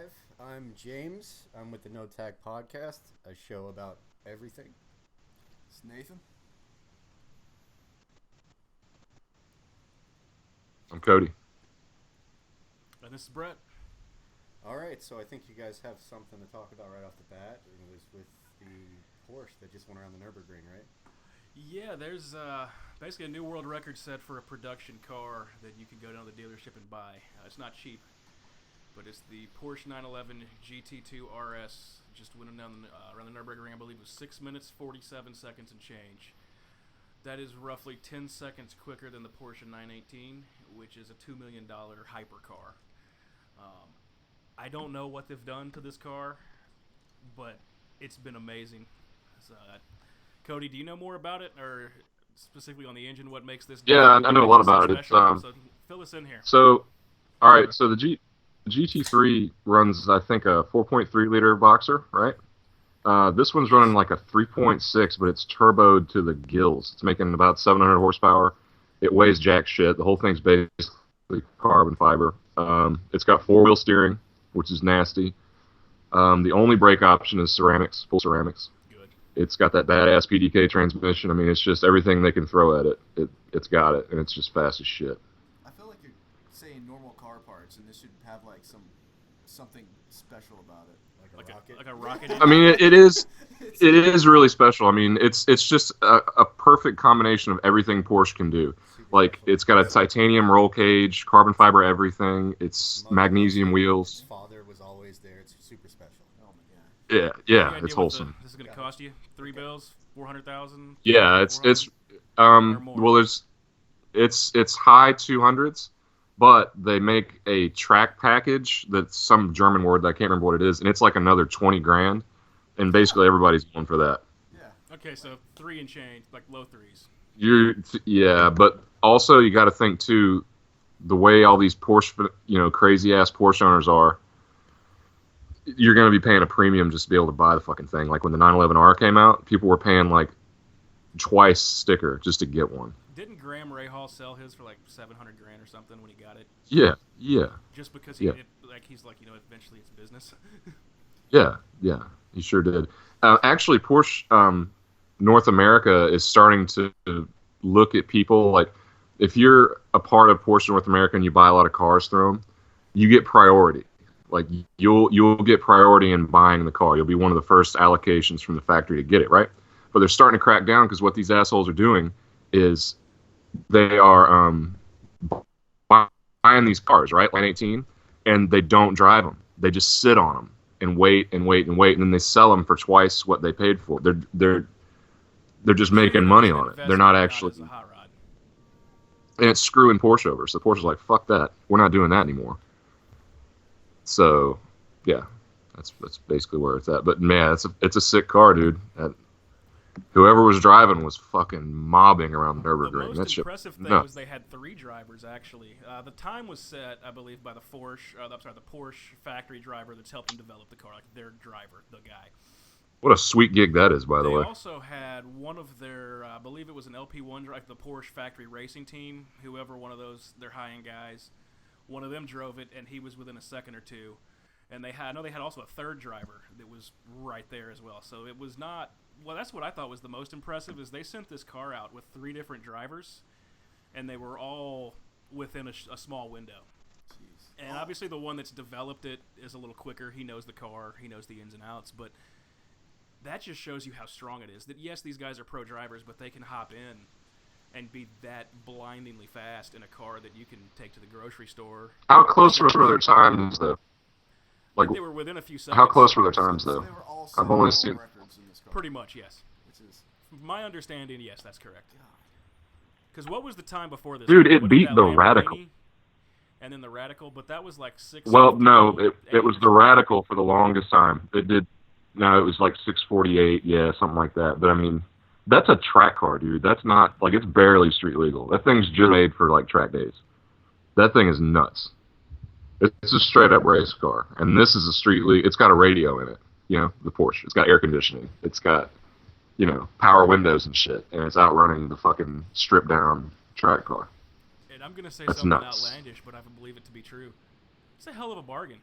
live. I'm James. I'm with the No Tact podcast, a show about everything. It's Nathan. I'm Cody. And this is Brett. All right, so I think you guys have something to talk about right off the bat. It was with the Porsche that just went around the Nürburgring, right? Yeah, there's basically a new world record set for a production car that you can go down to the dealership and buy. It's not cheap, but it's the Porsche 911 GT2 RS. Just went down around the Nürburgring, I believe it was 6 minutes, 47 seconds and change. That is roughly 10 seconds quicker than the Porsche 918, which is a $2 million hypercar. I don't know what they've done to this car, but it's been amazing. So, Cody, do you know more about it, or specifically on the engine, what makes this? Yeah, I know a lot about it. So fill us in here. So, all right. So the GT3 runs, I think, a 4.3 liter boxer, right? This one's running like a 3.6, but it's turboed to the gills. It's making about 700 horsepower. It weighs jack shit. The whole thing's basically carbon fiber. It's got four-wheel steering, which is nasty. The only brake option is ceramics, full ceramics. Good. It's got that badass PDK transmission. I mean, it's just everything they can throw at it. It's got it, and it's just fast as shit. I feel like you're saying normal car parts, and this should have like something special about it. Like a rocket. I mean, it is really special. I mean, it's just a perfect combination of everything Porsche can do. Like, it's got a titanium roll cage, carbon fiber everything. It's magnesium wheels. Father was always there. It's super special. Oh my god. Yeah, it's wholesome. This is going to cost you $3 bills, 400,000. Yeah, it's well, it's high 200s, but they make a track package that's some German word that I can't remember what it is, and it's like another 20 grand, and basically everybody's going for that. Yeah. Okay, so 3 and change, like low threes. But also you got to think too, the way all these Porsche, crazy ass Porsche owners are. You're going to be paying a premium just to be able to buy the fucking thing. Like when the 911R came out, people were paying like twice sticker just to get one. Didn't Graham Rahal sell his for like 700 grand or something when he got it? Yeah. Just because he's like, eventually it's business. Yeah, he sure did. Actually, Porsche North America is starting to look at people like, if you're a part of Porsche North America and you buy a lot of cars through them, you get priority. Like you'll get priority in buying the car. You'll be one of the first allocations from the factory to get it, right? But they're starting to crack down because what these assholes are doing is they are buying these cars, right, 918, and they don't drive them. They just sit on them and wait, and then they sell them for twice what they paid for. They're just making money on it. They're not actually. And it's screwing Porsche over. So Porsche's like, fuck that. We're not doing that anymore. So, yeah, that's basically where it's at. But man, it's a sick car, dude. Whoever was driving was fucking mobbing around the Nürburgring. The most impressive thing was they had 3 drivers actually. The time was set, I believe, by the Porsche factory driver that's helped them develop the car, like their driver, the guy. What a sweet gig that is, by the way. They also had one of their, I believe it was an LP1 driver, the Porsche factory racing team, whoever one of those, their high-end guys. One of them drove it, and he was within a second or two. And they had also a third driver that was right there as well. So it was not. Well, that's what I thought was the most impressive is they sent this car out with 3 different drivers, and they were all within a small window. Jeez. And obviously the one that's developed it is a little quicker. He knows the car. He knows the ins and outs. But that just shows you how strong it is. That, yes, these guys are pro drivers, but they can hop in and be that blindingly fast in a car that you can take to the grocery store. How close were their times, though? Like they were within a few seconds. How close were their times, though? So they were all I've only seen records in this car. Pretty much, yes. Which is my understanding. Yes, that's correct. Because what was the time before this? Dude, it beat the Radical. And then the Radical, but that was like 6. Well, no, it was the Radical for the longest time. It was like 648, yeah, something like that. But I mean, that's a track car, dude. That's not, like, it's barely street legal. That thing's just made for, like, track days. That thing is nuts. It's a straight-up race car. And this is a street legal. It's got a radio in it, the Porsche. It's got air conditioning. It's got, power windows and shit. And it's outrunning the fucking stripped-down track car. And I'm going to say That's something nuts. outlandish, but I believe it to be true. It's a hell of a bargain.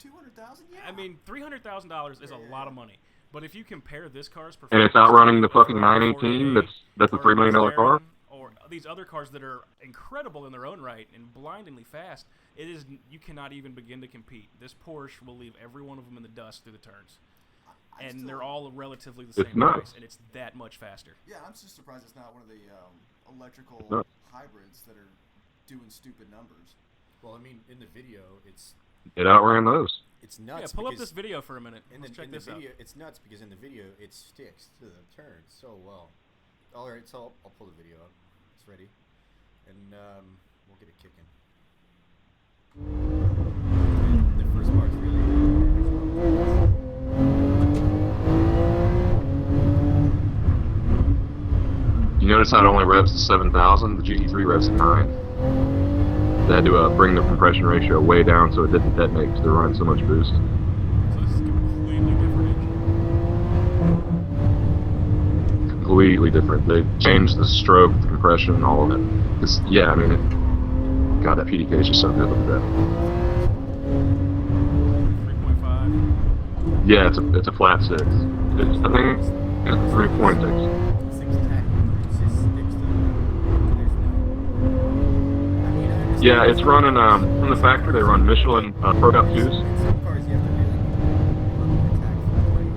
$200,000? Yeah. I mean, $300,000 is a lot of money. But if you compare this car's And performance, it's outrunning the to a fucking Ferrari 918. 488 That's a or $3 million car. McLaren or these other cars that are incredible in their own right and blindingly fast, you cannot even begin to compete. This Porsche will leave every one of them in the dust through the turns. And they're all relatively the same price, and it's that much faster. Yeah, I'm just surprised it's not one of the electrical hybrids that are doing stupid numbers. Well, I mean, in the video, It outran those. it's nuts. Yeah, pull up this video for a minute. Let's check this video, out. it's nuts because in the video it sticks to the turn so well. All right, so I'll pull the video up. It's ready, and we'll get it kicking. The first part's really good. You notice how it only revs to 7,000? The GT3 revs to 9. They had to bring the compression ratio way down so it didn't detonate because they're running so much boost. So this is completely different engine. Completely different. They changed the stroke, the compression, all of it. Yeah, I mean, God, that PDK is just so good. Look at that. 3.5. Yeah, it's a flat 6. I think it's 3.6. Yeah, it's running from the factory. They run Michelin Pro Cup 2s. In some cars, you have to do like attack for like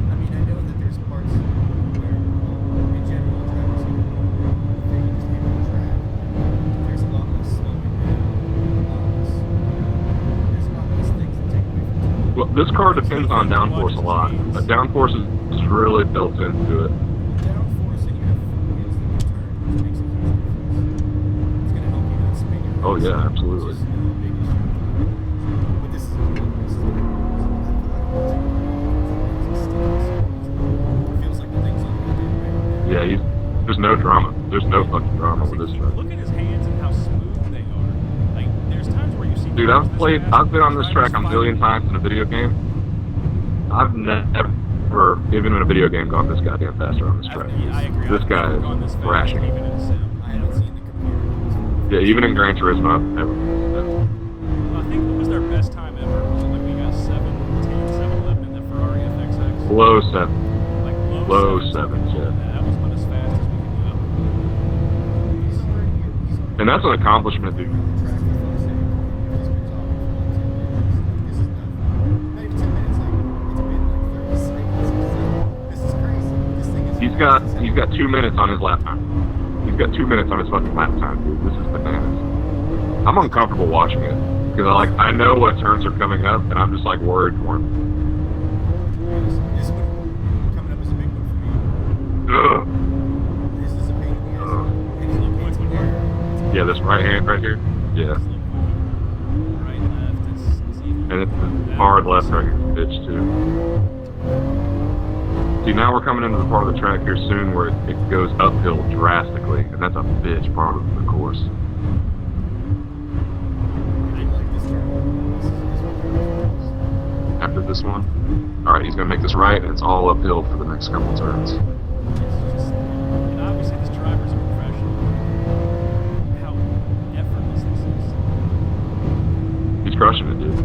I mean, I know that there's parts where, in general, drivers can just hit the track. There's a lot less slowing down. There's a lot less things that take away from time. Well, this car depends on downforce a lot. Downforce is really built into it. Downforce and you have four wheels that can turn, which makes a huge difference. It's going to help you not spin your Oh, wheels, yeah, absolutely. which is a big issue. But this is a real nice car. It feels like the things I'm going to do right now. Yeah, there's no drama. There's no fucking drama with this truck. Look at his hands and how smooth they are. Like, there's times where you see. Dude, cars this fast, I've been on this drivers track a fight. million times in a video game. I've never, even in a video game, gone this goddamn faster on this track. I agree. This I've guy never is gone this fast, thrashing. even in a sim. I haven't seen the computer. Yeah, even in Gran Turismo, I've never. I think what was their best time ever? Was it like we got 7:10, 7:11 in the Ferrari FXX? Low 7. Like Low sevens. sevens, yeah. That was about as fast as we could go. He's already And that's an accomplishment, dude. on the track for fuck's sake. He's been talking for like 10 minutes. This is not even 10 minutes. Like, it's been like 30 seconds. This is crazy. This thing is He's got 2 minutes on his lap time. He's got 2 minutes on his fucking lap time, dude. This is bananas. I'm uncomfortable watching it because I know what turns are coming up, and I'm just like worried for him. This one coming up is a big one for me. Ugh. This is a pain in the ass. And it looks like Yeah, this right hand right here. Yeah, Right, left, it's even. and it's a hard left right here, bitch too. See, now we're coming into the part of the track here soon where it goes uphill drastically, and that's a bitch part of the course. I like this turn. This one. After this one, all right, he's gonna make this right, and it's all uphill for the next couple turns. It's just, and obviously this driver's a professional. How effortless this is. He's crushing it, dude.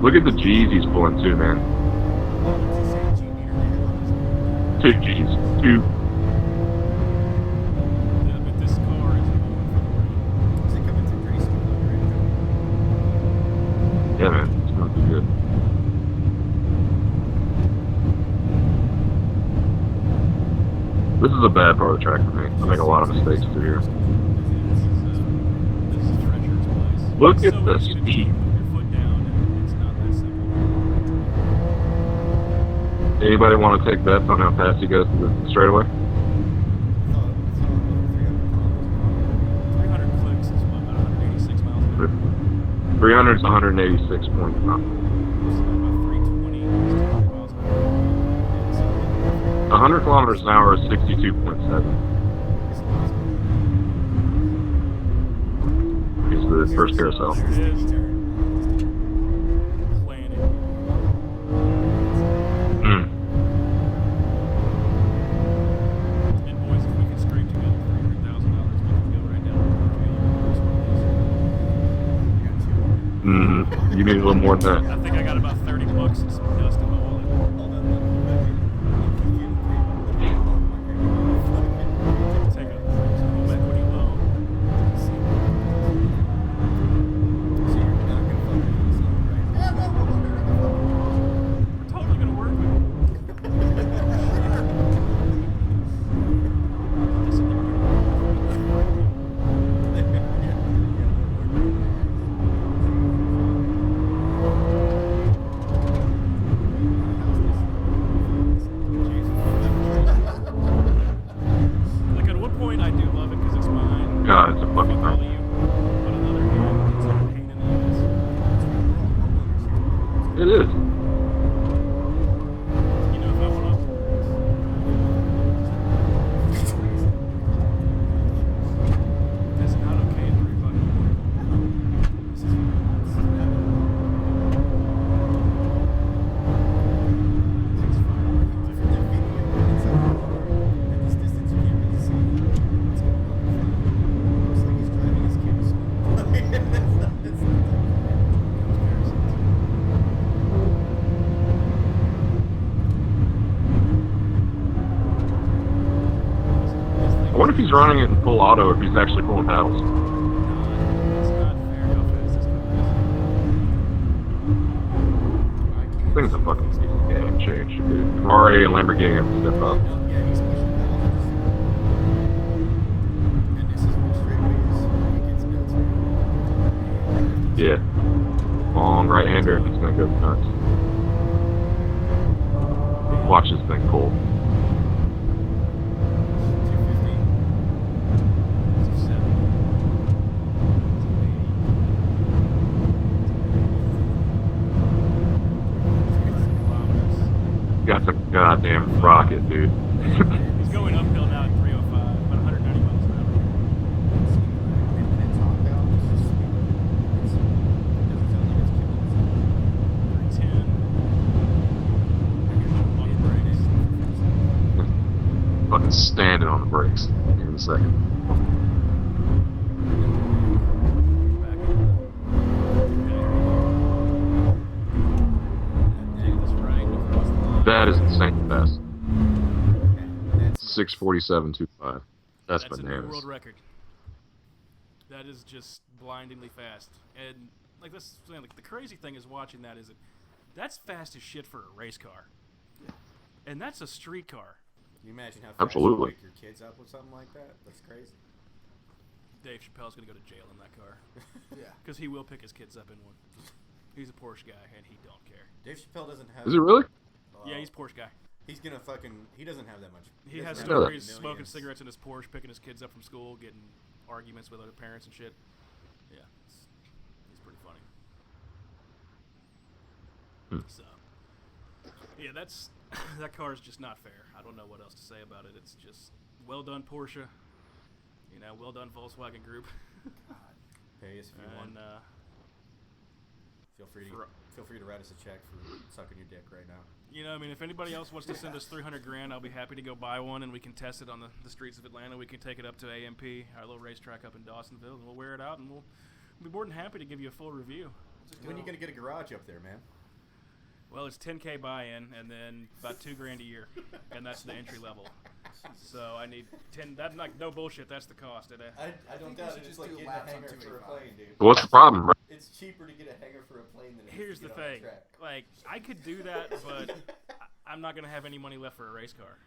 Look at the G's he's pulling too, man. What's he saying, G meter they have on this? 2 G's, 2. Yeah, but this car is going for the win. Is it coming through pretty smooth already? Yeah, man, it's gonna be good. This is a bad part of the track for me. I make a lot of mistakes through here. This is a treacherous place. Look It's at so the easy to just speed. put your foot down, and it's not that simple. Anybody want to take bets on how fast he goes to the straightaway? I thought it was over 300 kilometers. 300 clicks is what, about 186 miles an hour. 300 is 186 points. It's about 320 is 200 miles an hour. 100 kilometers an hour is 62.7. Is the first carousel. There it is. Playing it. Mm. And boys, if we can scrape together $300,000 You need a little more than I that. think I got about 30 bucks and some dust in my wallet. Take a home equity loan. We're totally gonna work with it. This is like at one point I do love it because it's mine. God, it's a fucking Fuck all of thing. you. But on the other hand, it's a pain in the ass. It is. You know, if I want to. That's not okay in everybody. This is I wonder if he's running it in full auto or if he's actually pulling pedals. It's not fair how fast this car I think it's a fucking game change, dude. Ferrari and Lamborghini have to step up. Yeah, he's pushing pedals. And this is where straightaways it gets nuts. Yeah. Long right-hander, he's gonna go nuts. Watch this thing pull. 250. is. It's a 7. That's a goddamn rocket, dude. He's going uphill now at 305, about 190 miles an hour. And top down, it's just sweet. It doesn't sound like it's killing 310 on the brakes. Fucking standing on the brakes here in a second. Back in take this right across the line. That is insane fast. That's 647.25. That's a new bananas. world record. That is just blindingly fast. And like this, like the crazy thing is watching that is that's fast as shit for a race car. And that's a street car. Can you imagine how fast Absolutely. you wake your kids up with something like that? That's crazy. Dave Chappelle's gonna go to jail in that car Yeah. because he will pick his kids up in one. He's a Porsche guy and he don't care. Dave Chappelle doesn't have. Is it really? Yeah, he's a Porsche guy. He's gonna fucking. He doesn't have that much. He doesn't has have stories millions. smoking cigarettes in his Porsche, picking his kids up from school, getting arguments with other parents and shit. Yeah, he's pretty funny. So, yeah, that car is just not fair. I don't know what else to say about it. It's just well done, Porsche. You know, well done, Volkswagen Group. Pay us if you want. And Feel free to for- feel free to write us a check for sucking your dick right now. you know, I mean, if anybody else wants to send us $300,000, I'll be happy to go buy one, and we can test it on the streets of Atlanta. We can take it up to AMP, our little racetrack up in Dawsonville, and we'll wear it out, and we'll be more than happy to give you a full review. When are you gonna get a garage up there, man? Well, it's $10K buy-in, and then about $2,000 a year, and that's the entry level. So I need 10. That's not no bullshit. That's the cost. I don't think doubt we it. should It's just like do getting a laps on hanger for a 285. plane, dude. What's the problem, bro? It's cheaper to get a hanger for a plane than it is Here's to the get on thing. track. Like, I could do that, but I'm not gonna have any money left for a race car.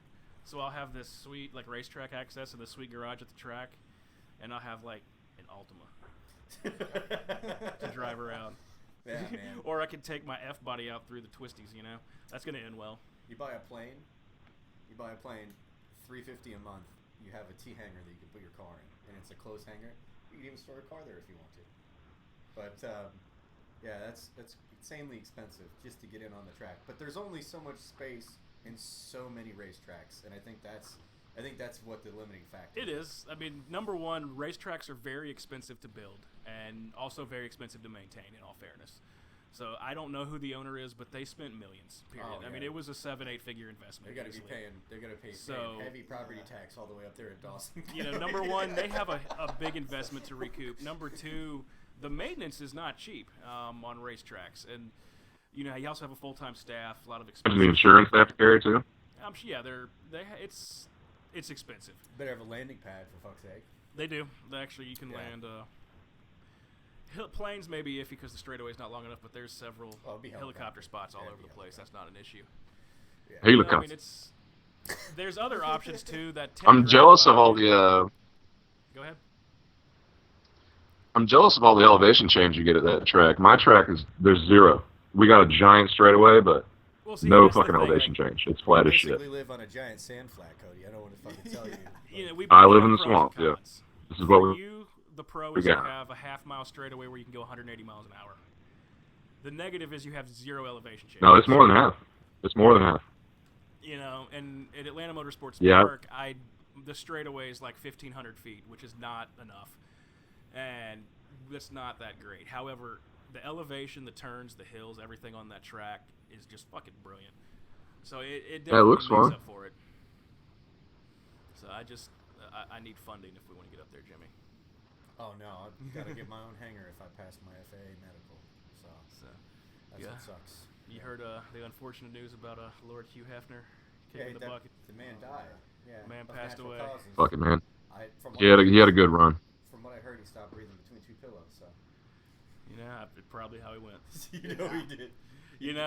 So I'll have this sweet like racetrack access and the sweet garage at the track, and I'll have like an Altima to drive around. Yeah, man. Or I could take my F body out through the twisties. You know, that's gonna end well. You buy a plane, $350 a month. You have a T hanger that you can put your car in, and it's a closed hanger. You can even store a car there if you want to. But yeah, that's insanely expensive just to get in on the track. But there's only so much space in so many racetracks, and I think that's what the limiting factor. It is. I mean, number one, racetracks are very expensive to build and also very expensive to maintain, in all fairness. So I don't know who the owner is, but they spent millions, period. Oh, I mean, yeah. it was a 7-8 figure investment. They're easily. paying So- heavy property tax all the way up there in Dawson. You know, number one, they have a big investment to recoup. Number two, The maintenance is not cheap on racetracks, and you also have a full-time staff, a lot of And expenses. the insurance they have to carry too. Yeah, it's expensive. Better have a landing pad for fuck's sake. They do. You can land. Planes may be iffy because the straightaway's not long enough, but there's several helicopter spots all over the place. That's not an issue. Yeah. Helicopter. I mean, there's other options too. I'm jealous of all the. Go ahead. I'm jealous of all the elevation change you get at that track. My track there's zero. We got a giant straightaway, but no fucking elevation change. It's flat as shit. We basically live on a giant sand flat, Cody. I don't want to fucking tell you. I live in the swamp. Yeah. This is what the pro is you have a half-mile straightaway where you can go 180 miles an hour. The negative is you have zero elevation change. No, it's more than half. It's more than half. And at Atlanta Motorsports Yeah. Park, the straightaway is like 1,500 feet, which is not enough. And that's not that great. However, the elevation, the turns, the hills, everything on that track is just fucking brilliant. So it definitely looks makes fun. up for it. So I need funding if we want to get up there, Jimmy. Oh no, I've got to get my own hangar if I pass my FAA medical. So that's what sucks. You heard the unfortunate news about Lord Hugh Hefner kicking the bucket. The man died. Yeah, The man of passed natural away. causes. Fucking man. He had a good run. From what I heard, he stopped breathing between two pillows. So. Probably how he went. He did.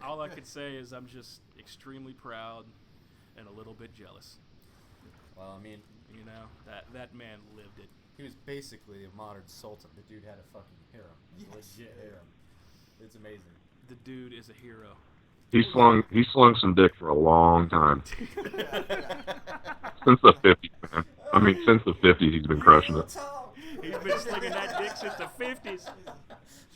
All I could say is I'm just extremely proud and a little bit jealous. Well, I mean, that man lived it. He was basically a modern sultan. The dude had a fucking harem. Legit harem. It's amazing. The dude is a hero. He slung some dick for a long time. Since the 50s, man. I mean, since the 50s, he's been crushing it. He's been slinging that dick since the 50s.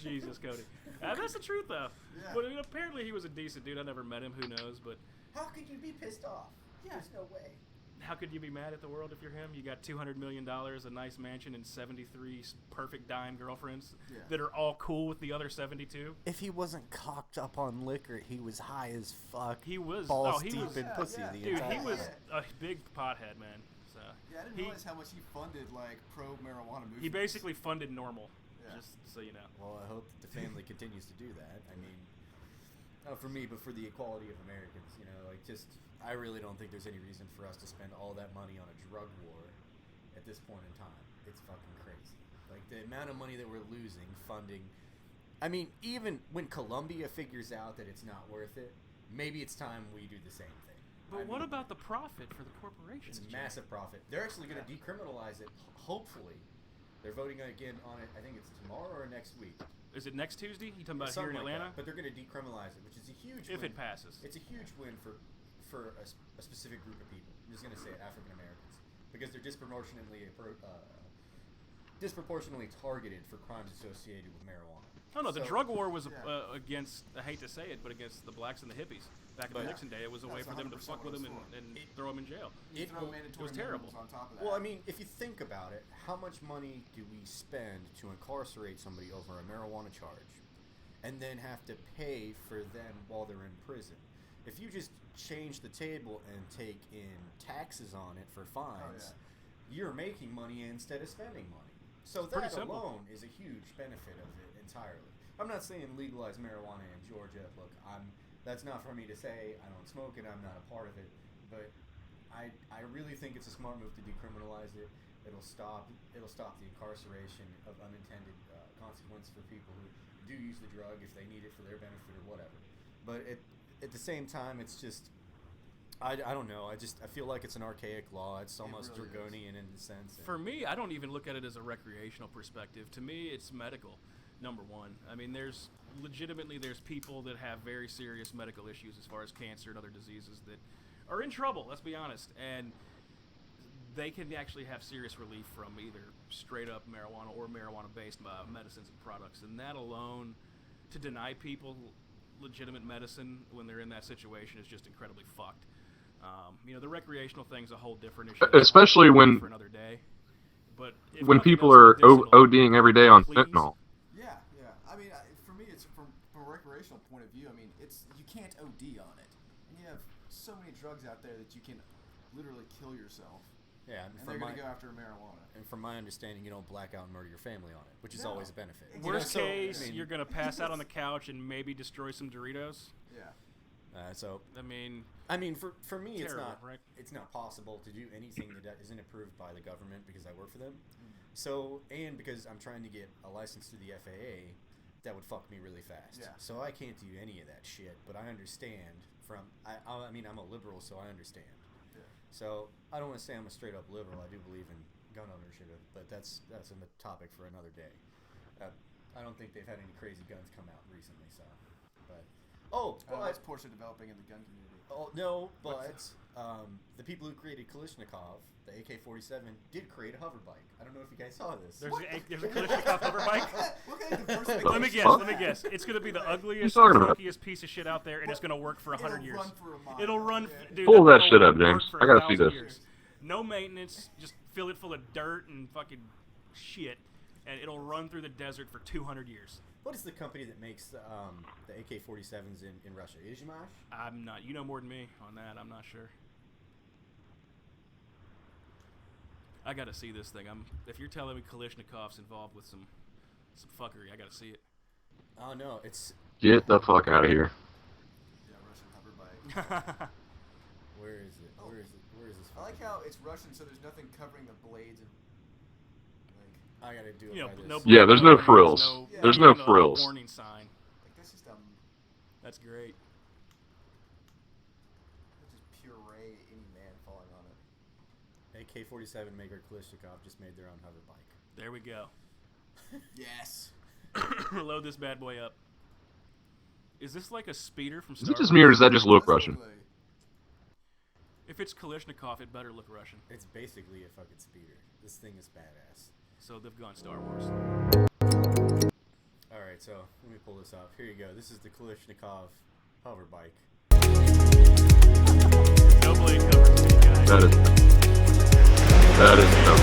Jesus, Cody. That's the truth, though. Yeah. But apparently he was a decent dude. I never met him. Who knows? But how could you be pissed off? Yeah. There's no way. How could you be mad at the world if you're him? You got $200 million, a nice mansion, and 73 perfect dime girlfriends that are all cool with the other 72. If he wasn't cocked up on liquor, he was high as fuck. He was balls deep in pussy. The entire he was a big pothead, man. So I didn't realize how much he funded pro marijuana movements. He basically funded NORML. Just so you know. Well, I hope that the family continues to do that. I mean, not for me, but for the equality of Americans. I really don't think there's any reason for us to spend all that money on a drug war at this point in time. It's fucking crazy. The amount of money that we're losing funding. I mean, even when Colombia figures out that it's not worth it, maybe it's time we do the same thing. But what about the profit for the corporations? It's a massive profit. They're actually going to decriminalize it, hopefully. They're voting again on it. I think it's tomorrow or next week. Is it next Tuesday? You talking about here in Atlanta? But they're going to decriminalize it, which is a huge win. If it passes. It's a huge win for a specific group of people. I'm just going to say it, African Americans. Because they're disproportionately targeted for crimes associated with marijuana. Oh, no, the drug war was against, I hate to say it, but against the blacks and the hippies. Back in the Nixon day, it was a way for them to fuck with them and throw them in jail. It was terrible. On top of that. Well, I mean, if you think about it, how much money do we spend to incarcerate somebody over a marijuana charge and then have to pay for them while they're in prison? If you just change the table and take in taxes on it for fines, you're making money instead of spending money. So that alone is a huge benefit of it entirely. I'm not saying legalize marijuana in Georgia. Look, that's not for me to say. I don't smoke it. I'm not a part of it. But I really think it's a smart move to decriminalize it. It'll stop the incarceration of unintended consequences for people who do use the drug if they need it for their benefit or whatever. But at the same time, it's just I don't know. I feel like it's an archaic law. It's almost really draconian in the sense. For me, I don't even look at it as a recreational perspective. To me, it's medical. Number one. I mean, there's people that have very serious medical issues as far as cancer and other diseases that are in trouble, let's be honest. And they can actually have serious relief from either straight up marijuana or marijuana-based medicines and products. And that alone, to deny people legitimate medicine when they're in that situation is just incredibly fucked. The recreational thing's a whole different issue. Especially when for another day. But when people are ODing every day on fentanyl. Yeah. I mean, for me, it's from a recreational point of view. I mean, you can't OD on it, and you have so many drugs out there that you can literally kill yourself. Yeah, and they're going to go after marijuana. And from my understanding, you don't black out and murder your family on it, which is No. always a benefit. Worst case, you're going to pass out on the couch and maybe destroy some Doritos. Yeah. I mean, for me, terrible, right? It's not possible to do anything that isn't approved by the government because I work for them. So, and because I'm trying to get a license through the FAA, that would fuck me really fast. Yeah. So I can't do any of that shit. But I understand I mean, I'm a liberal, so I understand. Yeah. So I don't want to say I'm a straight up liberal. I do believe in gun ownership, but that's a topic for another day. I don't think they've had any crazy guns come out recently. So, but that's Porsche developing in the gun community. Oh no, but the people who created Kalashnikov, the AK-47, did create a hover bike. I don't know if you guys saw this. There's a Kalashnikov hover bike. What kind of diversity? Let me guess. It's going to be the ugliest, talking about? funkiest piece of shit out there, and it's going to work for 100 years. Run for a mile. It'll run. Yeah. Dude, Pull that thing shit will up, work James. for I gotta see 1,000 this. years. No maintenance. Just fill it full of dirt and fucking shit, and it'll run through the desert for 200 years. What is the company that makes the AK-47s in Russia? Izhmash? I'm not. You know more than me on that. I'm not sure. I gotta see this thing. If you're telling me Kalashnikov's involved with some fuckery, I gotta see it. Oh no, it's Get the fuck out of here. Yeah, Russian hover bike. where is it? Where is this? I like how it's Russian, so there's nothing covering the blades. I gotta do it You know, by this. no Yeah, there's no black frills. lines, There's not no even a frills. warning sign. That's just That's great. just puree any man falling on it. AK-47 maker Kalashnikov just made their own hover bike. There we go. Yes. Load this bad boy up. Is this like a speeder from Is Star it just Wars? me or does that just look Russian? If it's Kalashnikov, it better look Russian. It's basically a fucking speeder. This thing is badass. So they've gone Star Wars. All right, so let me pull this up. Here you go. This is the Kalashnikov hover bike. No blade covers me, guys. That is so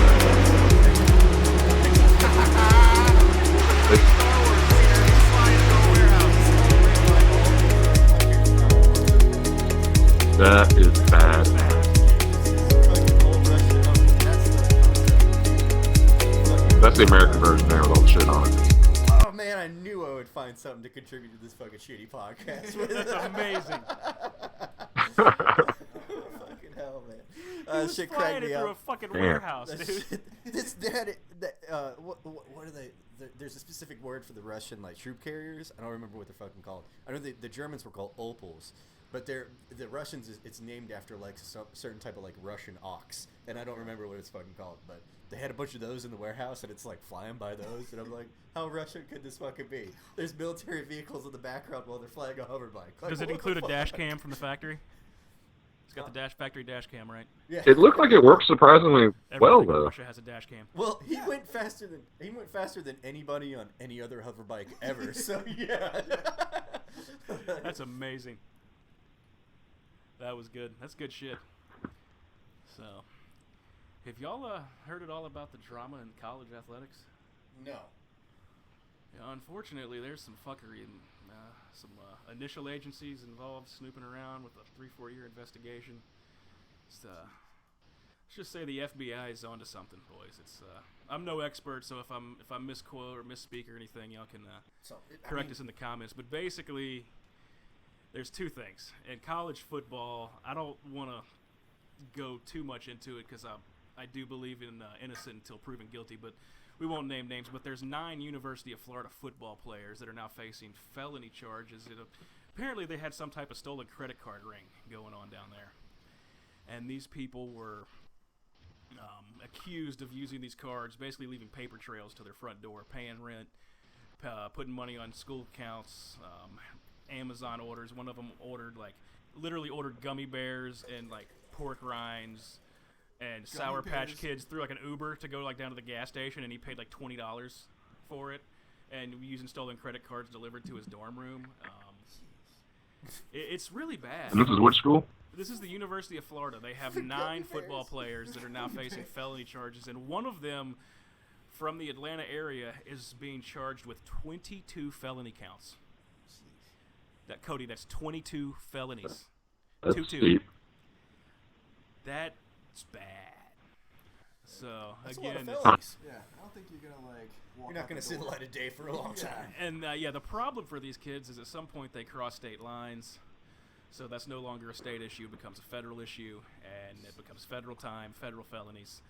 That is bad. That's the American version there with all the shit on it. Oh man, I knew I would find something to contribute to this fucking shitty podcast. That's amazing. Fucking hell, man. He was Shit flying cracked it me through a up. fucking Damn. warehouse, That dude. shit- what are they? There's a specific word for the Russian like troop carriers. I don't remember what they're fucking called. I know the Germans were called Opals, but the Russians it's named after like some certain type of like Russian ox, and I don't remember what it's fucking called. But they had a bunch of those in the warehouse, and it's like flying by those, and I'm like, how Russian could this fucking be? There's military vehicles in the background while they're flying a hover bike. Like, Does it what include the a dash fuck? cam from the factory? It's got the factory dash cam, right? Yeah. It looked like it worked surprisingly well, Everything in though. Russia has a dash cam. Well, he went faster than anybody on any other hover bike ever. So yeah. That's amazing. That was good. That's good shit. So, have y'all heard at all about the drama in college athletics? No. Yeah, unfortunately, there's some fuckery and some initial agencies involved snooping around with a 3-4 year investigation. Let's just say the FBI is onto something, boys. I'm no expert, so if I misquote or misspeak or anything, y'all can correct us in the comments. But basically, there's two things. In college football, I don't want to go too much into it because I do believe in innocent until proven guilty, but we won't name names. But there's 9 University of Florida football players that are now facing felony charges. Apparently, they had some type of stolen credit card ring going on down there. And these people were accused of using these cards, basically leaving paper trails to their front door, paying rent, putting money on school accounts, Amazon orders. One of them literally ordered gummy bears and like pork rinds and Sour Patch Kids through like an Uber to go like down to the gas station, and he paid like $20 for it, and using stolen credit cards delivered to his dorm room. It's really bad. And this is which school? This is the University of Florida. They have 9 football players that are now facing felony charges, and one of them from the Atlanta area is being charged with 22 felony counts. Cody, that's 22 felonies. That's 2-2. steep. That's bad. So That's again, a lot of it's- felonies. Yeah, I don't think you're gonna like. Walk You're not out going the to see the door. light of day for a long time. and the problem for these kids is at some point they cross state lines. So that's no longer a state issue; it becomes a federal issue, and it becomes federal time, federal felonies.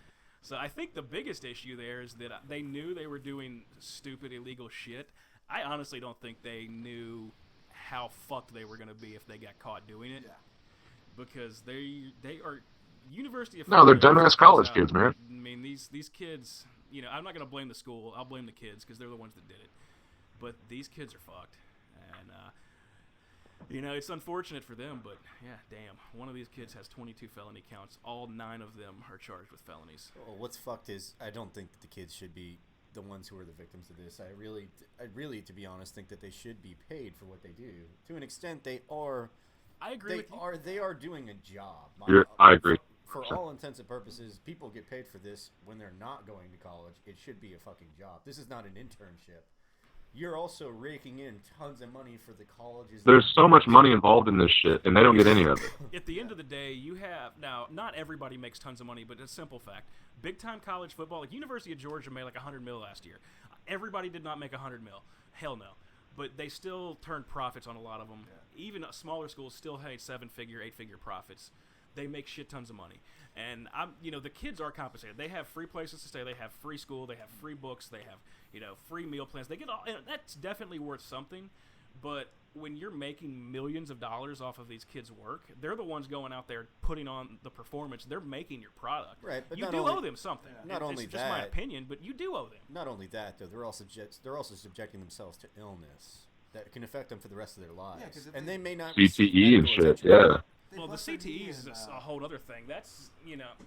So I think the biggest issue there is that they knew they were doing stupid, illegal shit. I honestly don't think they knew how fucked they were going to be if they got caught doing it. Yeah. Because they are University of No, they're Florida, dumbass comes college out- kids, man. I mean, these kids. I'm not going to blame the school. I'll blame the kids because they're the ones that did it. But these kids are fucked, and it's unfortunate for them. But yeah, damn, one of these kids has 22 felony counts. All 9 of them are charged with felonies. Well, what's fucked is I don't think that the kids should be the ones who are the victims of this. I really, to be honest, think that they should be paid for what they do. To an extent, they are. I agree with you. They are doing a job. I agree. For all intents and purposes, people get paid for this when they're not going to college. It should be a fucking job. This is not an internship. You're also raking in tons of money for the colleges. There's so much money involved in this shit, and they don't get any of it. At the end of the day, you have now. Not everybody makes tons of money, but it's a simple fact: big time college football, like University of Georgia, made like $100 million last year. Everybody did not make $100 million. Hell no. But they still turned profits on a lot of them. Yeah. Even smaller schools still had 7-figure, 8-figure profits. They make shit tons of money. And the kids are compensated. They have free places to stay. They have free school. They have free books. They have, free meal plans. They get all, and that's definitely worth something. But when you're making millions of dollars off of these kids' work, they're the ones going out there putting on the performance. They're making your product. Right, but you not do only- owe them something. Not only it's just my that- opinion, but you do owe them. Not only that, though, they're also subjecting themselves to illness that can affect them for the rest of their lives. Yeah, 'cause if and they- they may not CTE receive and medical shit, attention. yeah. They Well, the bust their knee CTE is and, a whole other thing. That's,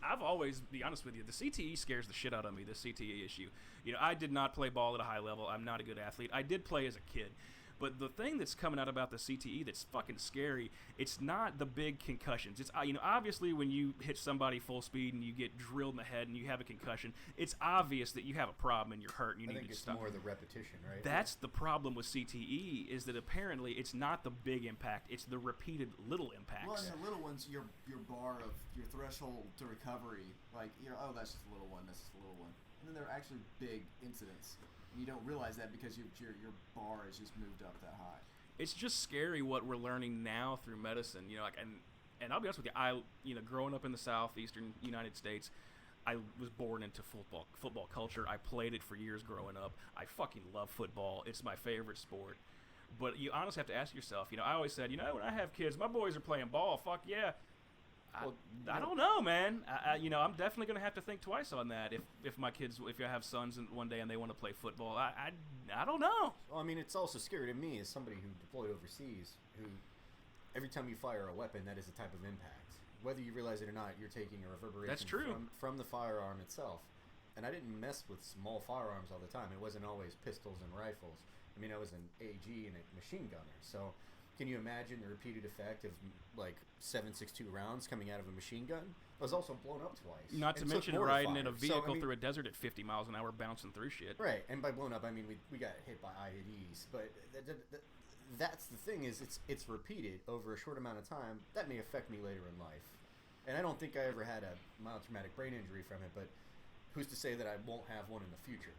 I've always, be honest with you, the CTE scares the shit out of me, the CTE issue. I did not play ball at a high level. I'm not a good athlete. I did play as a kid. But the thing that's coming out about the CTE that's fucking scary, it's not the big concussions. It's, obviously when you hit somebody full speed and you get drilled in the head and you have a concussion, it's obvious that you have a problem and you're hurt and you I need think to it's stop. more the repetition, right? That's the problem with CTE is that apparently it's not the big impact, it's the repeated little impacts. Well, and the little ones, your bar of your threshold to recovery, like oh, that's just a little one, that's just a little one, and then there are actually big incidents. And you don't realize that because your bar has just moved up that high. It's just scary what we're learning now through medicine. And I'll be honest with you, I growing up in the southeastern United States, I was born into football culture. I played it for years growing up. I fucking love football. It's my favorite sport. But you honestly have to ask yourself, I always said, when I have kids, my boys are playing ball. Fuck yeah. I don't know, man. I'm definitely going to have to think twice on that if my kids, if I have sons one day and they want to play football. I don't know. Well, I mean, it's also scary to me as somebody who deployed overseas, who every time you fire a weapon, that is a type of impact. Whether you realize it or not, you're taking a reverberation That's true. From the firearm itself. And I didn't mess with small firearms all the time. It wasn't always pistols and rifles. I mean, I was an AG and a machine gunner. So can you imagine the repeated effect of like 7.62 rounds coming out of a machine gun? I was also blown up twice. Not to and took mention mortar riding in a fire. vehicle So, I mean, through a desert at 50 miles an hour bouncing through shit. Right, and by blown up, I mean we got hit by IEDs. But that's the thing is it's repeated over a short amount of time. That may affect me later in life. And I don't think I ever had a mild traumatic brain injury from it, but who's to say that I won't have one in the future,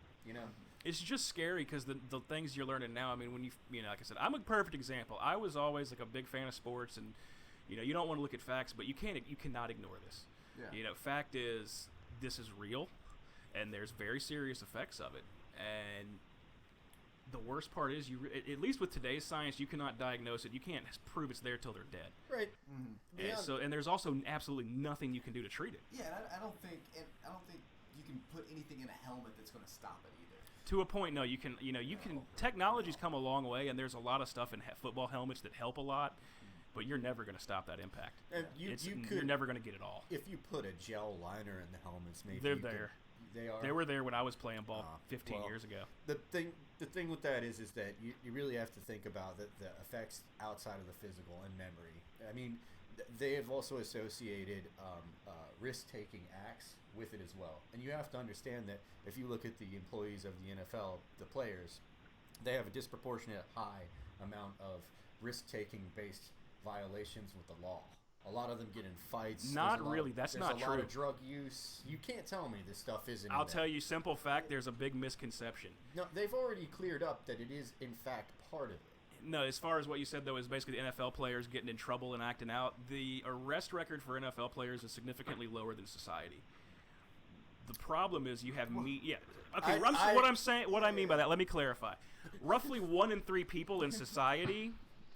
It's just scary because the things you're learning now. I mean, when like I said, I'm a perfect example. I was always like a big fan of sports, and you don't want to look at facts, but you cannot ignore this. Yeah. Fact is, this is real, and there's very serious effects of it. And the worst part is, at least with today's science, you cannot diagnose it. You can't prove it's there till they're dead. Right. Mm-hmm. And there's also absolutely nothing you can do to treat it. Yeah, and I don't think you can put anything in a helmet that's going to stop it either. To a point, no. You can. Technology's come a long way, and there's a lot of stuff in football helmets that help a lot. But you're never going to stop that impact. And You're never going to get it all. If you put a gel liner in the helmets, maybe They're you could- there. They are. They were there when I was playing ball 15 well, years ago. The thing with that is that you really have to think about the effects outside of the physical and memory. I mean, they have also associated risk-taking acts with it as well. And you have to understand that if you look at the employees of the NFL, the players, they have a disproportionate high amount of risk-taking based violations with the law. A lot of them get in fights. Not really. That's not There's a lot true. of drug use. You can't tell me this stuff isn't. I'll in tell there. you, simple fact, there's a big misconception. No, they've already cleared up that it is in fact part of it. No, as far as what you said, though, is basically the NFL players getting in trouble and acting out. The arrest record for NFL players is significantly lower than society. The problem is you have yeah. Okay, what I mean by that, let me clarify. Roughly 1 in 3 people in society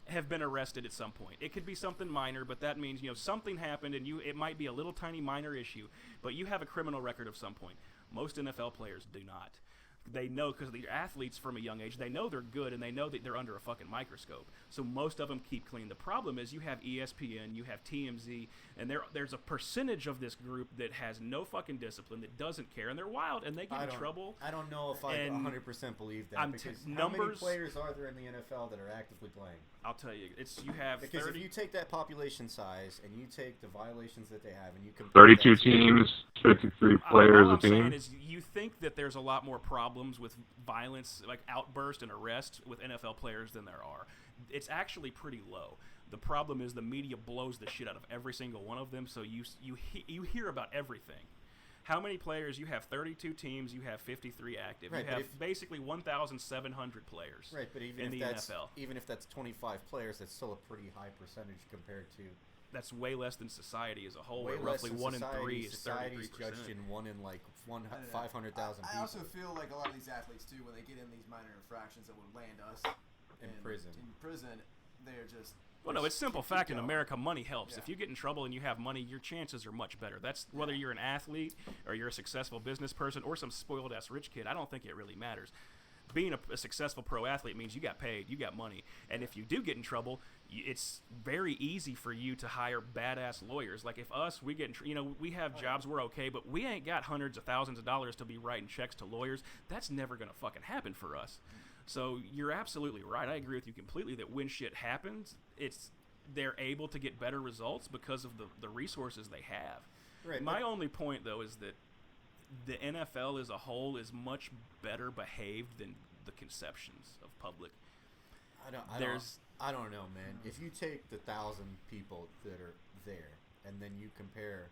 have been arrested at some point. It could be something minor, but that means, something happened and it might be a little tiny minor issue, but you have a criminal record of some point. Most NFL players do not. They know, because they're athletes from a young age, they know they're good and they know that they're under a fucking microscope. So most of them keep clean. The problem is you have ESPN, you have TMZ, and there's a percentage of this group that has no fucking discipline, that doesn't care, and they're wild and they get in trouble. I don't know if I 100% believe that. Because how many players are there in the NFL that are actively playing? I'll tell you, you have because 30, if you take that population size and you take the violations that they have and you compare 32 teams, 53 players all a I'm saying team. is you think that there's a lot more problems with violence, like outburst and arrest, with NFL players than there are. It's actually pretty low. The problem is the media blows the shit out of every single one of them, so you hear about everything. How many players? You have 32 teams. You have 53 active. Right, you have basically 1,700 players. Right, but in the NFL. Even if that's 25 players, that's still a pretty high percentage compared to. That's way less than society as a whole. Way where roughly less than 1 in society. 3 is 33%. Society's judged in 1 in 500,000 people. I also feel like a lot of these athletes too, when they get in these minor infractions that would land us in prison. They're just. Well, no, it's simple fact. In going. America, money helps. Yeah. If you get in trouble and you have money, your chances are much better. That's whether you're an athlete or you're a successful business person or some spoiled-ass rich kid. I don't think it really matters. Being a successful pro athlete means you got paid, you got money. And if you do get in trouble, it's very easy for you to hire badass lawyers. Like if we get in we have jobs, we're okay, but we ain't got hundreds of thousands of dollars to be writing checks to lawyers. That's never going to fucking happen for us. So you're absolutely right. I agree with you completely that when shit happens, they're able to get better results because of the resources they have. Right, My only point, though, is that the NFL as a whole is much better behaved than the conceptions of public. I don't know, man. If you take the 1,000 people that are there and then you compare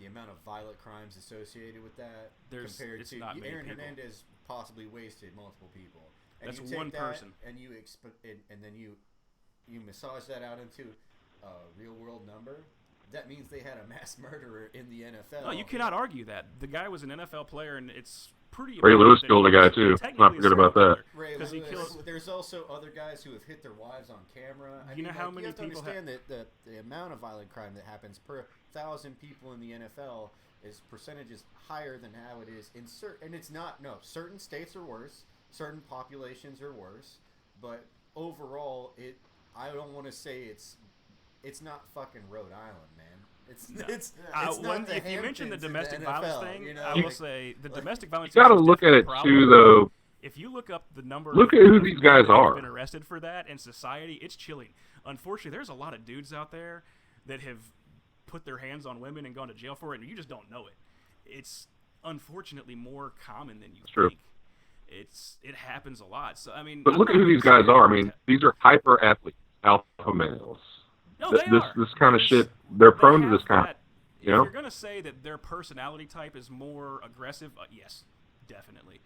the amount of violent crimes associated with that compared to Aaron Hernandez possibly wasted multiple people. And That's you take one person. And you and then you massage that out into a real world number. That means they had a mass murderer in the NFL. No, you cannot argue that. The guy was an NFL player, and it's pretty. Ray Lewis killed a guy too. Not forget about that. Ray Lewis. There's also other guys who have hit their wives on camera. You know how many you have to people understand that the amount of violent crime that happens per 1,000 people in the NFL is percentages higher than how it is in certain. And it's not. No, certain states are worse. Certain populations are worse. But overall, I don't want to say it's not fucking Rhode Island, man. It's not the if you mention the Hamptons in domestic the violence NFL, thing, I will say the domestic violence. You got to is look at it problem. too, though. If you look up the number, Look at who these guys are. Been arrested for that in society, it's chilling. Unfortunately, there's a lot of dudes out there that have put their hands on women and gone to jail for it, and you just don't know it. It's unfortunately more common than you think. It happens a lot. So I mean, but look at who these guys are. I mean, these are hyper athletes, alpha males. No, this kind of shit. They're prone to this kind. If you're gonna say that their personality type is more aggressive, yes, definitely.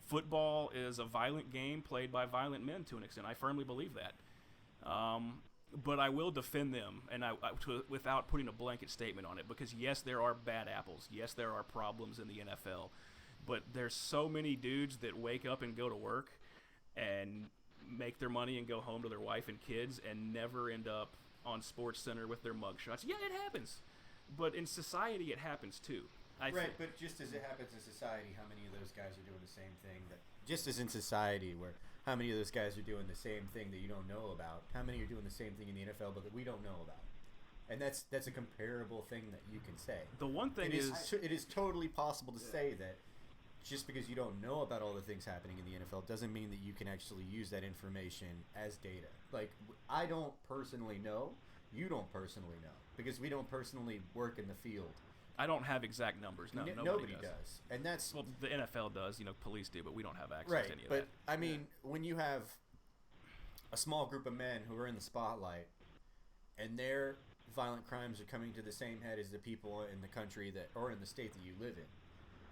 Football is a violent game played by violent men to an extent. I firmly believe that. But I will defend them, and without putting a blanket statement on it, because yes, there are bad apples. Yes, there are problems in the NFL. But there's so many dudes that wake up and go to work and make their money and go home to their wife and kids and never end up on Sports Center with their mugshots. Yeah, it happens. But in society, it happens too. But just as it happens in society, how many of those guys are doing the same thing? Just as in society, where how many of those guys are doing the same thing that you don't know about? How many are doing the same thing in the NFL but that we don't know about? And that's a comparable thing that you can say. The one thing it is totally possible to say that just because you don't know about all the things happening in the NFL doesn't mean that you can actually use that information as data. Like, I don't personally know. You don't personally know. Because we don't personally work in the field. I don't have exact numbers. No, nobody does. And that's... Well, the NFL does. Police do, but we don't have access to any of that. But, I mean, when you have a small group of men who are in the spotlight and they're violent crimes are coming to the same head as the people in the country that, or in the state that you live in,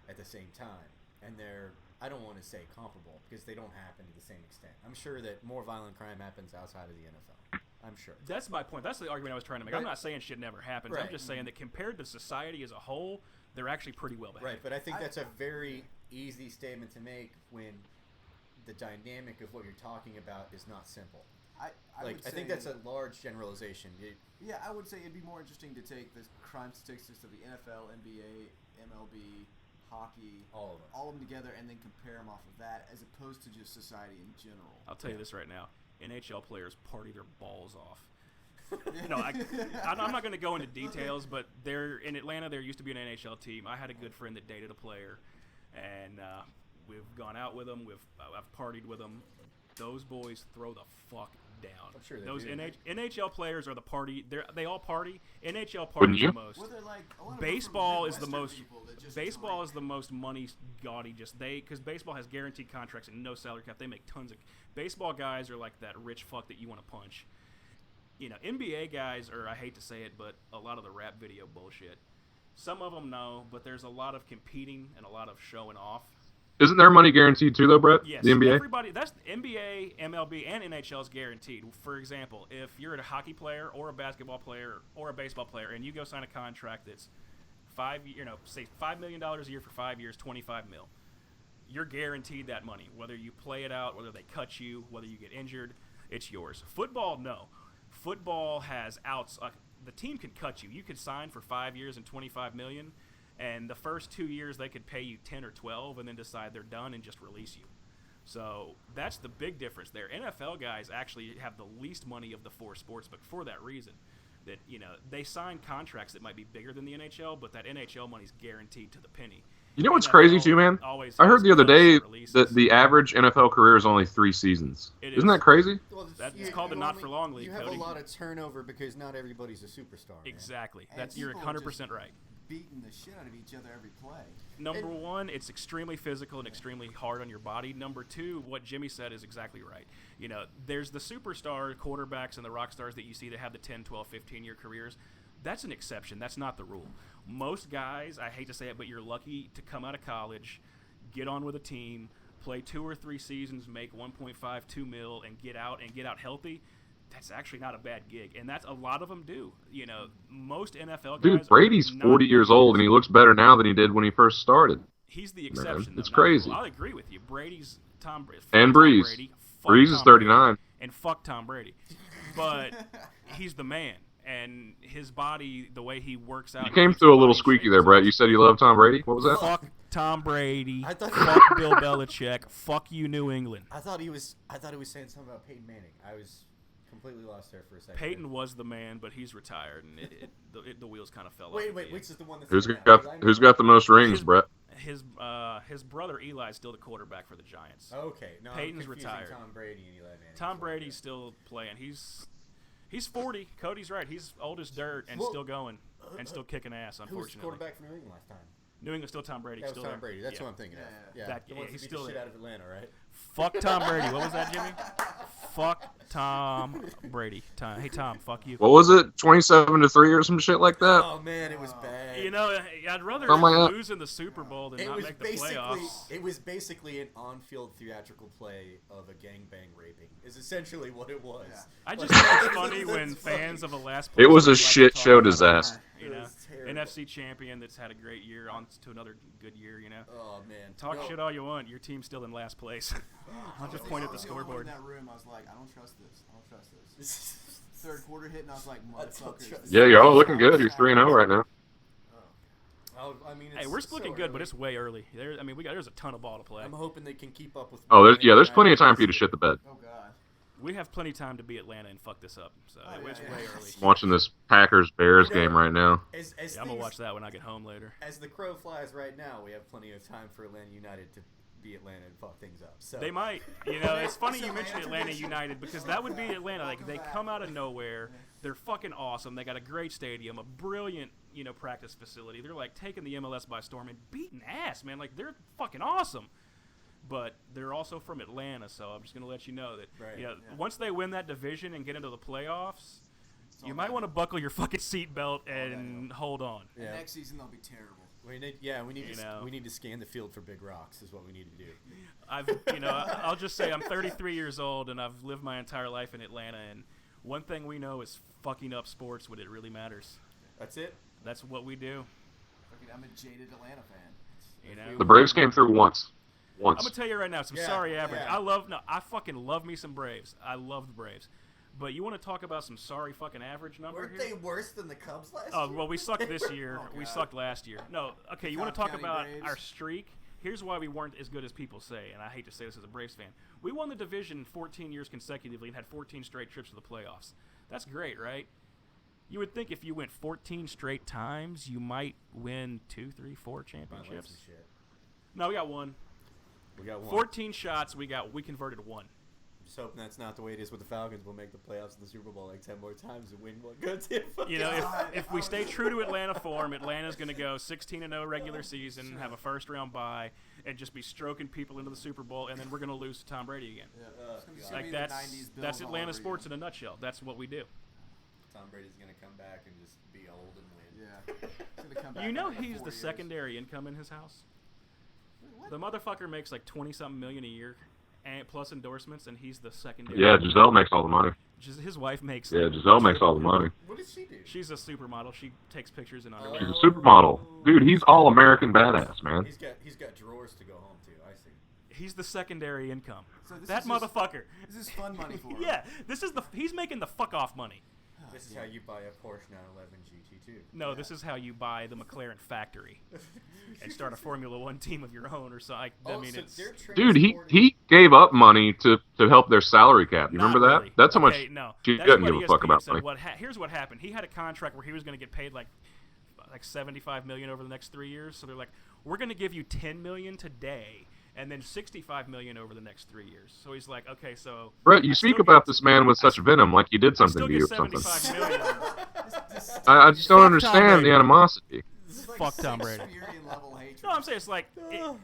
at the same time, and they're, I don't want to say comparable because they don't happen to the same extent. I'm sure that more violent crime happens outside of the NFL. I'm sure. That's my point. That's the argument I was trying to make. Right. I'm not saying shit never happens. Right. I'm just saying that compared to society as a whole, they're actually pretty well behaved. Right, but I think that's a very easy statement to make when the dynamic of what you're talking about is not simple. I think that's a large generalization. Yeah, I would say it'd be more interesting to take the crime statistics of the NFL, NBA, MLB, hockey, All of them together, and then compare them off of that, as opposed to just society in general. I'll tell you this right now. NHL players party their balls off. No, I'm not going to go into details, but in Atlanta, there used to be an NHL team. I had a good friend that dated a player, and we've gone out with them. I've partied with them. Those boys throw the fuck down. I'm sure they Those do. NHL players are the party. They all party. NHL Wouldn't parties you? the most. Well, they're like a lot of Baseball them is from the Midwestern most. people that just Baseball drink. is the most money gaudy. Because baseball has guaranteed contracts and no salary cap. They make tons of. Baseball guys are like that rich fuck that you want to punch. You know, NBA guys are, I hate to say it, but a lot of the rap video bullshit. Some of them no, but there's a lot of competing and a lot of showing off. Isn't their money guaranteed too, though, Brett? Yes, The NBA? everybody. That's NBA, MLB, and NHL is guaranteed. For example, if you're a hockey player or a basketball player or a baseball player, and you go sign a contract that's say $5 million a year for 5 years, $25 million, you're guaranteed that money. Whether you play it out, whether they cut you, whether you get injured, it's yours. Football, no. Football has outs. The team can cut you. You could sign for 5 years and $25 million. And the first 2 years, they could pay you 10 or 12 and then decide they're done and just release you. So that's the big difference there. NFL guys actually have the least money of the four sports, but for that reason, that they sign contracts that might be bigger than the NHL, but that NHL money's guaranteed to the penny. You know what's NFL crazy too, man? always I has heard the other day cuts and releases. that the average NFL career is only 3 seasons. It Isn't is. that crazy? Well, It's called the not for long league, You have Cody. a lot of turnover because not everybody's a superstar. Man. Exactly. And You're people are 100% right. beating the shit out of each other every play. Number one, it's extremely physical and extremely hard on your body. Number two, what Jimmy said is exactly right. There's the superstar quarterbacks and the rock stars that you see that have the 10, 12, 15-year careers. That's an exception. That's not the rule. Most guys, I hate to say it, but you're lucky to come out of college, get on with a team, play 2 or 3 seasons, make 1.5, 2 mil, and get out healthy. That's actually not a bad gig, and that's a lot of them do. Most NFL guys. Dude, Brady's 40 years old, and he looks better now than he did when he first started. He's the exception. Man, though, it's not the rule. crazy. I'll agree with you. Brady's Tom Brady. And Breeze. Breeze is 39. And fuck Tom Brady. But he's the man. And his body, the way he works out. You came through a little squeaky there, Brett. You said you love Tom Brady? What was that? Fuck Tom Brady. I thought- Fuck Bill Belichick. Fuck you, New England. I thought he was saying something about Peyton Manning. I was completely lost there for a second. Peyton was the man, but he's retired, and the wheels kind of fell off. Wait, which is the one that's Who's got the most rings, Brett? His brother Eli's still the quarterback for the Giants. Okay, no, Peyton's I'm confusing retired. Tom Brady and Eli Manning. Tom Brady's still playing. He's 40. Cody's right. He's old as dirt and Well, still going and still kicking ass. Who was Unfortunately, the quarterback for New England last time? New England still Tom Brady. That was still Tom there. Brady. That's Yeah. what I'm thinking of. Yeah. Yeah, That- the ones he's that beat still the shit there. out of Atlanta, right? Fuck Tom Brady. What was that, Jimmy? Fuck Tom Brady. Hey Tom, fuck you. What was it? 27-3 or some shit like that? Oh man, it was bad. I'd rather Something like that. lose in the Super Bowl than it not was make the basically playoffs. it was basically an on-field theatrical play of a gangbang raping. Is essentially what it was. Yeah. I just think it's funny when That's fans funny. of the last. It was a place like to shit talk show about, disaster. It was terrible. NFC champion that's had a great year on to another good year. Oh man, Talk No. shit all you want. Your team's still in last place. I'll just point at the I was only one scoreboard. in that room, I was like, I don't trust this. I don't trust this. Third quarter hit, and I was like, I don't motherfuckers. trust Yeah, y'all are looking good. You're 3-0 right now. I mean, Hey, it's we're looking so good, but early. it's way early. There's a ton of ball to play. I'm hoping they can keep up with. Oh, there's plenty of time for you to shit the bed. Oh, God. We have plenty of time to be Atlanta and fuck this up. So Oh, it's yeah, way yeah. early. I'm watching this Packers-Bears game right now. As Yeah, I'm gonna watch that when I get home later. As the crow flies right now, we have plenty of time for Atlanta United to be Atlanta and fuck things up. So They might. It's funny you mentioned Atlanta United because that would be Atlanta. Like they come out of nowhere. They're fucking awesome. They got a great stadium, a brilliant, practice facility. They're like taking the MLS by storm and beating ass, man. Like they're fucking awesome. But they're also from Atlanta, so I'm just gonna let you know that Right. once they win that division and get into the playoffs, all You might want to buckle your fucking seatbelt and hold on. And Yeah. next season they'll be terrible. We need to scan the field for big rocks. Is what we need to do. I'll just say I'm 33 years old and I've lived my entire life in Atlanta, and one thing we know is fucking up sports when it really matters. That's it. That's what we do. Fucking, I'm a jaded Atlanta fan. You know. The Braves came through once. I'm gonna tell you right now, some sorry average. Yeah. I fucking love me some Braves. I love the Braves. But you want to talk about some sorry fucking average number Weren't here? they worse than the Cubs last Oh, year? well, we sucked this year. Oh, We God. sucked last year. No, okay, you want to Cobb talk County about Braves. our streak? Here's why we weren't as good as people say, and I hate to say this as a Braves fan. We won the division 14 years consecutively and had 14 straight trips to the playoffs. That's great, right? You would think if you went 14 straight times, you might win 2, 3, 4 Might win championships. some shit. No, we got one. We got one. 14 shots, we converted one. Just hoping that's not the way it is with the Falcons. We'll make the playoffs in the Super Bowl like 10 more times and win one goddamn fucking You know, God. if we stay true to Atlanta form, Atlanta's going to go 16-0 regular season, have a first-round bye, and just be stroking people into the Super Bowl, and then we're going to lose to Tom Brady again. Yeah. It's gonna God. be Like the that's 90s Bills that's all Atlanta over sports again. in a nutshell. That's what we do. Tom Brady's going to come back and just be old and win. Yeah. It's gonna come back You know in like he's 4 the years. secondary income in his house. What? The motherfucker makes like 20-something million a year, and plus endorsements, and he's the secondary. Yeah, Giselle makes all the money. His wife makes. Yeah, Giselle makes all the money. What does she do? She's a supermodel. She takes pictures in underwear. She's a supermodel. Dude, he's all American badass, man. He's got drawers to go home to. I see. He's the secondary income. So this That is just- motherfucker. This is fun money for him. Yeah, he's making the fuck off money. This is how you buy a Porsche 911 GT2. No, Yeah. this is how you buy the McLaren factory and start a Formula One team of your own, or something. I mean, so it's they're Dude, transporting- he gave up money to help their salary cap. You not remember that? really. That's how much Okay, no. she That's doesn't what give a fuck ESPN about said. money. Here's what happened. He had a contract where he was going to get paid like $75 million over the next 3 years. So they're like, we're going to give you $10 million today, and then $65 million over the next 3 years. So he's like, okay, so Brett, you I speak still about get- this man with such venom, like he did I something still to you get or something. $75 million. I just don't Fuck Tom understand Brady. the animosity. This is like Fuck Tom Brady. Shakespearean level hatred. No, I'm saying it's like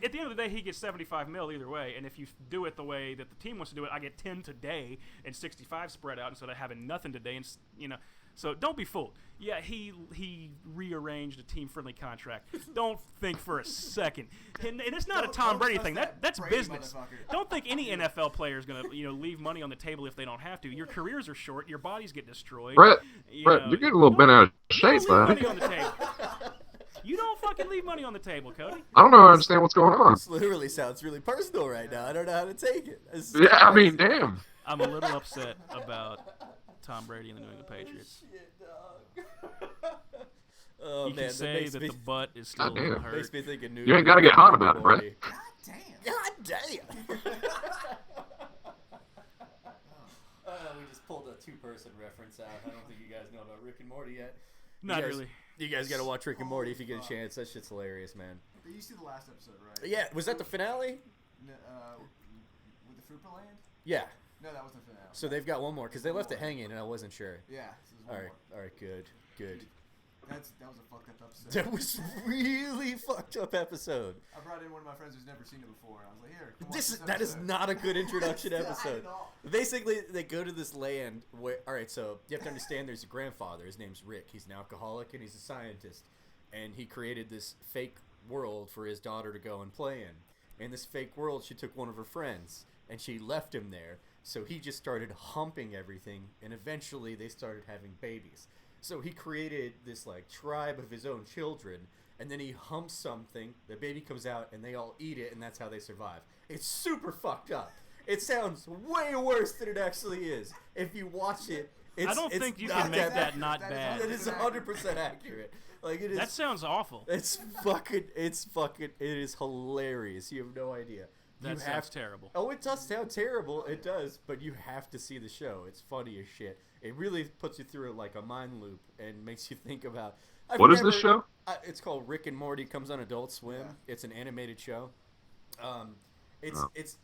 at the end of the day, he gets 75 mil either way, and if you do it the way that the team wants to do it, I get 10 today and 65 spread out instead of having nothing today, and So don't be fooled. Yeah, he rearranged a team-friendly contract. Don't think for a second, and it's not Don't- a Tom don't Brady trust thing. that That's Brady business. motherfucker. Don't think any NFL player is gonna leave money on the table if they don't have to. Your careers are short. Your bodies get destroyed. Brett, You Brett, know, you're getting a little bent out of you shape, don't leave buddy. money on the table. You don't fucking leave money on the table, Cody. I don't know how to understand what's going on. This literally sounds really personal right now. I don't know how to take it. Yeah, I mean, damn. I'm a little upset about Tom Brady and the New England Patriots. Shit, dog. Oh, You man, can say makes that me, the butt is still a Goddamn. little hurt. makes me think of New You ain't gotta get hot about it, Brett. God damn. God damn. We just pulled a two-person reference out. I don't think you guys know about Rick and Morty yet. Not you guys, really. You guys got to watch Rick and Morty if you get a chance. That shit's hilarious, man. You see the last episode, right? Yeah, was that the finale? With the Fruit Land? Yeah. No, that wasn't the finale. So they've got one more because they left it hanging and I wasn't sure. Yeah. This is All one right, more. all right, good. That was a fucked up episode. That was really fucked up episode. I brought in one of my friends who's never seen it before, and I was like, "Here, come That is not a good introduction Not episode. at all. Basically, they go to this land where. All right, so you have to understand. There's a grandfather. His name's Rick. He's an alcoholic and he's a scientist, and he created this fake world for his daughter to go and play in. In this fake world, she took one of her friends and she left him there. So he just started humping everything, and eventually they started having babies. So he created this like tribe of his own children, and then he humps something, the baby comes out, and they all eat it, and that's how they survive. It's super fucked up. It sounds way worse than it actually is. If you watch it, I don't think you not can make that not that is bad. It is 100% accurate. Like it is. That sounds awful. It is hilarious. You have no idea. That You sounds have terrible. Oh, it does sound terrible. It does, but you have to see the show. It's funny as shit. It really puts you through like a mind loop and makes you think about. What is this show? It's called Rick and Morty. Comes on Adult Swim. Yeah. It's an animated show. It's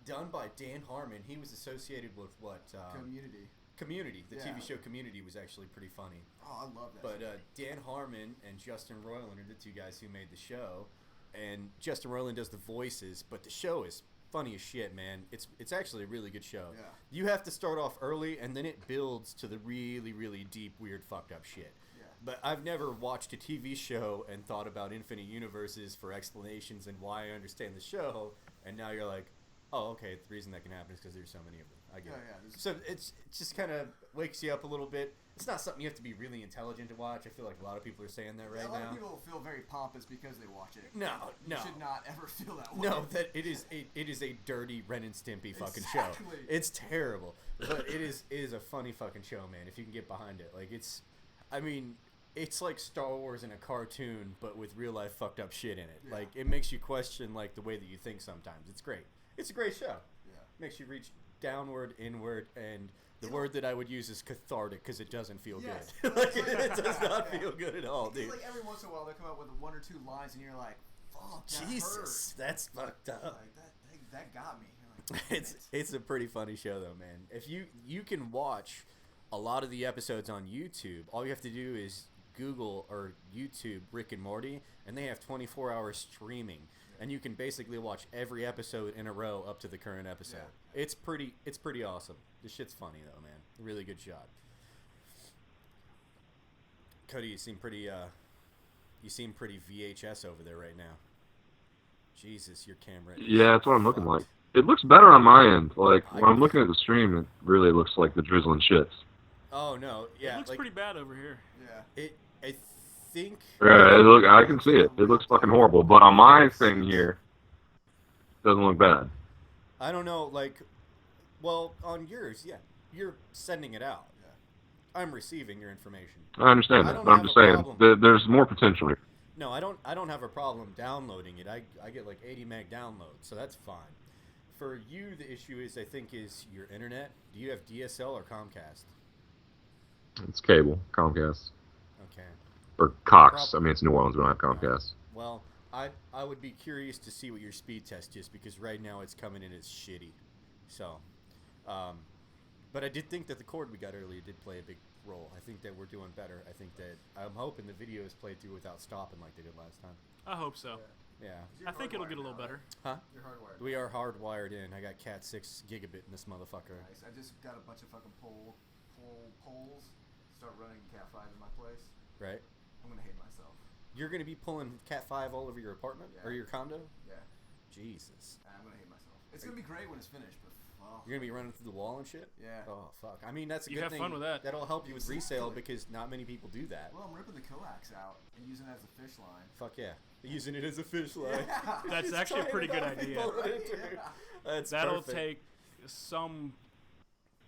done by Dan Harmon. He was associated with what? Community. Community. The Yeah. TV show Community was actually pretty funny. Oh, I love that. But show. Dan Harmon and Justin Roiland are the two guys who made the show, and Justin Roiland does the voices. But the show is funny as shit, man. It's actually a really good show. Yeah. You have to start off early, and then it builds to the really, really deep, weird, fucked up shit. Yeah. But I've never watched a TV show and thought about infinite universes for explanations and why I understand the show, and now you're like, oh, okay, the reason that can happen is because there's so many of them. I get it. So it just kind of wakes you up a little bit. It's not something you have to be really intelligent to watch. I feel like a lot of people are saying that right a lot now. of people feel very pompous because they watch it. No. You should not ever feel that way. No, that it is a dirty Ren and Stimpy fucking Exactly. show. It's terrible, but it is a funny fucking show, man. If you can get behind it, like it's like Star Wars in a cartoon, but with real life fucked up shit in it. Yeah. Like it makes you question like the way that you think sometimes. It's great. It's a great show. Yeah. Makes you reach downward, inward, and the word that I would use is cathartic because it doesn't feel Yes. good. Like, it does not feel good at all, dude. It's like every once in a while they come out with one or two lines and you're like, fuck, that Jesus, that's fucked hurt. up. Like, that got me. You're like, It's a pretty funny show though, man. If you can watch a lot of the episodes on YouTube, all you have to do is Google or YouTube Rick and Morty, and they have 24-hour streaming, and you can basically watch every episode in a row up to the current episode. Yeah. It's pretty awesome. This shit's funny though, man. Really good shot. Cody, you seem pretty VHS over there right now. Jesus, your camera. Yeah, that's what I'm looking like. It looks better on my end. Like when I'm looking at the stream, it really looks like the drizzling shits. Oh no, yeah. It looks pretty bad over here. Yeah. I think. Yeah, I can see it. It looks fucking horrible. But on my thing here, it doesn't look bad. I don't know, like, well, on yours, yeah, you're sending it out. Yeah. I'm receiving your information. I understand I that, don't but I'm have just a saying problem. there's more potential here. No, I don't have a problem downloading it. I get like 80 meg download, so that's fine. For you, the issue is your internet. Do you have DSL or Comcast? It's cable, Comcast. Okay. Or Cox. I mean, it's New Orleans. We don't have Comcast. Well, I would be curious to see what your speed test is because right now it's coming in as shitty. So, but I did think that the cord we got earlier did play a big role. I think that we're doing better. I think that I'm hoping the videos played through without stopping like they did last time. I hope so. Yeah. I think it'll get a little better. Huh? You're hardwired. We are hardwired in. I got Cat 6 gigabit in this motherfucker. Nice. I just got a bunch of fucking poles. Start running Cat 5 in my place. Right? I'm gonna hate myself. You're gonna be pulling Cat 5 all over your apartment Yeah. or your condo? Yeah. Jesus. I'm gonna hate myself. It's gonna be great when it's finished, but fuck. You're gonna be running through the wall and shit? Yeah. Oh fuck. I mean that's a You good have thing. fun with that. That'll help you with resale Exactly. because not many people do that. Well, I'm ripping the coax out and using it as a fish line. Fuck yeah. Using it as a fish line. Yeah. That's Just actually a trying pretty to good knock idea. people into it. Yeah. That's That'll perfect. take some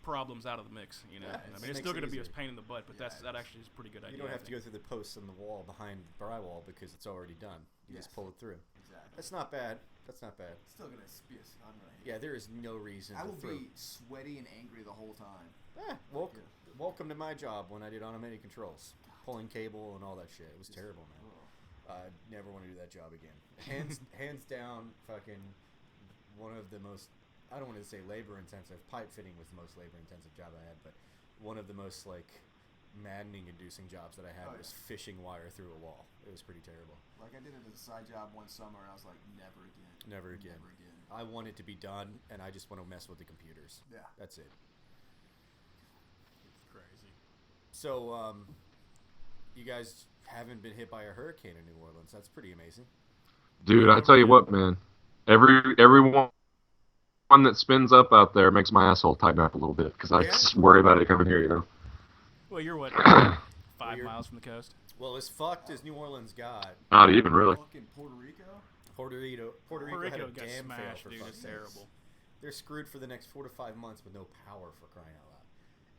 problems out of the mix, you know. Yeah, I it mean, it's makes still it going to be a easier. pain in the butt, but Yeah, that actually is a pretty good idea. You don't I have to go think. through the posts on the wall behind the drywall because it's already done. You just Yes. pull it through. Exactly. That's not bad. That's not bad. Still gonna be I'm gonna hate Yeah, there is no reason I to will throw. be sweaty and angry the whole time. Welcome to my job when I did automated controls. Pulling cable and all that shit. It was terrible, man. I never want to do that job again. Hands down, fucking one of the most, I don't want to say labor intensive, pipe fitting was the most labor intensive job I had, but one of the most like maddening inducing jobs that I had Oh, was yeah. fishing wire through a wall. It was pretty terrible. Like I did it as a side job one summer and I was like, never again. Never again. Never again. I want it to be done and I just want to mess with the computers. Yeah. That's it. It's crazy. So, you guys haven't been hit by a hurricane in New Orleans. That's pretty amazing. Dude, I tell you what, man. Everyone that spins up out there makes my asshole tighten up a little bit because I Yeah? just worry about it coming here, you know. Well, you're what, 5 you're- miles from the coast? Well, as fucked as New Orleans got, Not even really. Fucking Puerto Rico? Puerto Rico Puerto had Rico a got dam fail smashed, for dude. fuck's It's sakes. terrible. They're screwed for the next 4 to 5 months with no power for crying out loud.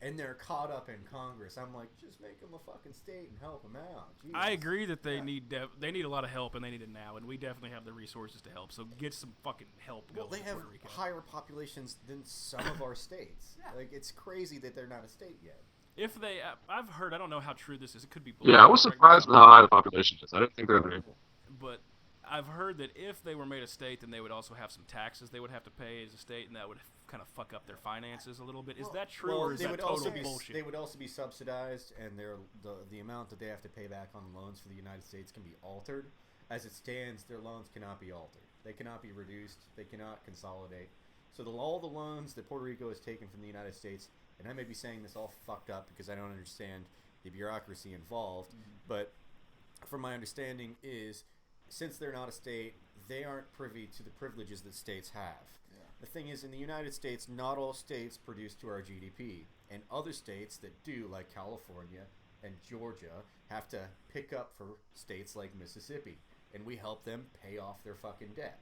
And they're caught up in Congress. I'm like, just make them a fucking state and help them out. Jesus. I agree that they Yeah. need a lot of help, and they need it now, and we definitely have the resources to help. So get some fucking help Well, going they to have Puerto Rico. higher populations than some of our states. Yeah. Like, it's crazy that they're not a state yet. If they, I've heard, I don't know how true this is. It could be bullshit. Yeah, I was correct me if surprised I'm at how wrong. high the population is. I didn't think they were able. But I've heard that if they were made a state, then they would also have some taxes they would have to pay as a state, and that would kind of fuck up their finances a little bit. Is Well- that true, Well, or is they that would total also be bullshit? they would also be subsidized, and the amount that they have to pay back on loans for the United States can be altered. As it stands, their loans cannot be altered. They cannot be reduced. They cannot consolidate. So all the loans that Puerto Rico has taken from the United States, and I may be saying this all fucked up because I don't understand the bureaucracy involved, but from my understanding is, since they're not a state, they aren't privy to the privileges that states have. Yeah. The thing is, in the United States, not all states produce to our GDP, and other states that do, like California and Georgia, have to pick up for states like Mississippi, and we help them pay off their fucking debt.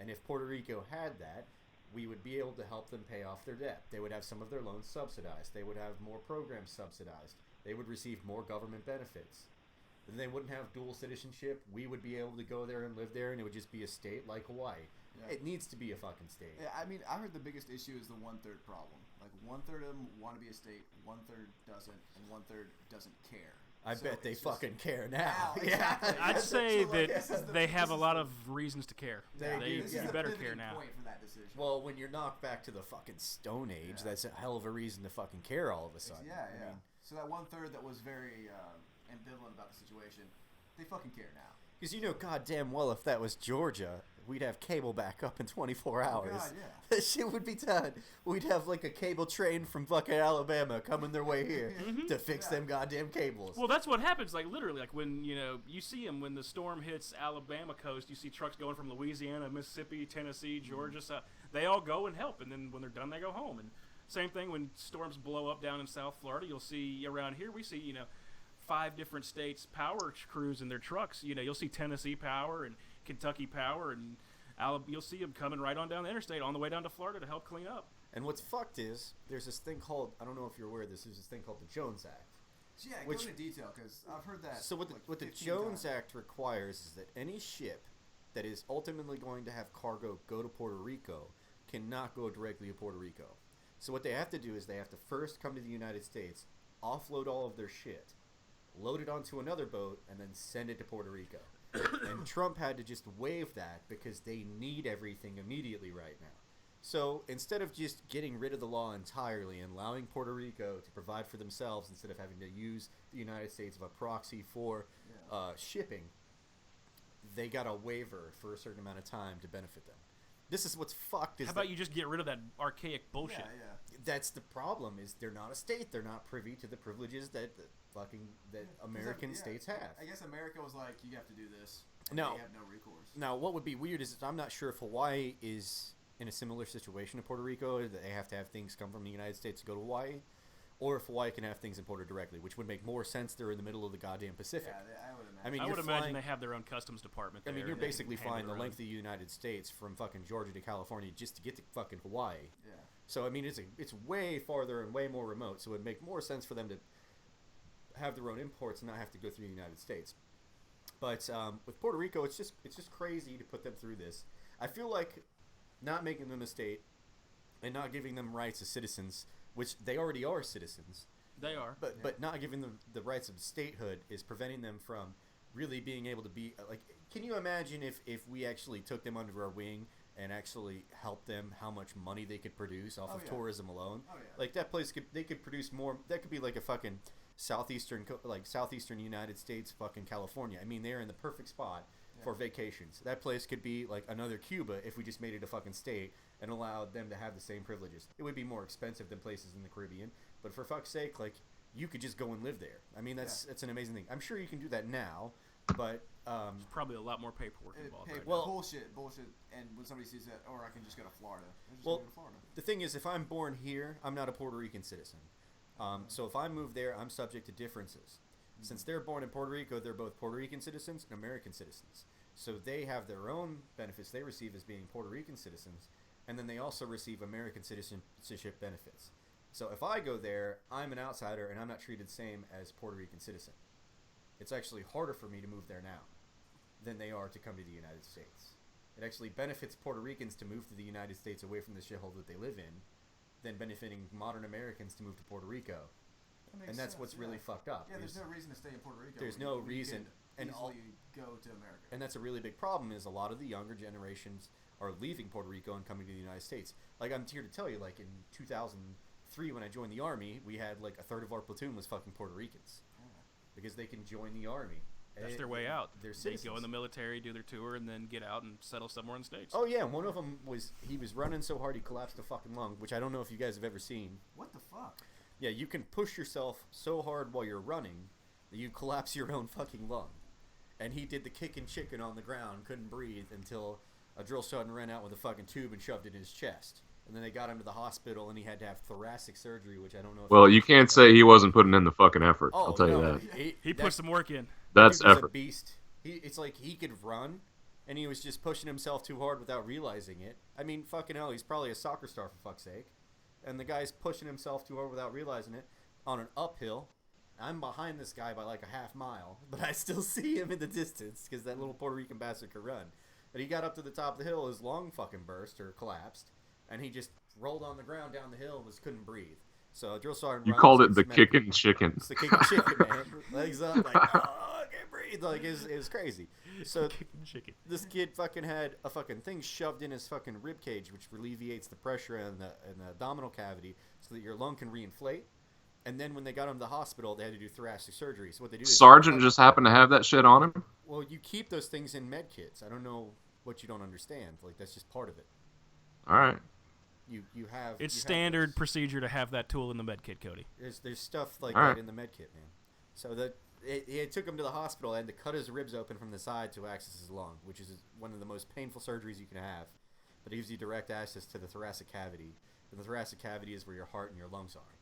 And if Puerto Rico had that, we would be able to help them pay off their debt. They would have some of their loans subsidized. They would have more programs subsidized. They would receive more government benefits. Then they wouldn't have dual citizenship. We would be able to go there and live there, and it would just be a state like Hawaii. Yeah. It needs to be a fucking state. Yeah, I mean, I heard the biggest issue is the 1/3 problem. Like 1/3 of them want to be a state, 1/3 doesn't, and 1/3 doesn't care. I So bet they it's fucking just, care now. exactly. I'd say So, like, this is that the- they have this a is lot the- of reasons to care. They do, This yeah. is You the better care pivoting now. point for that decision. Well, when you're knocked back to the fucking Stone Age, Yeah. that's a hell of a reason to fucking care all of a sudden. Yeah, I yeah. mean, So that 1/3 that was very ambivalent about the situation, they fucking care now. because you know goddamn well if that was Georgia, we'd have cable back up in 24 hours. God, yeah. That shit would be done. We'd have like a cable train from fucking Alabama coming their way here to fix Yeah. them goddamn cables. Well, that's what happens. Like literally, like when you see them when the storm hits Alabama coast, you see trucks going from Louisiana, Mississippi, Tennessee, Georgia. So they all go and help, and then when they're done, they go home. And same thing when storms blow up down in South Florida. You'll see around here we see 5 different states power crews in their trucks. You'll see Tennessee Power and Kentucky Power, and you'll see them coming right on down the interstate on the way down to Florida to help clean up. And what's fucked is there's this thing called, I don't know if you're aware of this, there's this thing called the Jones Act. So, yeah, Which- go into detail because I've heard that. So what like the 15 Jones times. Act requires is that any ship that is ultimately going to have cargo go to Puerto Rico cannot go directly to Puerto Rico. So what they have to do is they have to first come to the United States, offload all of their shit, load it onto another boat, and then send it to Puerto Rico. And Trump had to just waive that because they need everything immediately right now. So instead of just getting rid of the law entirely and allowing Puerto Rico to provide for themselves instead of having to use the United States as a proxy for shipping, they got a waiver for a certain amount of time to benefit them. This is what's fucked. Is How about you just get rid of that archaic bullshit? Yeah, yeah. That's the problem. Is they're not a state. They're not privy to the privileges that American states have. I guess America was like, you have to do this. And No. They have no recourse. Now, what would be weird is I'm not sure if Hawaii is in a similar situation to Puerto Rico, that they have to have things come from the United States to go to Hawaii, or if Hawaii can have things imported directly, which would make more sense. They're in the middle of the goddamn Pacific. Yeah, I would imagine. I mean, I you're would imagine flying- they have their own customs department I there. mean, you're and they can basically handle flying the their length own. of the United States from fucking Georgia to California just to get to fucking Hawaii. Yeah. So I mean, it's way farther and way more remote. So it'd make more sense for them to have their own imports and not have to go through the United States. But with Puerto Rico, it's just crazy to put them through this. I feel like not making them a state and not giving them rights as citizens, which they already are citizens, They are. but not giving them the rights of statehood is preventing them from really being able to be like. Can you imagine if we actually took them under our wing and actually helped them, how much money they could produce off Oh, of yeah. tourism alone? Oh, yeah. Like that place they could produce more. That could be like a fucking southeastern United States, fucking California. I mean, they're in the perfect spot for vacations. That place could be like another Cuba if we just made it a fucking state and allowed them to have the same privileges. It would be more expensive than places in the Caribbean, but for fuck's sake, like you could just go and live there. I mean, that's an amazing thing. I'm sure you can do that now, but There's probably a lot more paperwork involved. Right Well- bullshit. And when somebody sees that, or I can just go to Florida. They're just Well, gonna go to Florida. the thing is, if I'm born here, I'm not a Puerto Rican citizen. So if I move there, I'm subject to differences. Since they're born in Puerto Rico, they're both Puerto Rican citizens and American citizens. So they have their own benefits they receive as being Puerto Rican citizens, and then they also receive American citizenship benefits. So if I go there, I'm an outsider and I'm not treated the same as Puerto Rican citizen. It's actually harder for me to move there now than they are to come to the United States. It actually benefits Puerto Ricans to move to the United States away from the shithole that they live in than benefiting modern Americans to move to Puerto Rico. That makes And that's sense, what's yeah. really fucked up. Yeah, there's is- no reason to stay in Puerto Rico. there's when no you can reason, and all- easily go to America. And that's a really big problem is a lot of the younger generations are leaving Puerto Rico and coming to the United States. Like I'm here to tell you, like in 2003 when I joined the Army, we had like a third of our platoon was fucking Puerto Ricans. Yeah. Because they can join the Army. That's their way out. They're They citizens. go in the military, do their tour, and then get out and settle somewhere in the States. Oh yeah, one of them was running so hard he collapsed a fucking lung, which I don't know if you guys have ever seen. What the fuck? Yeah, you can push yourself so hard while you're running that you collapse your own fucking lung. And he did the kicking chicken on the ground, couldn't breathe until a drill sergeant ran out with a fucking tube and shoved it in his chest. And then they got him to the hospital, and he had to have thoracic surgery, which I don't know. If Well, you can't say he wasn't putting in the fucking effort. Oh, I'll tell you no, that. He put some work in. That's He was a effort. beast. It's like he could run, and he was just pushing himself too hard without realizing it. I mean, fucking hell, he's probably a soccer star for fuck's sake. And the guy's pushing himself too hard without realizing it on an uphill. I'm behind this guy by like a half mile, but I still see him in the distance because that little Puerto Rican bastard could run. But he got up to the top of the hill, his lung fucking burst or collapsed, and he just rolled on the ground down the hill and couldn't breathe. So drill sergeant. You runs, called it gets the medical. kicking chicken. It's the kicking chicken, man. Legs up, like, oh, I can't breathe. Like, it was crazy. So Kicking chicken. this kid fucking had a fucking thing shoved in his fucking rib cage, which alleviates the pressure in the abdominal cavity so that your lung can reinflate. And then when they got him to the hospital, they had to do thoracic surgery. So what they do is Sergeant just happened to have that shit on him? well, you keep those things in med kits. I don't know what you don't understand. Like, that's just part of it. All right. You have It's you have standard those. procedure to have that tool in the med kit, Cody. There's stuff like All that right. in the med kit, man. So it took him to the hospital and to cut his ribs open from the side to access his lung, which is one of the most painful surgeries you can have. But it gives you direct access to the thoracic cavity. And the thoracic cavity is where your heart and your lungs are.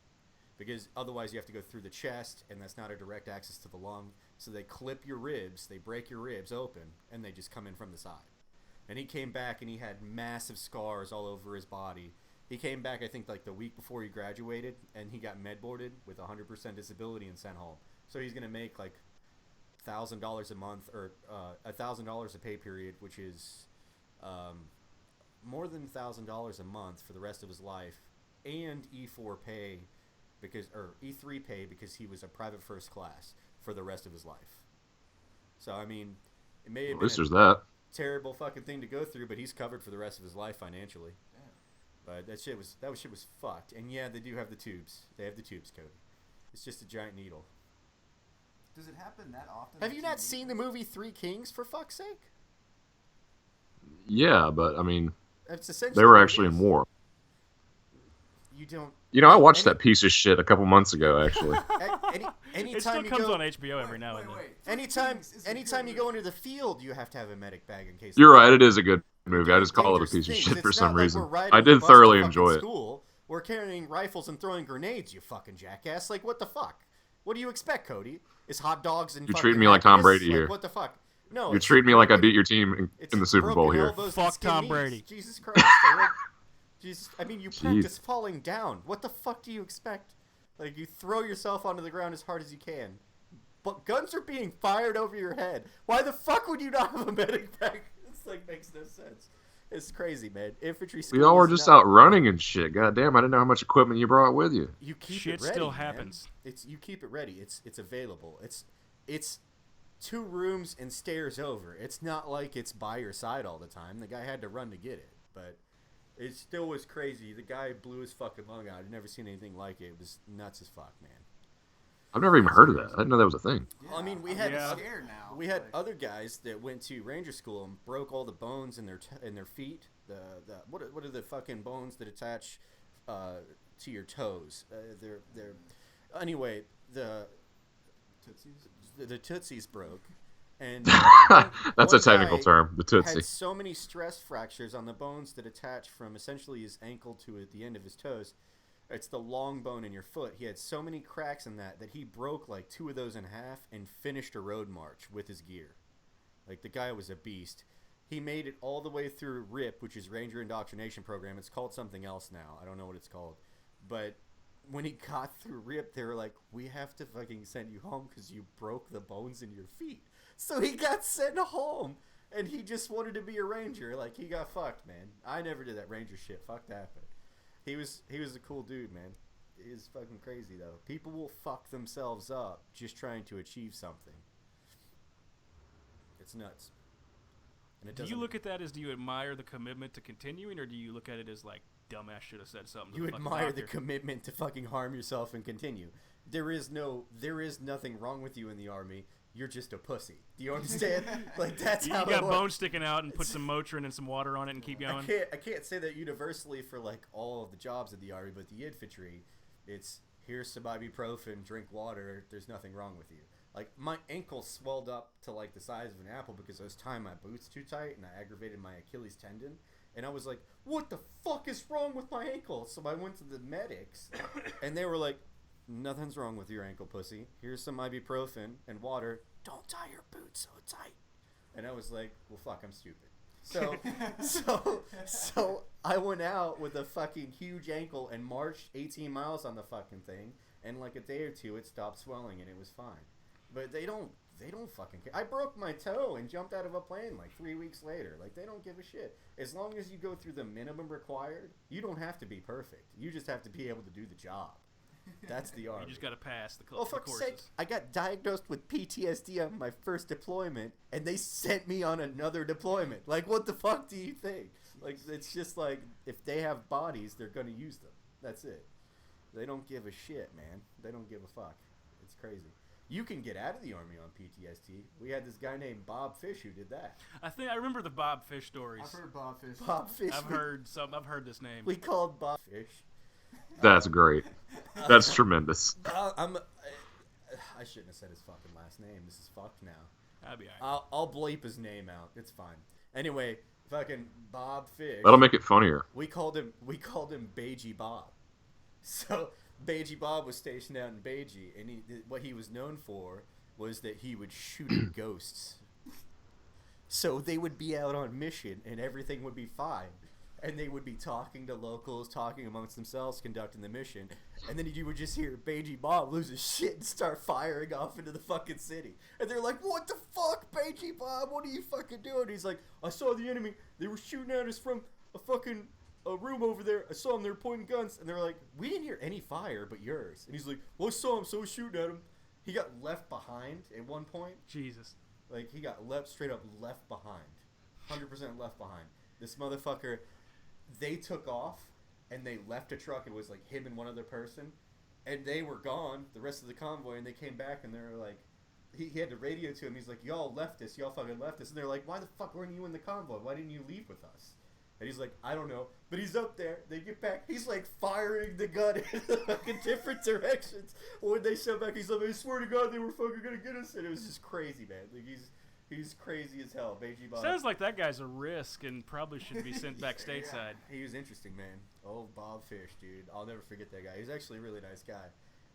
Because otherwise you have to go through the chest, and that's not a direct access to the lung. So they clip your ribs, they break your ribs open, and they just come in from the side. And he came back, and he had massive scars all over his body. He came back, I think, like the week before he graduated, and he got med boarded with 100% disability and sent home. So he's gonna make like $1,000 a month, or $1,000 a pay period, which is more than $1,000 a month for the rest of his life, and E4 pay or E3 pay because he was a private first class for the rest of his life. So I mean, it may have At been least there's that. terrible fucking thing to go through, but he's covered for the rest of his life financially. Damn. But that shit was fucked. And yeah, they do have the tubes. They have the tubes, Cody. It's just a giant needle. Does it happen that often? Have on you not TV? seen the movie Three Kings, for fuck's sake? Yeah, but I mean, It's essentially they were what it actually in is. war. You don't. You know, I watched Any- that piece of shit a couple months ago, actually. Anytime It still you comes go, on HBO every now and then. Three anytime, Kings is a anytime good you go movie. into the field, you have to have a medic bag in case. You're of- right, it is a good movie. I just call it a dangerous piece of things. shit for It's some not like reason. we're riding I the did bus to thoroughly fucking enjoy it. School. We're carrying rifles and throwing grenades, you fucking jackass. Like, what the fuck? What do you expect, Cody? Is hot dogs and You fucking treat me like Tom happiness? Brady Like, here. What the fuck? No. You it's treat me like I broken- beat your team it's in the Super Bowl broken here. elbows and Fuck skin Tom knees. Brady. Jesus Christ. Like, Jesus, I mean, you Jeez. practice falling down. What the fuck do you expect? Like, you throw yourself onto the ground as hard as you can. But guns are being fired over your head. Why the fuck would you not have a medic bag? This like makes no sense. It's crazy, man. Infantry school. We all were is just not- out running and shit. God damn, I didn't know how much equipment you brought with you. You keep Shit it ready. still man. happens. You keep it ready. It's available. It's 2 rooms and stairs over. It's not like it's by your side all the time. The guy had to run to get it, but it still was crazy. The guy blew his fucking lung out. I'd never seen anything like it. It was nuts as fuck, man. I've never even heard of that. I didn't know that was a thing. Yeah, I mean, we I'm had Yeah. scared now. we had like, other guys that went to Ranger School and broke all the bones in their feet. The what are the fucking bones that attach to your toes? They're anyway Tootsies. the tootsies broke, and That's a one technical guy term, the had Tootsie. so many stress fractures on the bones that attach from essentially his ankle to the end of his toes. It's the long bone in your foot. He had so many cracks in that he broke like 2 of those in half and finished a road march with his gear. Like, the guy was a beast. He made it all the way through RIP, which is Ranger Indoctrination Program. It's called something else now. I don't know what it's called. But when he got through RIP, they were like, we have to fucking send you home because you broke the bones in your feet. So he got sent home, and he just wanted to be a Ranger. Like, he got fucked, man. I never did that Ranger shit. Fuck that. But he was a cool dude, man. He is fucking crazy, though. People will fuck themselves up just trying to achieve something. It's nuts. And it Do you doesn't- look at that as, do you admire the commitment to continuing, or do you look at it as like, dumbass should have said something to You the fucking admire the doctor? commitment to fucking harm yourself and continue. There is nothing wrong with you in the Army. you're just a pussy. Do you understand? Like, that's You how got it works. bones sticking out and put some Motrin and some water on it and keep going. I can't say that universally for like all of the jobs of the army, but the infantry, it's here's some ibuprofen, drink water. There's nothing wrong with you. Like, my ankle swelled up to like the size of an apple because I was tying my boots too tight and I aggravated my Achilles tendon. And I was like, what the fuck is wrong with my ankle? So I went to the medics and they were like, nothing's wrong with your ankle, pussy. Here's some ibuprofen and water. Don't tie your boots so tight. And I was like, well, fuck, I'm stupid. So I went out with a fucking huge ankle and marched 18 miles on the fucking thing. And like a day or two, it stopped swelling and it was fine. But they don't fucking care. I broke my toe and jumped out of a plane like 3 weeks later. Like, they don't give a shit. As long as you go through the minimum required, you don't have to be perfect. You just have to be able to do the job. That's the army. You just got to pass the Oh, for fuck's sake, I got diagnosed with PTSD on my first deployment, and they sent me on another deployment. Like, what the fuck do you think? Like, it's just like, if they have bodies, they're going to use them. That's it. They don't give a shit, man. They don't give a fuck. It's crazy. You can get out of the army on PTSD. We had this guy named Bob Fish who did that. I remember the Bob Fish stories. I've heard Bob Fish. Bob Fish. I've heard this name. We called Bob Fish. That's great. That's tremendous. I shouldn't have said his fucking last name. This is fucked now. That'd be alright. I'll bleep his name out. It's fine. Anyway, fucking Bob Fish. That'll make it funnier. We called him Beige Bob. So Beige Bob was stationed out in Beige, and what he was known for was that he would shoot at ghosts. So they would be out on mission, and everything would be fine. And they would be talking to locals, talking amongst themselves, conducting the mission. And then you would just hear Beige Bob lose his shit and start firing off into the fucking city. And they're like, what the fuck, Beige Bob? What are you fucking doing? He's like, I saw the enemy. They were shooting at us from a room over there. I saw them. They were pointing guns. And they're like, we didn't hear any fire but yours. And he's like, well, I saw him, so I was shooting at him. He got left behind at one point. Jesus. Like, he got straight up left behind. 100% left behind. This motherfucker... They took off, and they left a truck. It was, like, him and one other person. And they were gone, the rest of the convoy, and they came back, and they were like... He had to radio to him. He's like, y'all left us. Y'all fucking left us. And they're like, why the fuck weren't you in the convoy? Why didn't you leave with us? And he's like, I don't know. But he's up there. They get back. He's, like, firing the gun in fucking different directions. When they show back, he's like, I swear to God, they were fucking gonna get us. And it was just crazy, man. Like, he's crazy as hell. Beige Bob. Sounds like that guy's a risk and probably should be sent back stateside. He was interesting, man. Oh, Bob Fish, dude. I'll never forget that guy. He's actually a really nice guy.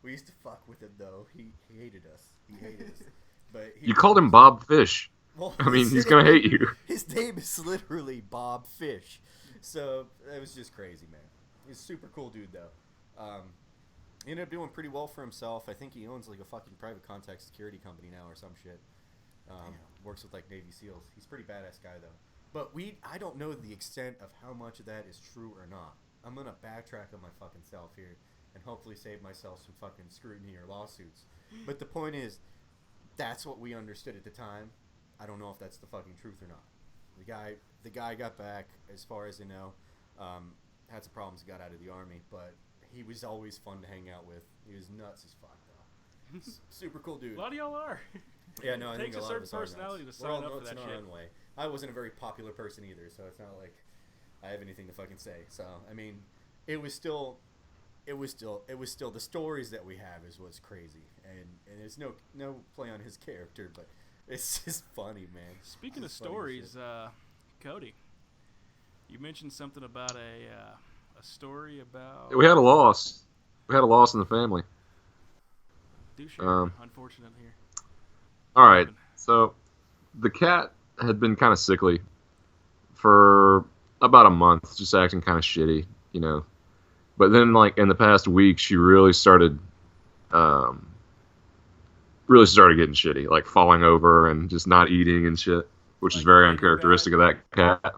We used to fuck with him, though. He hated us. But you called him Bob Fish. Well, I mean, he's going to hate you. His name is literally Bob Fish. So, it was just crazy, man. He's a super cool dude, though. He ended up doing pretty well for himself. I think he owns, like, a fucking private contact security company now or some shit. Works with like Navy SEALs. He's a pretty badass guy though. But I don't know the extent of how much of that is true or not. I'm gonna backtrack on my fucking self here and hopefully save myself some fucking scrutiny or lawsuits. But the point is, that's what we understood at the time. I don't know if that's the fucking truth or not. The guy got back, as far as I know. Had some problems, got out of the army, but he was always fun to hang out with. He was nuts as fuck though. Super cool dude. A lot of y'all are. Yeah, no, I think takes a a lot certain of us are personality nuts. to We're all sign up for nuts that in our shit. own way. I wasn't a very popular person either, so it's not like I have anything to fucking say. So I mean, it was still the stories that we have is what's crazy, and there's no play on his character, but it's just funny, man. Speaking of stories, Cody, you mentioned something about a story about. We had a loss. We had a loss in the family. Do share, unfortunate here. All right, so the cat had been kind of sickly for about a month, just acting kind of shitty, you know. But then, like, in the past week, she really started getting shitty, like falling over and just not eating and shit, which is very uncharacteristic of that cat.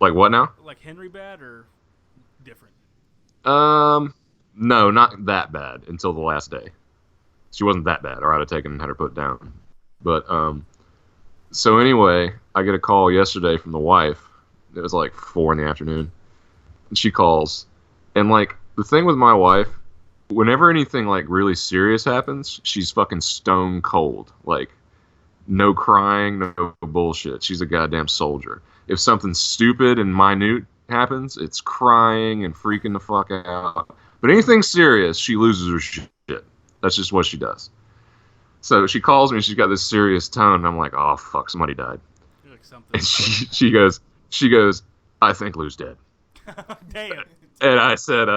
Like what now? Like Henry bad or different? No, not that bad until the last day. She wasn't that bad, or I'd have taken and had her put down. But, so anyway, I get a call yesterday from the wife. It was like 4 in the afternoon. And she calls. And, like, the thing with my wife, whenever anything like really serious happens, she's fucking stone cold. Like, no crying, no bullshit. She's a goddamn soldier. If something stupid and minute happens, it's crying and freaking the fuck out. But anything serious, she loses her shit. That's just what she does. So she calls me, she's got this serious tone, and I'm like, oh fuck, somebody died. Like and she goes, I think Lou's dead. Damn. And I said,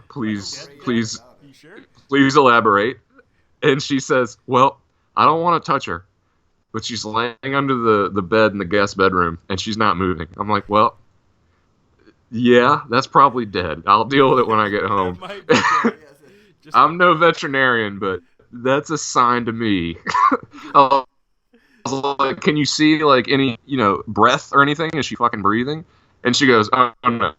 please You sure? please elaborate. And she says, well, I don't want to touch her, but she's laying under the bed in the guest bedroom, and she's not moving. I'm like, well, yeah, that's probably dead. I'll deal with it when I get home. Might be dead. I'm no veterinarian, but that's a sign to me. I was like, can you see like any, breath or anything? Is she fucking breathing? And she goes, oh no,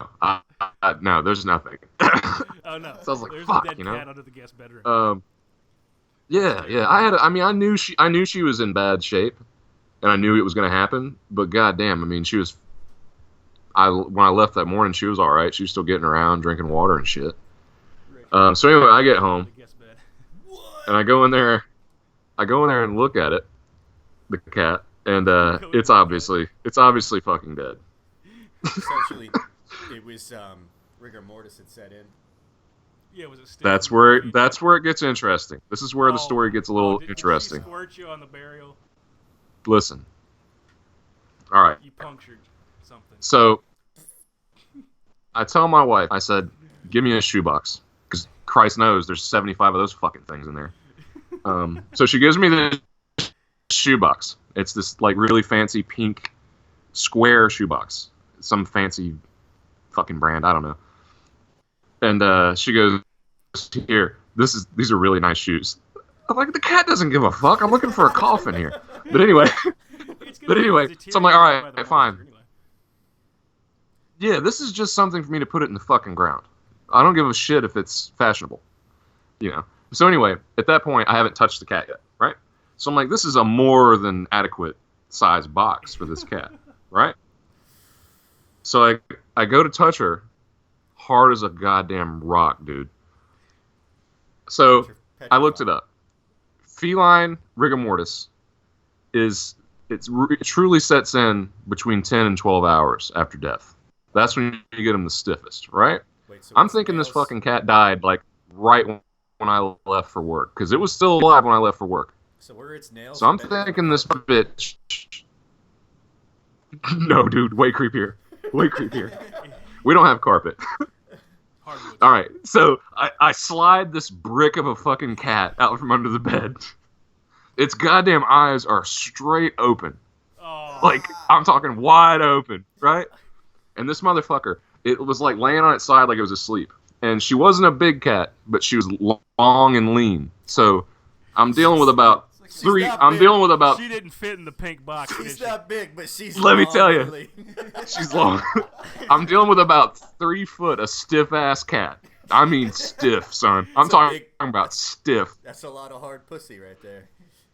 no, there's nothing. Oh no. So I was like, there's fuck, a dead cat under the guest bedroom. Yeah. I knew she was in bad shape, and I knew it was gonna happen. But goddamn, I mean, when I left that morning, she was all right. She was still getting around, drinking water and shit. So anyway, I get home, and I go in there and look at it, the cat, and it's obviously fucking dead. Essentially, it was rigor mortis had set in. Yeah, was it still That's where it gets interesting. This is where the story gets a little interesting. Did she squirt you on the burial? Listen. All right. You punctured something. So I tell my wife, I said, give me a shoebox. Because Christ knows there's 75 of those fucking things in there. So she gives me the shoebox. It's this like really fancy pink square shoebox. Some fancy fucking brand, I don't know. And she goes, here, these are really nice shoes. I'm like, the cat doesn't give a fuck. I'm looking for a coffin here. But anyway, so I'm like, all right, fine. Anyway. Yeah, this is just something for me to put it in the fucking ground. I don't give a shit if it's fashionable. So anyway, at that point, I haven't touched the cat yet, right? So I'm like, this is a more than adequate size box for this cat, right? So I go to touch her, hard as a goddamn rock, dude. So I looked it up. Feline rigor mortis it truly sets in between 10 and 12 hours after death. That's when you get them the stiffest, right? Wait, so I'm thinking this fucking cat died like right when I left for work, because it was still alive when I left for work. So were its nails? So I'm thinking this bitch. No, dude, way creepier. Way creepier. We don't have carpet. Hardwood. All right, so I slide this brick of a fucking cat out from under the bed. Its goddamn eyes are straight open. Oh. Like, I'm talking wide open, right? And this motherfucker, it was like laying on its side like it was asleep. And she wasn't a big cat, but she was long and lean. So I'm dealing with about three. I'm dealing with about. She didn't fit in the pink box. She's did she? not big, but she's. Let me long, tell you. really. She's long. I'm dealing with about 3 foot, a stiff ass cat. I mean stiff, son. I'm talking about stiff. That's a lot of hard pussy right there.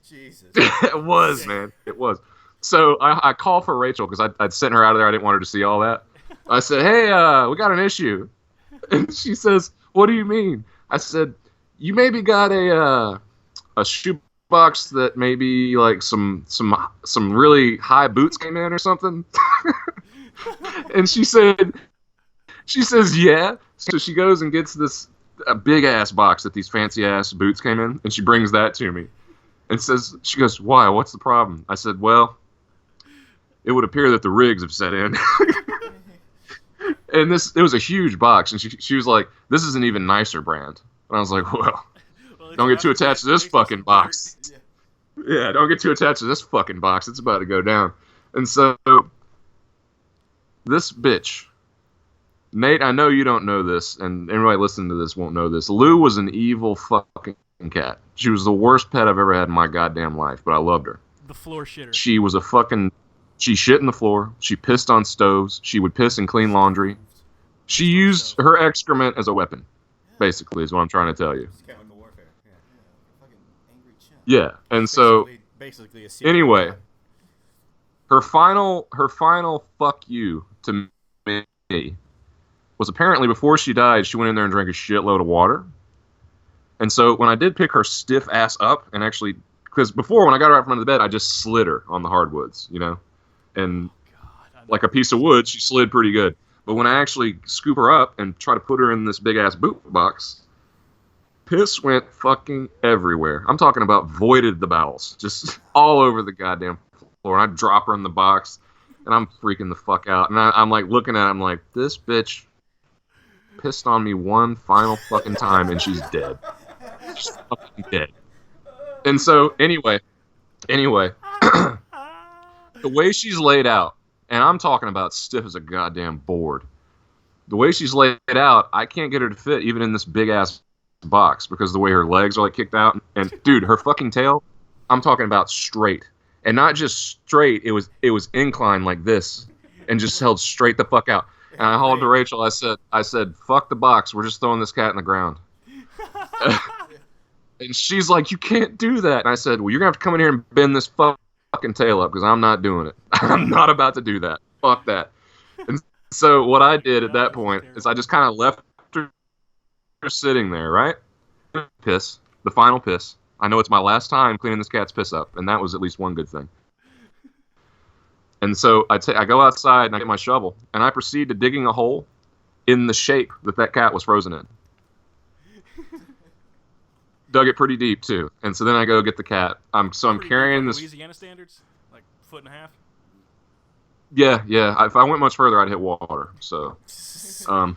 Jesus. It was, man. It was. So I call for Rachel because I'd sent her out of there. I didn't want her to see all that. I said, hey, we got an issue. And she says, what do you mean? I said, you maybe got a shoebox that maybe like some really high boots came in or something. And she says, yeah. So she goes and gets a big ass box that these fancy ass boots came in, and she brings that to me. And she goes, why? What's the problem? I said, well, it would appear that the rigs have set in. And it was a huge box, and she was like, this is an even nicer brand. And I was like, well don't get too attached to this fucking box. Yeah, don't get too attached to this fucking box. It's about to go down. And so, this bitch, Nate, I know you don't know this, and everybody listening to this won't know this. Lou was an evil fucking cat. She was the worst pet I've ever had in my goddamn life, but I loved her. The floor shitter. She was she shit in the floor. She pissed on stoves. She would piss and clean laundry. She used her excrement as a weapon, basically, is what I'm trying to tell you. It's chemical warfare. Yeah. Fucking angry chimp. Yeah, and so basically a serial anyway, killer. her final fuck you to me was apparently before she died, she went in there and drank a shitload of water. And so when I did pick her stiff ass up and actually, because before when I got her out from under the bed, I just slid her on the hardwoods, you know, and like a piece of wood, she slid pretty good. But when I actually scoop her up and try to put her in this big ass boot box, piss went fucking everywhere. I'm talking about voided the bowels, just all over the goddamn floor. And I drop her in the box, and I'm freaking the fuck out. And I'm like looking at it, I'm like, this bitch pissed on me one final fucking time, and she's dead. She's fucking dead. And so, anyway, the way she's laid out, and I'm talking about stiff as a goddamn board. The way she's laid out, I can't get her to fit even in this big ass box because the way her legs are like kicked out. And dude, her fucking tail, I'm talking about straight. And not just straight, it was inclined like this and just held straight the fuck out. And I called to Rachel, I said, fuck the box, we're just throwing this cat in the ground. And she's like, you can't do that. And I said, well, you're going to have to come in here and bend this fucking tail up because I'm not doing it. I'm not about to do that. Fuck that. And so what I did at that point is I just kind of left her sitting there, right? Piss. The final piss. I know it's my last time cleaning this cat's piss up, and that was at least one good thing. And so I go outside and I get my shovel, and I proceed to digging a hole in the shape that cat was frozen in. Dug it pretty deep too, and so then I go get the cat. I'm carrying this. Louisiana standards, like 1.5 feet. Yeah. If I went much further, I'd hit water. So, and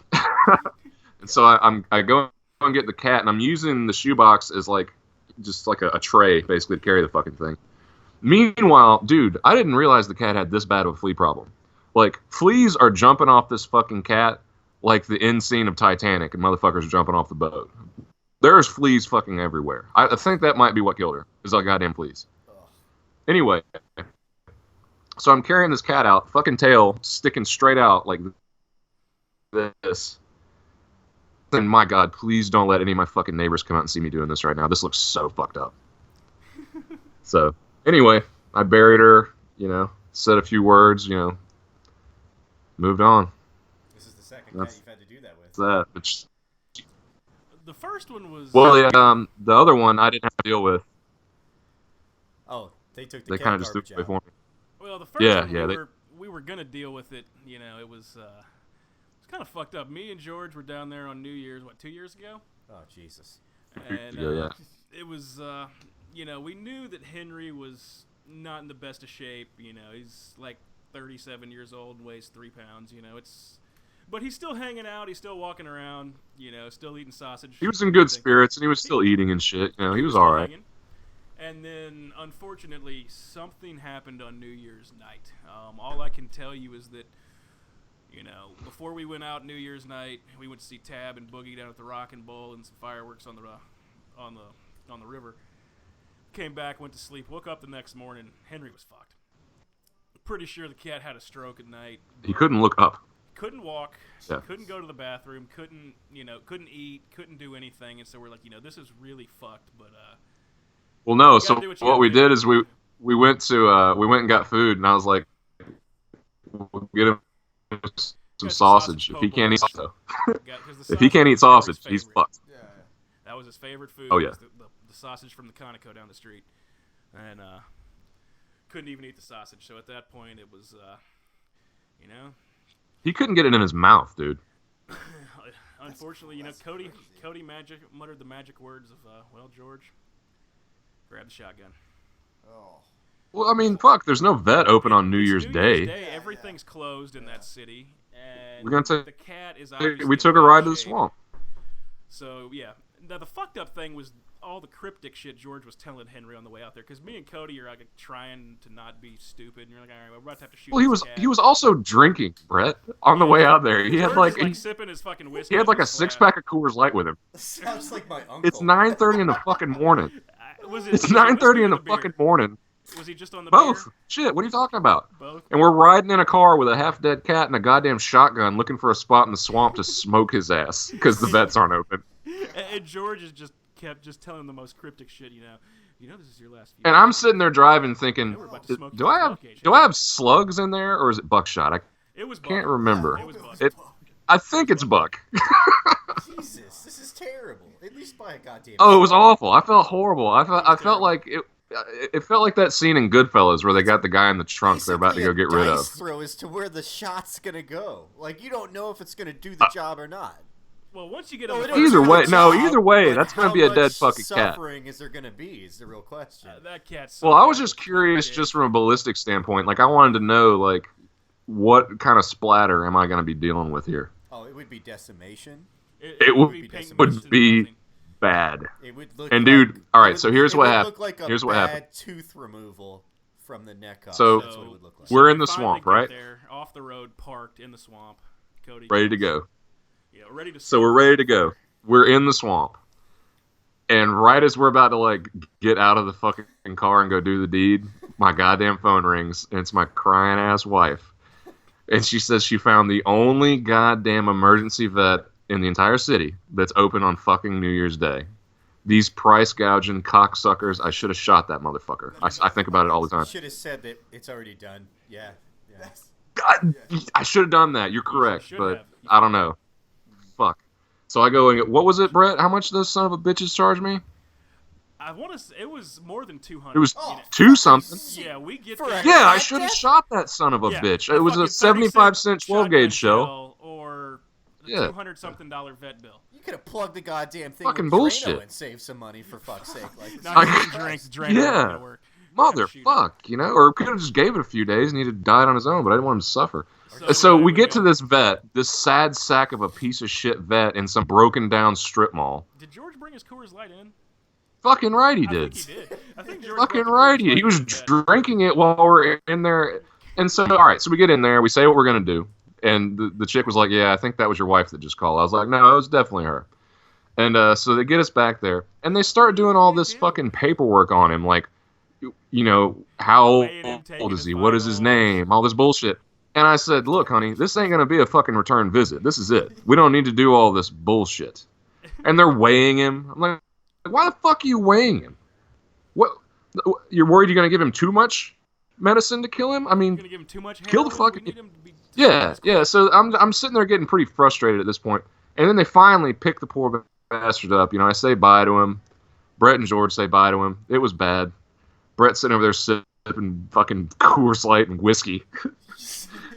so I go and get the cat, and I'm using the shoebox as just like a tray, basically, to carry the fucking thing. Meanwhile, dude, I didn't realize the cat had this bad of a flea problem. Like, fleas are jumping off this fucking cat like the end scene of Titanic, and motherfuckers are jumping off the boat. There's fleas fucking everywhere. I think that might be what killed her, is like goddamn fleas. Anyway, so I'm carrying this cat out, fucking tail sticking straight out like this. And my God, please don't let any of my fucking neighbors come out and see me doing this right now. This looks so fucked up. So, anyway, I buried her, said a few words, moved on. This is the second cat you've had to do that with. That, which, the first one was... Well, yeah, the other one I didn't have to deal with. Oh, they took the They cat kind of just threw garbage it away for me. Well, the first one, we were going to deal with it. It was kind of fucked up. Me and George were down there on New Year's, 2 years ago? Oh, Jesus. And yeah. It was, we knew that Henry was not in the best of shape. He's like 37 years old and weighs 3 pounds. But he's still hanging out. He's still walking around. Still eating sausage. He was in good spirits, and he was still eating and shit. He was all right. Hanging. And then, unfortunately, something happened on New Year's night. All I can tell you is that, before we went out New Year's night, we went to see Tab and Boogie down at the Rock and Bowl and some fireworks on the river. Came back, went to sleep, woke up the next morning. Henry was fucked. Pretty sure the cat had a stroke at night. He couldn't look up. Couldn't walk, Yeah. couldn't go to the bathroom, couldn't eat, couldn't do anything, and so we're like, this is really fucked. But well, no. So what we did is we went and got food, and I was like, we'll get him some sausage. If he can't eat sausage, he's fucked. Yeah. That was his favorite food. Oh, yeah. Was the sausage from the Conoco down the street, and couldn't even eat the sausage. So at that point, it was, He couldn't get it in his mouth, dude. Unfortunately, Cody muttered the magic words of, well, George, grab the shotgun. Oh. Well, I mean, fuck. There's no vet open on New Year's Day. Everything's closed in that city, and We're gonna the cat is obviously we took in a ride bad to the shape. swamp. So yeah, now the fucked up thing was all the cryptic shit George was telling Henry on the way out there, because me and Cody are like trying to not be stupid, and you're like, all right, we're about to have to shoot. Well, he was also drinking, Brett, on the way out there. He had George was, sipping his fucking whiskey. he had like a out of his 6-pack of Coors Light with him. Sounds like my uncle. It's 9:30 in the fucking morning. Was It's was it 9:30 whiskey in or the fucking morning. Was he just on the Both. beer? Shit, what are you talking about? Both. And we're riding in a car with a half-dead cat and a goddamn shotgun looking for a spot in the swamp to smoke his ass because the vets aren't open. And George is kept telling the most cryptic shit, this is your last few And I'm sitting there driving thinking, we're about to smoke do I have slugs in there or is it buckshot? It was can't buck. remember. It was buck. I think it's Buck. Jesus, this is terrible. At least buy a goddamn. Oh, it was sword. awful. I felt horrible. I felt terrible. like it felt like that scene in Goodfellas where they got the guy in the trunk they're about to go get rid of. Dice throw as to where the shot's gonna go. Like you don't know if it's gonna do the job or not. Well, once you get No, on it the don't Either do first way, the no, job, either way, but that's gonna how be a dead much fucking cat. Suffering is there gonna be? Is the real question. that cat's. Well, I was just curious, just from a ballistic standpoint. Like, I wanted to know, like, what kind of splatter am I going to be dealing with here? Oh, it would be decimation. It would be paint would mixed in be nothing. bad. It would look. And, like, dude, all right, it would so be- here's it what would happened. Look like a Here's what bad happened. tooth removal from the neck up. So, That's what it would look like. we're in We the finally swamp, get right? There, off the road, parked in the swamp. Cody. Ready to goes, go. Yeah, ready to. So we're ready to go. We're in the swamp. And right as we're about to, like, get out of the fucking car and go do the deed, my goddamn phone rings, and it's my crying-ass wife. And she says she found the only goddamn emergency vet in the entire city that's open on fucking New Year's Day. These price-gouging cocksuckers, I should have shot that motherfucker. I think about it all the time. Should have said that it's already done. Yeah. Yeah. God, I should have done that. You're correct, should but have. I don't know. Fuck. So I go and get, what was it, Brett? How much those son of a bitches charged me? I want to. It was more than 200. It was Oh, two something. Yeah, we get For there. a Yeah, I cat should have death? shot that son of a Yeah, bitch. a It was a fucking 75-cent 12 shotgun gauge shell. or the Yeah. $200-something vet bill. You could have plugged the goddamn thing Fucking with bullshit. Drano and saved some money for fuck's sake. Like, Not I- even drain it Yeah. to work. Motherfuck, you know? Or could have just gave it a few days and he'd have died on his own, but I didn't want him to suffer. So we get to this vet, this sad sack of a piece of shit vet in some broken down strip mall. Did George bring his Coors Light in? Fucking right he I did. think he did. I think George Fucking brought the right Coors Light he was in the vet. drinking it while we're in there. And so, all right, so we get in there, we say what we're going to do. And the chick was like, yeah, I think that was your wife that just called. I was like, no, it was definitely her. And so they get us back there, and they start doing all this fucking paperwork on him, like, you know, how Weighing him, taking old is his he? What is his vitals. name? All this bullshit. And I said, look, honey, this ain't going to be a fucking return visit. This is it. We don't need to do all this bullshit. And they're weighing him. I'm like, why the fuck are you weighing him? What? You're worried you're going to give him too much medicine to kill him? I mean, You're gonna give him too much kill the heroin? fucking- We need him to be yeah. So I'm sitting there getting pretty frustrated at this point. And then they finally pick the poor bastard up. You know, I say bye to him. Brett and George say bye to him. It was bad. Brett's sitting over there sipping fucking Coors Light and whiskey.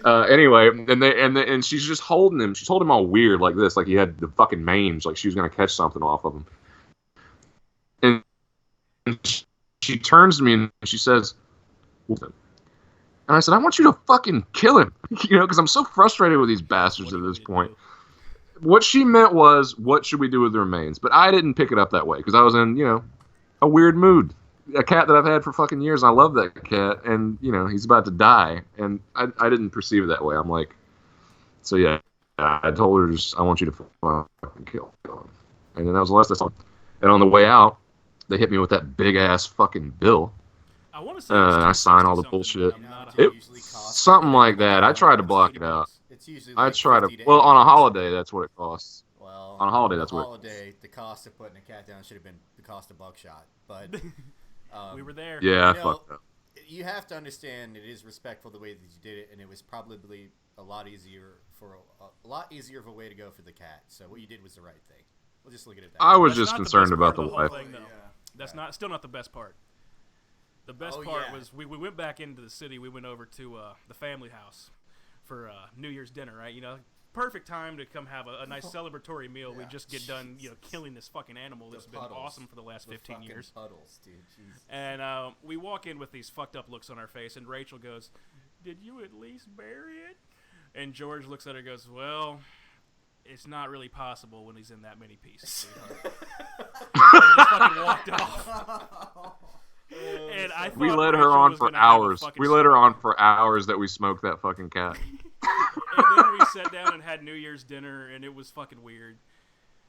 Anyway, and she's just holding him. She's holding him all weird like this, like he had the fucking mange, like she was gonna catch something off of him. And she turns to me and she says, and I said, I want you to fucking kill him, you know, because I'm so frustrated with these bastards at this point. What she meant was, what should we do with the remains? But I didn't pick it up that way because I was in, you know, a weird mood. A cat that I've had for fucking years. And I love that cat, and you know he's about to die, and I didn't perceive it that way. I'm like, so yeah, I told her just I want you to fucking kill him, and then that was the last I saw. And on the way out, they hit me with that big ass fucking bill. I want to say it was I signed all the 260 bullshit. something, but I'm not It- 100%. usually costs Something like that. I tried to block it out. It's usually I like try to. 50 Well, on a 80 holiday, that's what it costs. Well, on a holiday, that's what it holiday, the cost of putting a cat down should have been the cost of buckshot. But We were there. Yeah, I You know, fucked up. you have to understand it is respectful the way that you did it, and it was probably a lot easier of a way to go for the cat. So what you did was the right thing. We'll just look at it that I way. was That's just not the concerned best about part the of whole wife. thing, though. That's not still not the best part. The best Oh, part yeah. was we went back into the city. We went over to the family house for New Year's dinner, right? You know, perfect time to come have a nice celebratory meal. We Yeah. just get done, you know, killing this fucking animal that's been puddles. awesome for the last The 15 fucking years. puddles, dude. Jesus. And we walk in with these fucked up looks on our face, and Rachel goes, "Did you at least bury it?" And George looks at her and goes, "Well, it's not really possible when he's in that many pieces, sweetheart." And just fucking walked off. And I We thought let her Rachel on was for gonna have a hours. fucking We let her stroke. on for hours that we smoked that fucking cat. And then we sat down and had New Year's dinner, and it was fucking weird.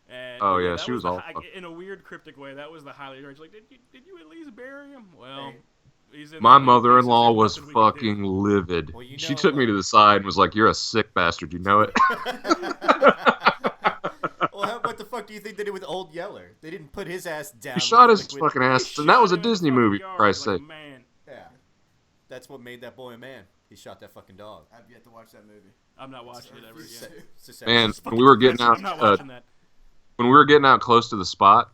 And Oh, but yeah, that she was the all hi- fuck- in a weird cryptic way. That was the highlight. Rachel's like, did you at least bury him? Well, Hey. he's in My that many mother-in-law pieces, was there's nothing we can do. fucking livid. Well, you She know took me what? to the side and was like, "You're a sick bastard, you know it?" Well, what the fuck do you think they did with Old Yeller? They didn't put his ass down. He shot with his liquid- fucking ass, He and that was a shot him in the Disney fucking movie, yard for Christ's like sake. a man. Yeah, that's what made that boy a man. He shot that fucking dog. I've yet to watch that movie. I'm not watching it ever again. It's just Man, it's when we were getting out, I'm not watching that. when we were getting out close to the spot,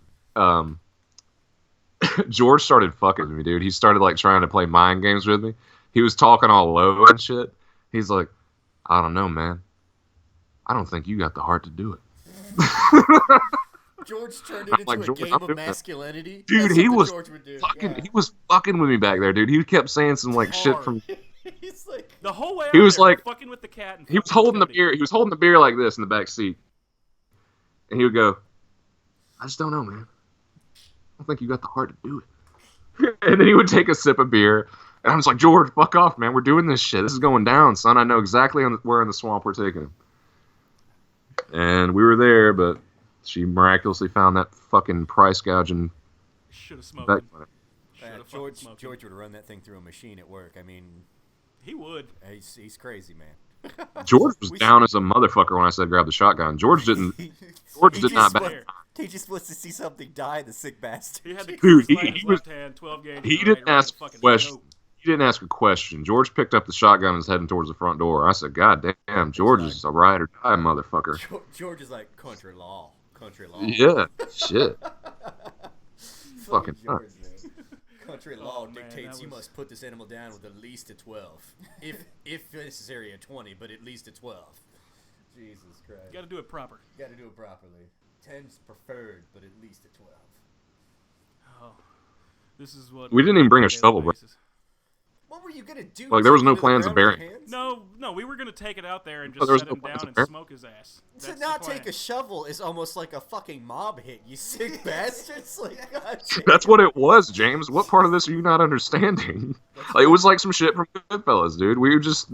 George started fucking with me, dude. He started like trying to play mind games with me. He was talking all low and shit. He's like, I don't know, man. I don't think you got the heart to do it. George turned it into like, a George, game I'm of doing it. masculinity. Dude, That's he something was George would do. fucking. Yeah. He was fucking with me back there, dude. He kept saying some like shit Hard. from. He's like, The whole way out He was there, like- fucking with the cat. And He was fucking with holding the Cody. beer. He was holding the beer like this in the back seat, and he would go, "I just don't know, man. I don't think you got the heart to do it." And then he would take a sip of beer, and I was like, "George, fuck off, man. We're doing this shit. This is going down, son. I know exactly where in the swamp we're taking him." And we were there, but she miraculously found that fucking price gouging. Should have smoked Back. him. Should've fucking George smoked him. would run that thing through a machine at work. I mean, He would. he's crazy, man. George was We- down as a motherfucker when I said grab the shotgun. George didn't. George did not back. He just wants to see something die, the sick bastard. He had the Dude, Coors he- Light in his he was- left hand, 12 gauge. He in the didn't right, ready ask to fucking questions. go. He didn't ask a question. George picked up the shotgun and was heading towards the front door. I said, God damn, George is a ride or die motherfucker. George is like country law. Yeah, shit. Fucking George, man. Country Oh, law man, dictates that you was- must put this animal down with at least a 12. if necessary a 20, but at least a 12. Jesus Christ. You got to do it proper. Got to do it properly. 10's preferred, but at least a 12. Oh, this is what We didn't even bring a daily shovel, bro. basis. What were you gonna do? Like, there was take no it to the plans of ground with burying your hands? No, we were gonna take it out there and Oh, just there was set no him plans down of and burying- smoke his ass. To That's not the take a plan. shovel is almost like a fucking mob hit, you sick bastards. Like, God damn. That's what it was, James. What part of this are you not understanding? Like, it was like some shit from Goodfellas, dude.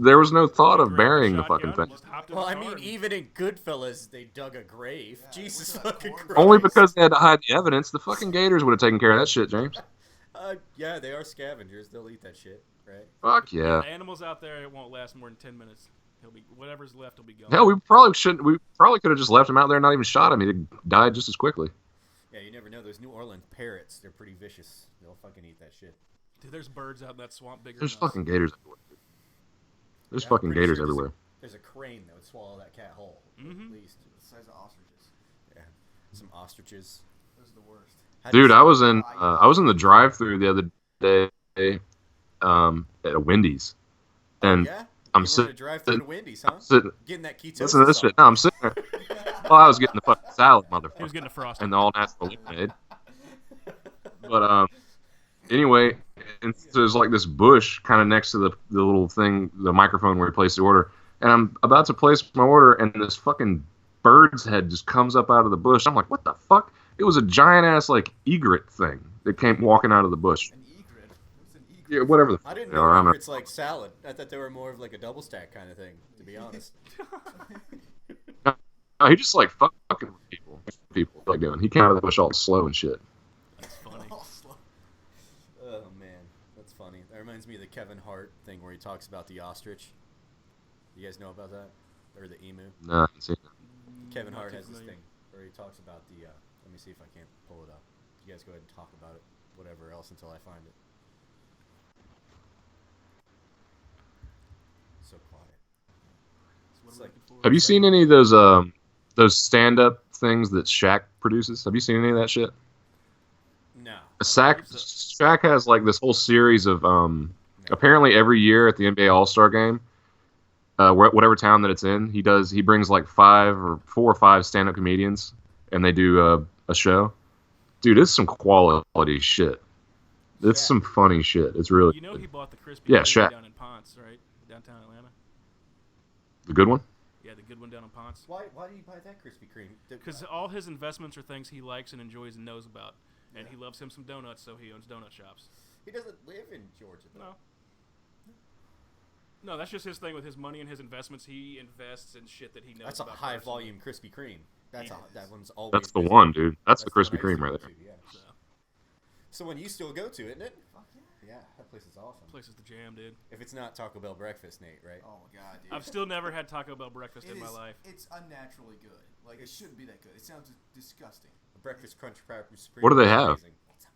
There was no thought of Grabbed burying the shotgun fucking and thing. just hopped in Well, the I car mean, and- even in Goodfellas, they dug a grave. Yeah, Jesus look at that fucking corn. Christ. Only because they had to hide the evidence. The fucking Gators would have taken care of that shit, James. Yeah, they are scavengers. They'll eat that shit, right? Fuck yeah. The animals out there, it won't last more than 10 minutes. He'll be whatever's left will be gone. Hell, we probably shouldn't. We probably could have just left him out there and not even shot him. He'd have died just as quickly. Yeah, you never know. Those New Orleans parrots, they're pretty vicious. They'll fucking eat that shit. Dude, there's birds out in that swamp bigger There's than us. fucking Gators everywhere. There's Yeah, I'm fucking pretty Gators sure everywhere. There's a crane that would swallow that cat whole, Mhm. at least. The size of ostriches. Yeah, some ostriches. Those are the worst. How do you Dude, say- I was in the drive-through the other day, at a Wendy's, and Yeah, I'm you sitting- wanted to drive through to Wendy's, huh? sitting. Getting that ketosis. Listen to this up. shit. No, I'm sitting there. Well, I was getting the fucking salad, He was motherfucker, getting a frosty. and the all-natural lemonade. But anyway, and so there's like this bush kind of next to the little thing, the microphone where you place the order, and I'm about to place my order, and this fucking bird's head just comes up out of the bush. I'm like, what the fuck? It was a giant ass like egret thing that came walking out of the bush. An egret. What's an egret? Yeah, whatever the I fuck didn't they know are. I'm it's like salad. I thought they were more of like a double stack kind of thing, to be honest. No, he just like fucking with people. People like doing. He came out of the bush all slow and shit. That's funny. Oh, slow. Oh man, that's funny. That reminds me of the Kevin Hart thing where he talks about the ostrich. You guys know about that, or the emu? No, I haven't seen it. Kevin Not Hart too has this familiar. thing where he talks about the. Let me see if I can't pull it up. You guys go ahead and talk about it, whatever else, until I find it. So quiet. That's what It's we're like- looking for. Have you seen any of those stand-up things that Shaq produces? Have you seen any of that shit? No. Shaq has like this whole series of apparently every year at the NBA All-Star game, whatever town that it's in, he brings like 4 or 5 stand-up comedians and they do a show. Dude, it's some quality shit. It's Shaq. some funny shit. It's really You know he bought the Krispy Yeah, Kreme Shaq. down in Ponce, right? Downtown Atlanta. the good one. Yeah, the good one down in Ponce. Why do you buy that Krispy Kreme? Because all his investments are things he likes and enjoys and knows about. And he loves him some donuts, so he owns donut shops. He doesn't live in Georgia, though. No. No, that's just his thing with his money and his investments. He invests in shit that he knows That's a about high personally. volume Krispy Kreme. That one's always. That's the busy. one, dude. That's the one Krispy I used Kreme to right go there. to, yeah. So, So one you still go to, isn't it? Fuck yeah. Yeah, that place is awesome. place is the jam, dude. If it's not Taco Bell breakfast, Nate, right? Oh my god, dude. I've still never had Taco Bell breakfast It in my is- life. It's unnaturally good. Like it shouldn't be that good. It sounds disgusting. The breakfast crunch cracker supreme. What do they is have? amazing. It's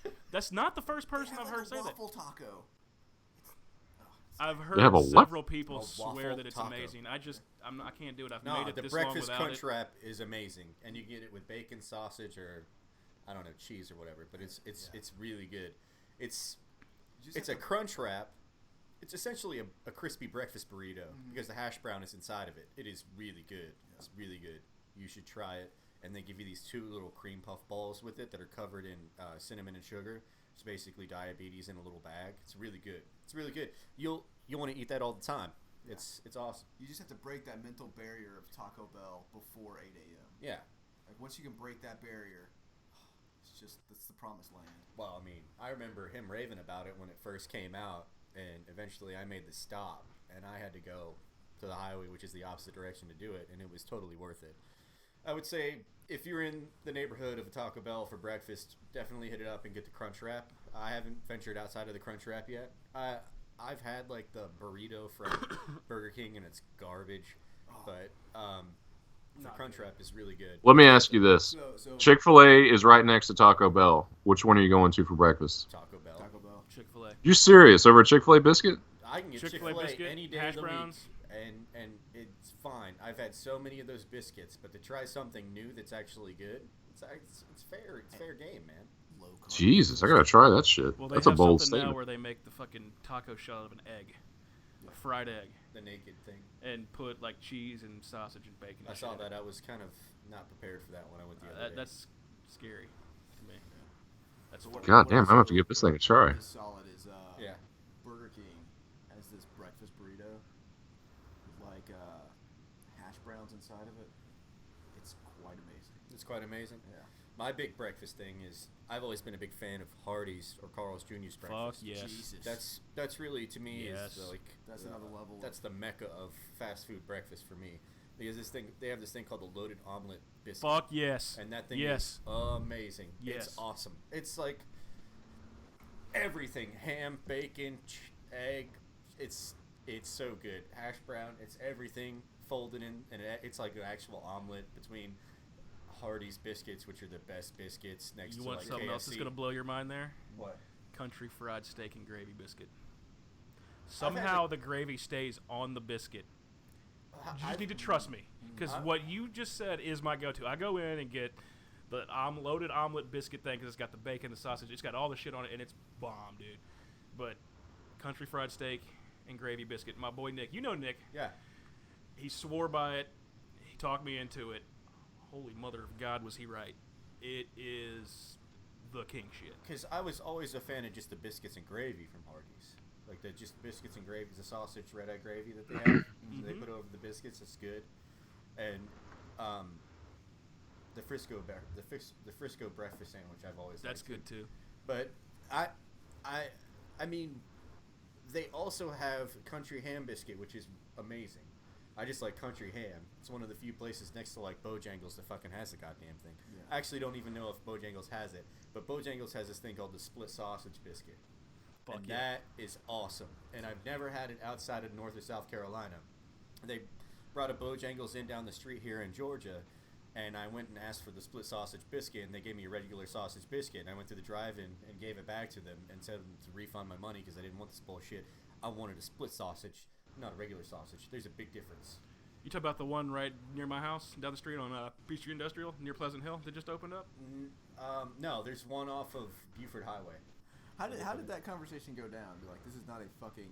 amazing. That's not the first person They I've have heard say like a that. waffle taco. I've They heard have a what? several people A swear waffle that it's taco. amazing. I can't do it. I've No, made it the this long breakfast without crunch it. wrap is amazing, and you get it with bacon, sausage, or I don't know, cheese or whatever. But it's really good. It's a crunch wrap. It's essentially a crispy breakfast burrito because the hash brown is inside of it. It is really good. Yeah. It's really good. You should try it. And they give you these 2 little cream puff balls with it that are covered in cinnamon and sugar. It's basically diabetes in a little bag. It's really good. It's really good. You'll want to eat that all the time. Yeah. It's awesome. You just have to break that mental barrier of Taco Bell before 8 a.m. Yeah. Like once you can break that barrier, it's the promised land. Well, I mean, I remember him raving about it when it first came out, and eventually I made the stop, and I had to go to the highway, which is the opposite direction to do it, and it was totally worth it. I would say if you're in the neighborhood of a Taco Bell for breakfast, definitely hit it up and get the crunch wrap. I haven't ventured outside of the crunch wrap yet. I've had like the burrito from Burger King, and it's garbage, but the crunch wrap is really good. Let me ask you this: So Chick-fil-A is right next to Taco Bell. Which one are you going to for breakfast? Taco Bell. Taco Bell. Chick-fil-A. You serious over a Chick-fil-A biscuit? I can get Chick-fil-A Chick-fil-A biscuit, any day hash of the browns. week, and it's fine. I've had so many of those biscuits, but to try something new that's actually good, it's fair. It's fair game, man. Low carb. Jesus, I gotta try that shit. Well, they That's a have bold something now statement. where they make the fucking taco shell out of an egg, a fried egg, The naked thing. and put like cheese and sausage and bacon. I and saw shit. that. I was kind of not prepared for that when I went the other day. That's scary to me. That's what. God damn, I'm gonna have to give this thing a try. What is solid is Yeah. Burger King has this breakfast burrito with like hash browns inside of it. It's quite amazing. It's quite amazing. Yeah. My big breakfast thing is I've always been a big fan of Hardee's or Carl's Jr.'s Fuck breakfast. yes. Jesus. That's really to me Yes. is like That's another level. That's the mecca of fast food breakfast for me. Because they have this thing called the loaded omelet biscuit. Fuck yes. And that thing Yes. is amazing. Yes. It's awesome. It's like everything: ham, bacon, egg. It's so good. Hash brown. It's everything folded in, and it's like an actual omelet between Hardee's biscuits, which are the best biscuits next You to want like something KFC. else that's gonna blow your mind there? What? Country fried steak and gravy biscuit. had Somehow the gravy stays on the biscuit. You just need to trust me, because what you just said is my go-to. I go in and get the loaded omelet biscuit thing because it's got the bacon, the sausage, it's got all the shit on it, and it's bomb, dude. But country fried steak and gravy biscuit. My boy Nick, you know Nick. Yeah. He swore by it. He talked me into it. Holy mother of God, was he right? It is the king shit. Because I was always a fan of just the biscuits and gravy from Hardee's. Like the just biscuits and gravy, the sausage red eye gravy that they have. They put over the biscuits. It's good. And the Frisco breakfast sandwich I've always That's liked. good too. But I mean, they also have country ham biscuit, which is amazing. I just like country ham. It's one of the few places next to like Bojangles that fucking has the goddamn thing. Yeah. I actually don't even know if Bojangles has it, but Bojangles has this thing called the split sausage biscuit. Fuck And yeah. that is awesome. And I've never had it outside of North or South Carolina. They brought a Bojangles in down the street here in Georgia, and I went and asked for the split sausage biscuit, and they gave me a regular sausage biscuit. And I went to the drive-in and gave it back to them and said to refund my money because I didn't want this bullshit. I wanted a split sausage, not a regular sausage. There's a big difference. You talk about the one right near my house, down the street on Peachtree Industrial, near Pleasant Hill, that just opened up? No, there's one off of Buford Highway. How did that conversation go down? Be like, this is not a fucking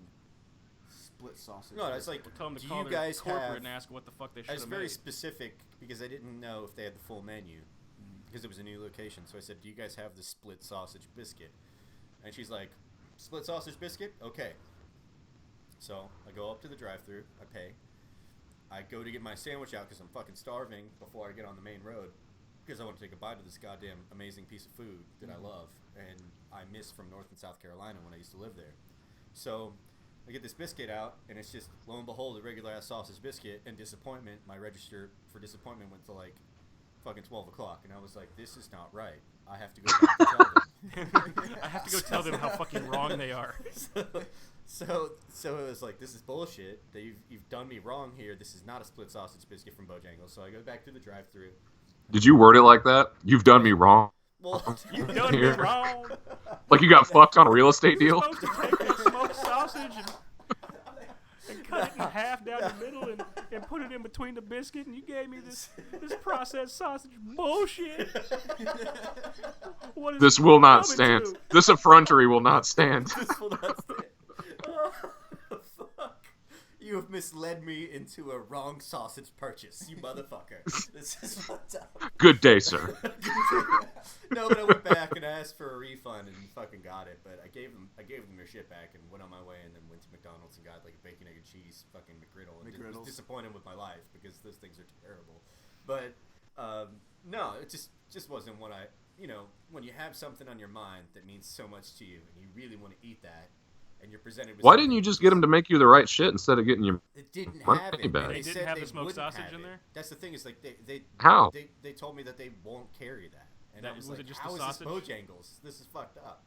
split sausage. No, it's like, Tell them to do call you their guys corporate have... and ask what the fuck they I should was have very made. specific because I didn't know if they had the full menu because it was a new location. So I said, do you guys have the split sausage biscuit? And she's like, split sausage biscuit? Okay. So I go up to the drive-thru. I pay. I go to get my sandwich out because I'm fucking starving before I get on the main road because I want to take a bite of this goddamn amazing piece of food that I love and I miss from North and South Carolina when I used to live there. So I get this biscuit out, and it's just, lo and behold, a regular-ass sausage biscuit, and disappointment, my register for disappointment went to, like, fucking 12 o'clock, and I was like, this is not right. I have to go back and tell them. I have to go tell them how fucking wrong they are. So it was like, this is bullshit. That you've done me wrong here. This is not a split sausage biscuit from Bojangles. So I go back to the drive-thru. Did you word it like that? You've done me wrong. Well, You've done me wrong. Like you got fucked on a real estate You're deal? supposed to take that smoked sausage and and cut it in half down the middle and put it in between the biscuit, and you gave me this processed sausage bullshit. What is This it will not coming stand. to? This effrontery will not stand. This will not stand. Oh, fuck. You have misled me into a wrong sausage purchase, you motherfucker. This is fucked up. Good day, sir. No, but I went back and asked for a refund and fucking got it. But I gave them their shit back and went on my way and then went to McDonald's and got like a bacon, egg, and cheese fucking McGriddle. And was disappointed with my life because those things are terrible. But no, it just wasn't what I. When you have something on your mind that means so much to you and you really want to eat that, and you're presented with. Why didn't you just get them to make you the right shit instead of getting your It didn't money have it. back? They didn't have the smoked sausage in there? That's the thing. Is like they How? They told me that they won't carry that, and That- I was was like, it just how the is sausage? this Bojangles? This is fucked up.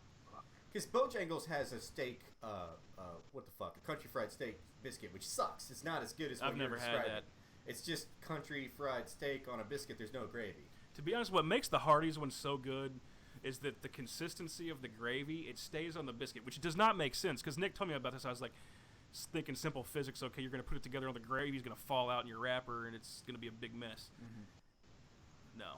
Because Bojangles has a steak, what the fuck, a country fried steak biscuit, which sucks. It's not as good as what I've you're never had describing. that. It's just country fried steak on a biscuit. There's no gravy. To be honest, what makes the Hardee's one so good is that the consistency of the gravy, it stays on the biscuit, which does not make sense. Because Nick told me about this. I was like thinking simple physics. Okay, you're going to put it together on the gravy. It's going to fall out in your wrapper, and it's going to be a big mess. Mm-hmm. No.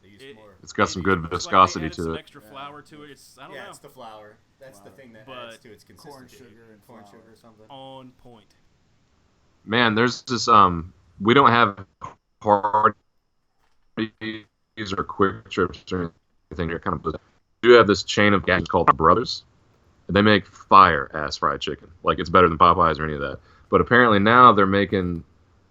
They use more. It's got some good It's like they viscosity added to some it. extra flour to it. It's I don't know. It's the flour. That's the thing that But adds to its consistency. corn sugar and corn flour. sugar or something. On point. Man, there's this we don't have Hardee's or Quick Trips or anything. They're kind of. We do have this chain of gas called Brothers. They make fire ass fried chicken. Like it's better than Popeyes or any of that. But apparently now they're making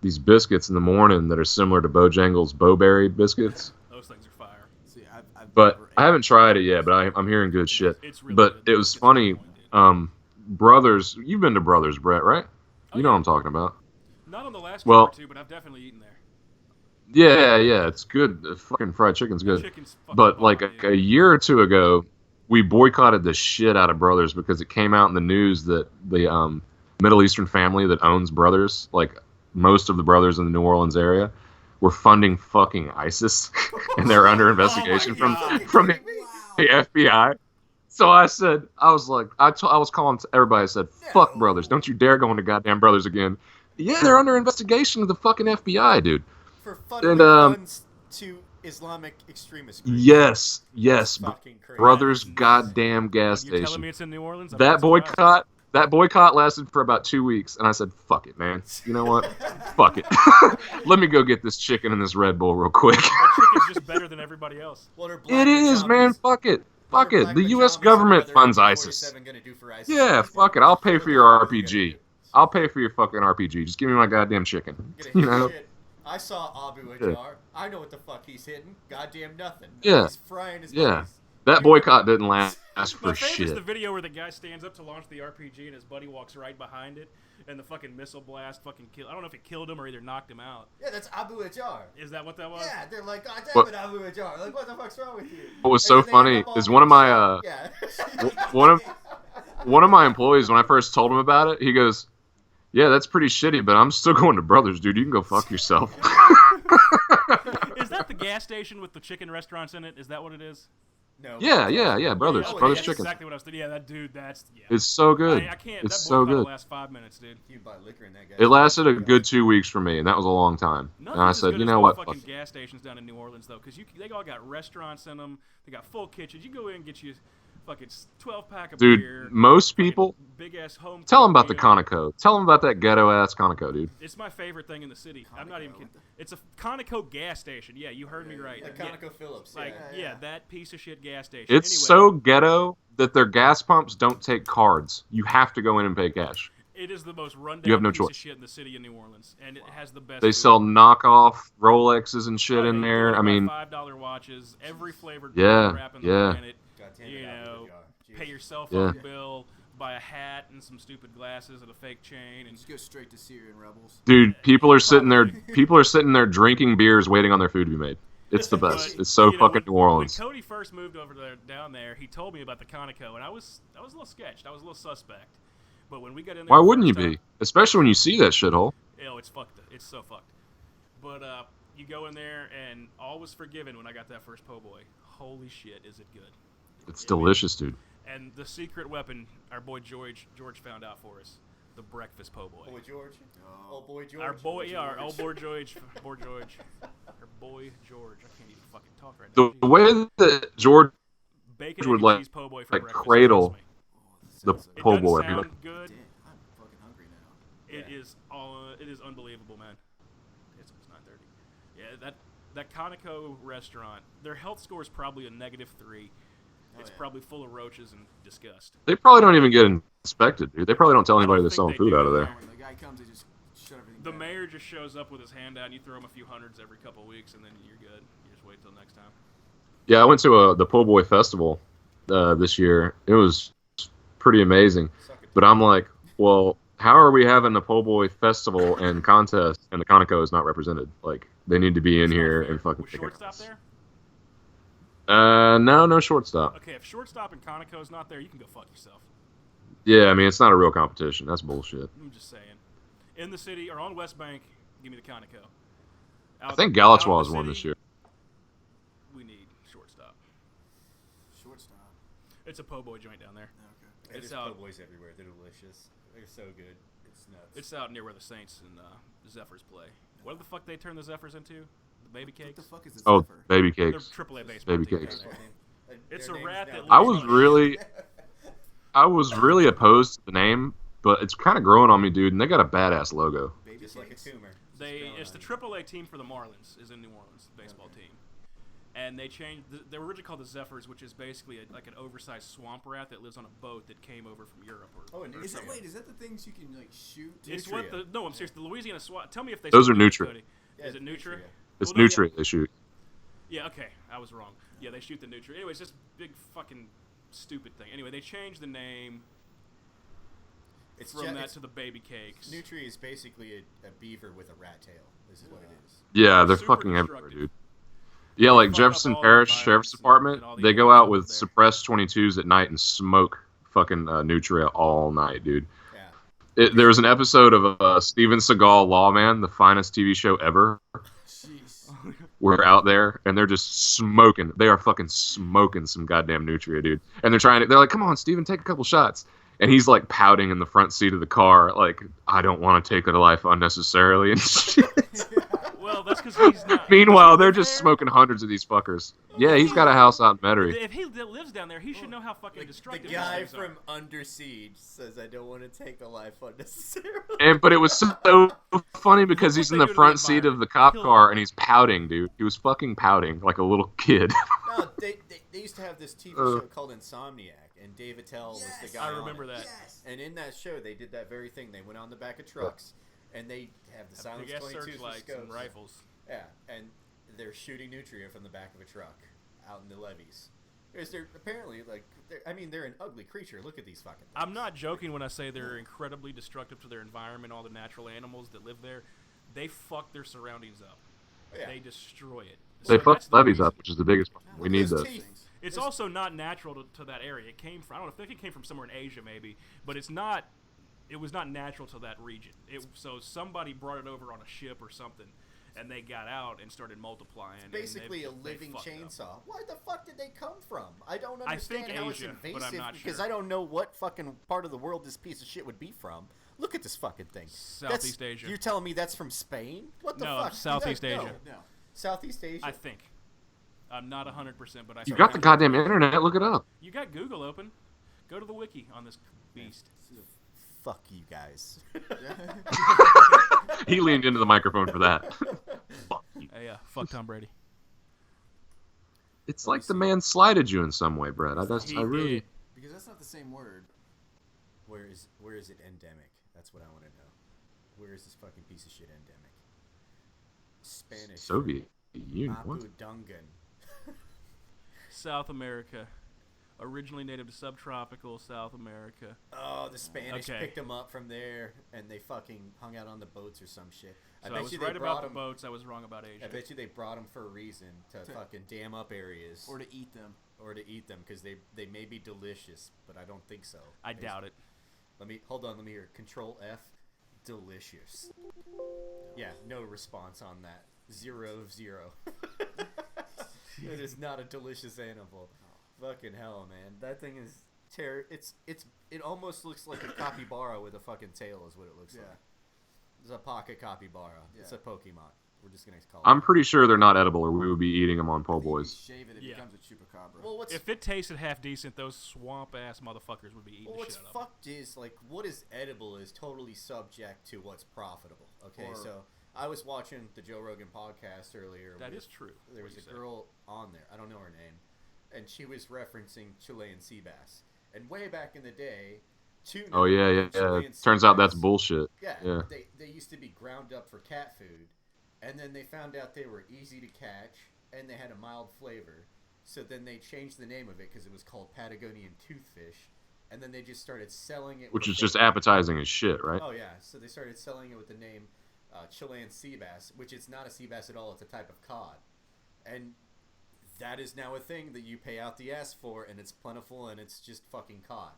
these biscuits in the morning that are similar to Bojangles Bowberry biscuits. Those things are fire. See, I've But never I haven't tried it yet. But I'm hearing good shit. It's really But good. it was It's funny. on point, dude. Brothers, you've been to Brothers, Brett, right? Oh, You know yeah. what I'm talking about. Not on the last Well- trip or two, but I've definitely eaten there. Yeah, it's good. The fucking fried chicken's good. Chicken's fucking But bomb, like dude. a year or two ago, we boycotted the shit out of Brothers because it came out in the news that the Middle Eastern family that owns Brothers, like most of the Brothers in the New Orleans area, were funding fucking ISIS, and they're under investigation from God. the FBI. So I was calling everybody. I said, "Fuck No. Brothers! Don't you dare go into goddamn Brothers again." Yeah, they're under investigation of the fucking FBI, dude. For funding And, funds to Islamic extremist groups. Yes. That's fucking crazy. Brothers goddamn gas You're telling station. me it's in New Orleans? I'm That not surprised. boycott lasted for about 2 weeks, and I said, "Fuck it, man. You know what? Fuck it. Let me go get this chicken and this Red Bull real quick." That chicken's just better than everybody else. What are black It is, man. pajamas- Fuck it. what Fuck are it. black The U.S. pajamas government and funds other ISIS. AK-47 gonna do for ISIS? Yeah, fuck it. I'll pay What for the your fuck is it gonna RPG. do? I'll pay for your fucking RPG. Just give me my goddamn chicken. Gonna You hit know? shit. I saw Abu Yeah. Ajar. I know what the fuck he's hitting. Goddamn nothing. Yeah. He's frying his Yeah. buddies. That boycott didn't last My for favorite is the shit. video where the guy stands up to launch the RPG and his buddy walks right behind it, and the fucking missile blast fucking kill. I don't know if it killed him or either knocked him out. Yeah, that's Abu Ajar. Is that what that was? Yeah, they're like, God damn What- it, Abu Ajar. Like, what the fuck's wrong with you? What was And so then they funny end up all is one of getting my shot. Yeah. one of my employees, when I first told him about it, he goes, "Yeah, that's pretty shitty, but I'm still going to Brothers, dude. You can go fuck yourself." Is that the gas station with the chicken restaurants in it? Is that what it is? No. Yeah, but- Brothers, Okay, Brothers that's Chicken. exactly what I was thinking. Yeah, that dude, that's yeah. It's so good. I can't. It's that so boycott will good. last 5 minutes, dude. You buy liquor in that guy. It lasted a good 2 weeks for me, and that was a long time. And I Nothing's as said, good you as know those what? Fucking Fuck it. gas stations down in New Orleans, though, because they all got restaurants in them. They got full kitchens. You go in and get you fucking 12-pack of Dude, beer. most people Big ass home. tell them about the meal. Conoco. Tell them about that ghetto ass Conoco, dude. It's my favorite thing in the city. I'm not even Conoco? kidding. It's a Conoco gas station. Yeah, you heard me right. Like Yeah, ConocoPhillips. like yeah. yeah, that piece of shit gas station. It's anyway, so ghetto that their gas pumps don't take cards. You have to go in and pay cash. It is the most rundown You have no piece of choice. shit in the city of New Orleans, and it has the best. They food. sell knockoff Rolexes and shit Oh, in you there. can I buy mean, $5 watches, every flavored Yeah, wrap in the yeah. planet. God damn it, You Abu know, Ajar. pay Jesus. your cell Yeah. phone bill, buy a hat and some stupid glasses and a fake chain, and Just go straight to Syrian rebels. dude, people are sitting Probably. there drinking beers, waiting on their food to be made. It's the best. But, It's so you know, fucking when, New Orleans. When Cody first moved over there, down there, he told me about the Conoco, and I was a little sketched. I was a little suspect. But when we got in there, Why the wouldn't you first be? time- Especially when you see that shithole. Oh, it's fucked. It's so fucked. But you go in there, and all was forgiven when I got that first po' boy. Holy shit, is it good? It's delicious, dude. And the secret weapon our boy George found out for us. the breakfast po' boy. Boy George. Oh. Old boy George. Our boy, yeah, our old boy George. George, our boy George. I can't even fucking talk right now. The way that George Bacon, would egg, like- and cheese po' boy for like breakfast. cradle trust me. the Sounds so It po' doesn't boy. sound good. Damn, I'm fucking hungry now. It Yeah. is it is unbelievable, man. It's almost 9:30. Yeah, that Conoco restaurant, their health score is probably a -3. It's yeah. probably full of roaches and disgust. They probably don't even get inspected, dude. They probably don't tell I don't anybody they're think selling they food do out of either. there. When the guy comes, they just shut everything The down. mayor just shows up with his hand out, and you throw him a few hundreds every couple of weeks, and then you're good. You just wait till next time. Yeah, I went to the Po' Boy Festival this year. It was pretty amazing. Suck it. But I'm like, well, how are we having a Po' Boy Festival and contest and the Conoco is not represented? Like, they need to be in It's not here fair. and fucking Was kick shortstop ass. there? No shortstop. Okay, if shortstop and Conoco's not there, you can go fuck yourself. Yeah, I mean, it's not a real competition. That's bullshit. I'm just saying. In the city or on West Bank, give me the Conoco. I think Galatois has has won this year. We need shortstop. Shortstop. It's a po' boy joint down there. Okay. And It's there's out. po' boys everywhere. They're delicious. They're so good. It's nuts. It's out near where the Saints and Zephyrs play. What the fuck they turn the Zephyrs into? The baby What cakes? the fuck is this? Oh, Zephyr? baby They're cakes. AAA baseball Baby team cakes. down there. Their It's a name's rat now- that I lives was really opposed to the name, but it's kind of growing on me, dude. And they got a badass logo. Baby just like a cakes? tumor. It's the AAA team for the Marlins, is in New Orleans, the baseball team. And they changed. They were originally called the Zephyrs, which is basically like an oversized swamp rat that lives on a boat that came over from Europe. Oh, and or Is that somewhere. is that the things you can like shoot? It's Nutria. what no, I'm serious. The Louisiana SWAT. Tell me if they. Those still are do it, Nutria. Cody. Yeah, Is it Nutria? It's Well, no, Nutria they shoot. Yeah, okay, I was wrong. Yeah, they shoot the Nutria. Anyways, this big fucking stupid thing. Anyway, they changed the name It's from that it's, to the baby cakes. Nutria is basically a beaver with a rat tail. This is what it is. Yeah, they're Super fucking everywhere, destructive. dude. Yeah, They like fuck up Jefferson all the Parish environments Sheriff's and Department, all the they go animals out with up there. suppressed 22s at night and smoke fucking Nutria all night, dude. Yeah. There was an episode of Steven Seagal Lawman, the finest TV show ever. Jeez. We're out there and they're just smoking. They are fucking smoking some goddamn Nutria, dude. And they're like, come on, Steven, take a couple shots. And he's like pouting in the front seat of the car, like, I don't want to take a life unnecessarily and shit. Well, that's because he's not. Meanwhile, does he they're live just there? smoking hundreds of these fuckers. Yeah, he's got a house out in Metairie. If he lives down there, he should know how fucking The destructive guy these things are. from Under Siege says, I don't want to take a life unnecessarily. But it was so funny because Look he's what in they the do to the front seat of the cop Kill car them. and he's pouting, dude. He was fucking pouting like a little kid. No, they used to have this TV show called Insomniac, and Dave Attell was the guy I on remember it. that. Yes. And in that show, they did that very thing. They went on the back of trucks, and they have the silence Big ass 22s with searchlights and scopes. rifles. Yeah, and they're shooting Nutria from the back of a truck out in the levees. Because they're apparently, they're an ugly creature. Look at these fucking things. I'm not joking when I say they're incredibly destructive to their environment, all the natural animals that live there. They fuck their surroundings up. Yeah. They destroy it. They So fuck that's the levees reason. up, which is the biggest problem. We Look need at those those. teeth. It's also not natural to that area. It came from, I don't know, I think it came from somewhere in Asia maybe, but it was not natural to that region. So somebody brought it over on a ship or something, and they got out and started multiplying. and Basically a they living fucked up. chainsaw. Where the fuck did they come from? I don't I think understand how it's Asia, but I'm invasive not because sure. I don't know what fucking part of the world this piece of shit would be from. Look at this fucking thing. Southeast Asia. You're telling me that's from Spain? What the No, fuck? Southeast No. Asia. No. Southeast Asia. I think. I'm not 100%, but I You think got the goddamn internet, look it up. You got Google open. Go to the wiki on this beast. Fuck you guys. He leaned into the microphone for that. Fuck you. Yeah, fuck Tom Brady. It's like the man slighted you in some way, Brett. He I really. did. Because that's not the same word. Where is it endemic? That's what I want to know. Where is this fucking piece of shit endemic? Spanish. Soviet Union. What? Mapu Dungan. South America. Originally native to subtropical South America. Oh, the Spanish Okay. picked them up from there, and they fucking hung out on the boats or some shit. So I was they right brought about the 'em- boats. I was wrong about I Asia. bet you they brought them for a reason to fucking dam up areas Or to eat them. or to eat them because they may be delicious, but I don't think so. I doubt it. Let me hear. Control F, delicious. Yeah, no response on that. 0 of 0. It is not a delicious animal. Fucking hell, man. That thing is it's It almost looks like a capybara with a fucking tail is what it looks Yeah. like. It's a pocket capybara. Yeah. It's a Pokemon. We're just going to call it I'm that. pretty sure they're not edible, or we would be eating them on po' I think if boys. you shave it, it Yeah. becomes a chupacabra. Well, what's If it tasted half decent, those swamp ass motherfuckers would be eating the what's shit out of them. fucked is like what is edible is totally subject to what's profitable. Okay, Or- so I was watching the Joe Rogan podcast earlier. That with- is true. There was a girl on there. I don't know her name, and she was referencing Chilean sea bass. And way back in the day, tuna. Oh yeah, yeah, and yeah. Chilean sea Turns out that's bass- bullshit. Yeah, Yeah. They used to be ground up for cat food, and then they found out they were easy to catch and they had a mild flavor. So then they changed the name of it because it was called Patagonian toothfish, and then they just started selling it. Which with is a just fake- appetizing as shit, right? Oh yeah, so they started selling it with the name Chilean sea bass, which it's not a sea bass at all. It's a type of cod, and that is now a thing that you pay out the ass for, and it's plentiful, and it's just fucking cod.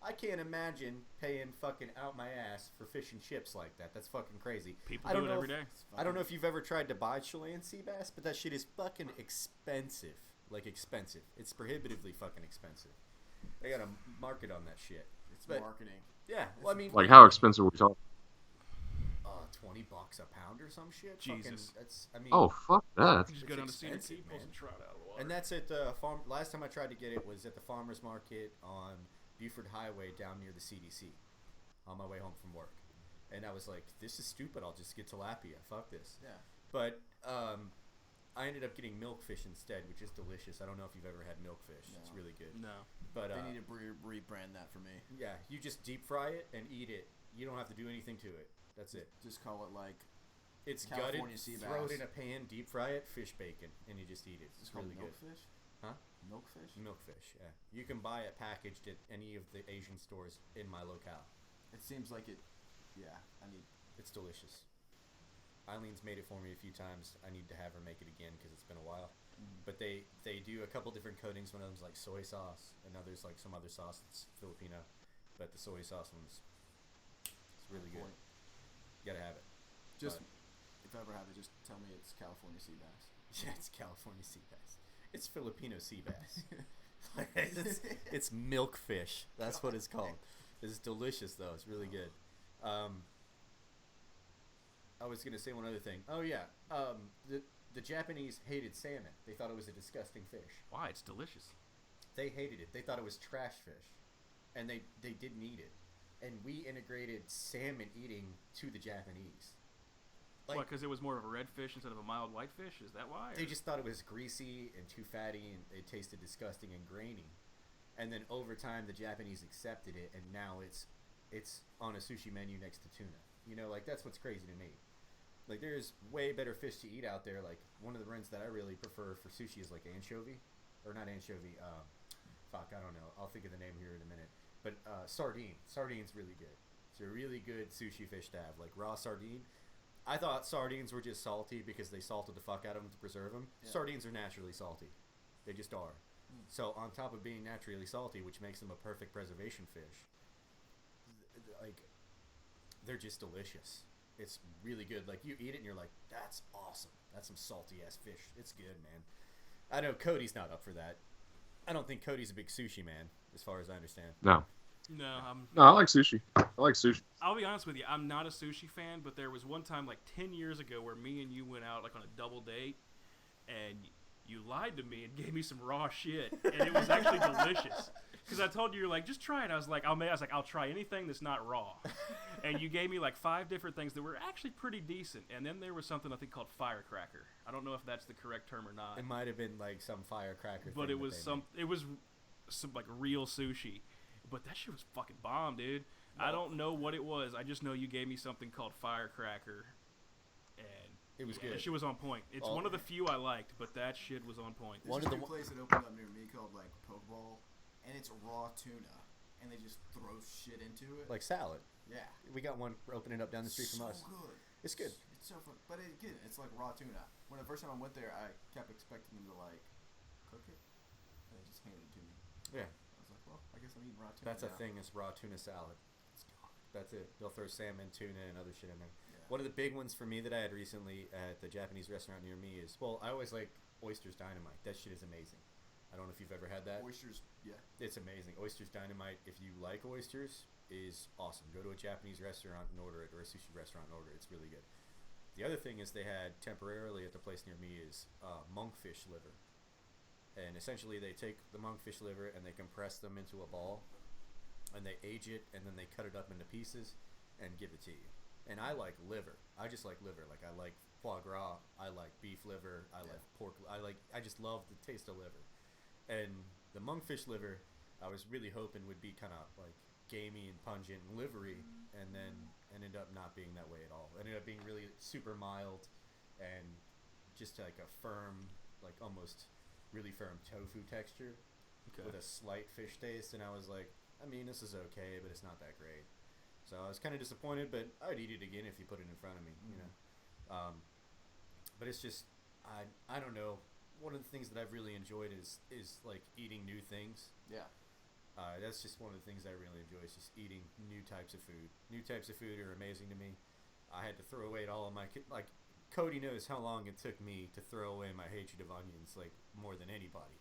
I can't imagine paying fucking out my ass for fish and chips like that. That's fucking crazy. People I do don't it know every if- day. I don't know if you've ever tried to buy Chilean sea bass, but that shit is fucking expensive. Like expensive. It's prohibitively fucking expensive. They got a market on that shit. It's but- marketing. Yeah, well I mean, Like how expensive are we talking? $20 a pound or some shit. Jesus. Fucking, that's I mean. Oh fuck that. You just It's go down to Cedar expensive, Keeples man. and try it out of the water. And that's at the farm. Last time I tried to get it was at the farmers market on Buford Highway down near the CDC, on my way home from work. And I was like, "This is stupid. I'll just get tilapia. Fuck this." Yeah. But I ended up getting milkfish instead, which is delicious. I don't know if you've ever had milkfish. It's No. really good. No. But They need to rebrand that for me. yeah, you just deep fry it and eat it. You don't have to do anything to it. That's it. Just call it like It's California gutted. sea Throw it bass. in a pan, deep fry it, fish bacon, and you just eat it. It's called really good. milkfish. Huh? Milkfish. Milkfish, yeah. You can buy it packaged at any of the Asian stores in my locale. It seems like it. Yeah, I need. It's delicious. Eileen's made it for me a few times. I need to have her make it again because it's been a while. But they do a couple different coatings. One of them's like soy sauce, and others like some other sauce that's Filipino. But the soy sauce one's it's really good. Point. You gotta have it. Just But- if I ever have it, just tell me it's California sea bass. Yeah, it's California sea bass. It's Filipino sea bass. it's milkfish. That's what it's called. It's delicious though. It's really good. I was gonna say one other thing. Oh yeah, the Japanese hated salmon. They thought it was a disgusting fish. Why? It's delicious. They hated it. They thought it was trash fish, and they didn't eat it. And we integrated salmon eating to the Japanese. Like, What? Because it was more of a red fish instead of a mild white fish? Is that why? They or- just thought it was greasy and too fatty, and it tasted disgusting and grainy. And then over time, the Japanese accepted it, and now it's on a sushi menu next to tuna. You know, like that's what's crazy to me. Like there's way better fish to eat out there. Like one of the brands that I really prefer for sushi is like anchovy, or not anchovy. Fuck, I don't know. I'll think of the name here in a minute. But sardine. Sardine's really good. It's a really good sushi fish to have. Like raw sardine. I thought sardines were just salty because they salted the fuck out of them to preserve them. Yeah. Sardines are naturally salty. They just are. So on top of being naturally salty, which makes them a perfect preservation fish, like they're just delicious. It's really good. Like you eat it and you're like, that's awesome. That's some salty ass fish. It's good, man. I know Cody's not up for that. I don't think Cody's a big sushi man, as far as I understand. No, No, I like sushi. I like sushi. I'll be honest with you. I'm not a sushi fan, but there was one time like 10 years ago where me and you went out like on a double date, and you lied to me and gave me some raw shit, and it was actually delicious. Because I told you, you're like, just try it. I was like, I'll try anything that's not raw. And you gave me like 5 different things that were actually pretty decent. And then there was something I think called firecracker. I don't know if that's the correct term or not. It might have been like some firecracker But thing it was some like real sushi. But that shit was fucking bomb, dude. I don't know what it was. I just know you gave me something called firecracker, and It was good. that shit was on point. It's Well- one of the few I liked, but that shit was on point. There's One this of the new one- place that opened up near me called like Pokeball, and it's raw tuna, and they just throw shit into it. Like salad. yeah, We got one opening up down the street from so us. good. It's good. It's so fun, but again, it's like raw tuna. When the first time I went there, I kept expecting them to like cook it, and they just handed it to me. Yeah. I was like, well, I guess I'm eating raw tuna. That's a now. thing. Is raw tuna salad. It's good. That's it. They'll throw salmon, tuna, and other shit in there. Yeah. One of the big ones for me that I had recently at the Japanese restaurant near me is, well, I always like Oysters Dynamite. That shit is amazing. I don't know if you've ever had that. Oysters, yeah. It's amazing. Oysters Dynamite, if you like oysters, is awesome. Go to a Japanese restaurant and order it, or a sushi restaurant and order it. It's really good. The other thing is they had temporarily at the place near me is monkfish liver. And essentially they take the monkfish liver and they compress them into a ball and they age it and then they cut it up into pieces and give it to you. And I like liver. I just like liver. Like I like foie gras. I like beef liver. I like pork. I just love the taste of liver. And the monkfish liver, I was really hoping would be kind of like gamey and pungent and livery, and then ended up not being that way at all. Ended up being really super mild and just like a firm, like almost really firm tofu texture with a slight fish taste. And I was like, I mean, this is okay, but it's not that great. So I was kind of disappointed, but I'd eat it again if you put it in front of me, you know. But it's just, I don't know. One of the things that I've really enjoyed is like eating new things. Yeah. That's just one of the things I really enjoy is just eating new types of food. New types of food are amazing to me. I had to throw away all of my like Cody knows how long it took me to throw away my hatred of onions, like more than anybody.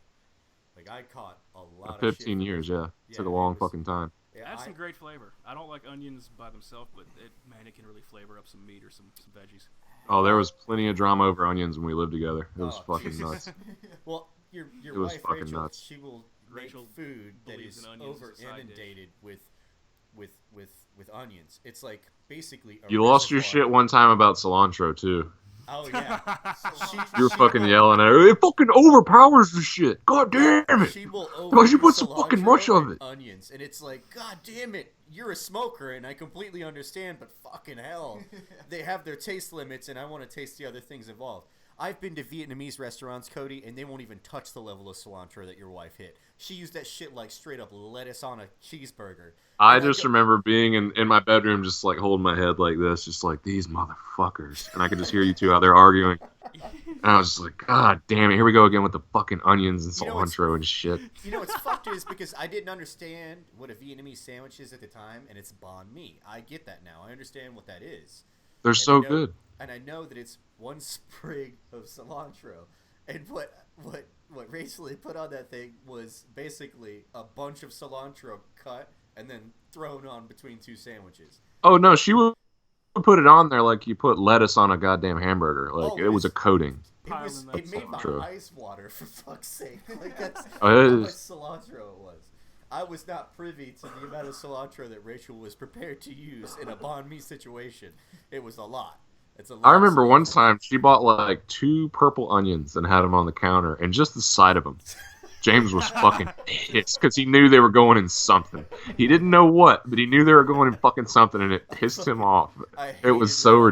Like I caught a lot 15 of 15 years, yeah. It took a long fucking time. Yeah, That's some great flavor. I don't like onions by themselves, but it can really flavor up some meat or some veggies. Oh, there was plenty of drama over onions when we lived together. It was fucking nuts. Well, your It was wife fucking Rachel, nuts. she will make Rachel food that believes is in onions over as a side inundated with onions. It's like basically a You lost your reservoir. shit one time about cilantro too. Oh yeah, You were fucking yelling at her. It fucking overpowers the shit. God damn it! She will Why you overdo put so fucking cilantro much of and it? onions, and it's like, God damn it! You're a smoker, and I completely understand, but fucking hell, they have their taste limits, and I want to taste the other things involved. I've been to Vietnamese restaurants, Cody, and they won't even touch the level of cilantro that your wife hit. She used that shit like straight up lettuce on a cheeseburger. I And just remember being in my bedroom, just like holding my head like this, just like these motherfuckers, and I could just hear you two out there arguing. And I was just like, God damn it, here we go again with the fucking onions and cilantro and shit. You know what's fucked is because I didn't understand what a Vietnamese sandwich is at the time, and it's banh mi. I get that now. I understand what that is. They're And so I know, good. And I know that it's one sprig of cilantro. And what Rachel had put on that thing was basically a bunch of cilantro cut and then thrown on between two sandwiches. Oh no, she would put it on there like you put lettuce on a goddamn hamburger. Like Oh, it was a coating. It made my cilantro. eyes water, for fuck's sake. Like that's Oh, how it much is. cilantro it was. I was not privy to the amount of cilantro that Rachel was prepared to use in a banh mi situation. It was a lot. It's a lot. I remember of one cilantro. time she bought like 2 purple onions and had them on the counter, and just the sight of them, James was fucking pissed because he knew they were going in something. He didn't know what, but he knew they were going in fucking something, and it pissed him off. It was so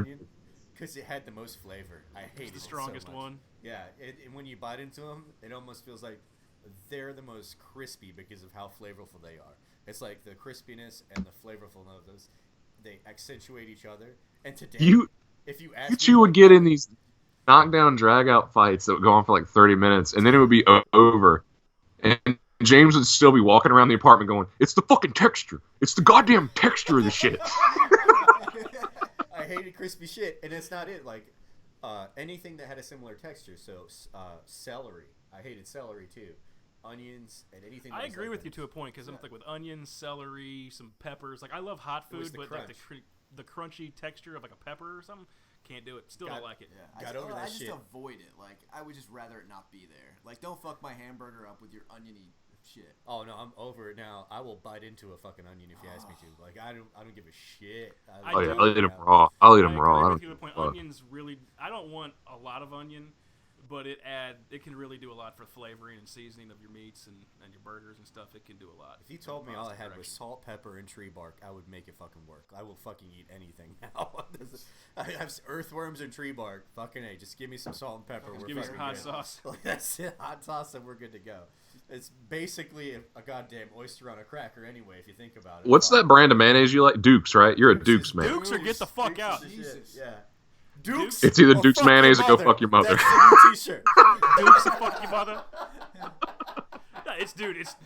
because it had the most flavor. I hated It's the it so strongest much. one. Yeah, and when you bite into them, it almost feels like they're the most crispy because of how flavorful they are. It's like the crispiness and the flavorfulness of those, they accentuate each other. And today, if you ask you me, two would get in these knockdown, drag-out fights that would go on for like 30 minutes, and then it would be over. And James would still be walking around the apartment going, it's the fucking texture. It's the goddamn texture of the shit. I hated crispy shit, and it's not it. Like, anything that had a similar texture. So, celery. I hated celery, too. Onions and anything. I agree with you to a point because I'm like with onions, celery, some peppers. Like I love hot It was food, the but like crunch. the crunchy texture of like a pepper or something, can't do it. Still don't like it. Yeah, Got over that I just shit. avoid it. Like, I would just rather it not be there. Like, don't fuck my hamburger up with your oniony shit. Oh no, I'm over it now. I will bite into a fucking onion if you ask me to. Like I don't give a shit. Oh yeah, do. I'll eat them raw. I'll eat them I raw. I agree don't with you give to a point. a fuck. Onions really. I don't want a lot of onion, but it can really do a lot for flavoring and seasoning of your meats and your burgers and stuff. It can do a lot. If you told me all I had was Direction. salt, pepper, and tree bark, I would make it fucking work. I will fucking eat anything now. I have earthworms and tree bark. Fucking A, just give me some salt and pepper. Just We're give me some fucking hot good. sauce. Like, that's it, hot sauce, and we're good to go. It's basically a goddamn oyster on a cracker anyway, if you think about it. What's that brand of mayonnaise you like? Duke's, right? You're a Duke's man. Dukes or get the fuck Dukes out. is the shit, Jesus. Yeah. Dukes. It's either or Duke's fuck your mayonnaise or go mother. fuck your mother. That's the new t-shirt. Dukes and fuck your mother. Yeah, it's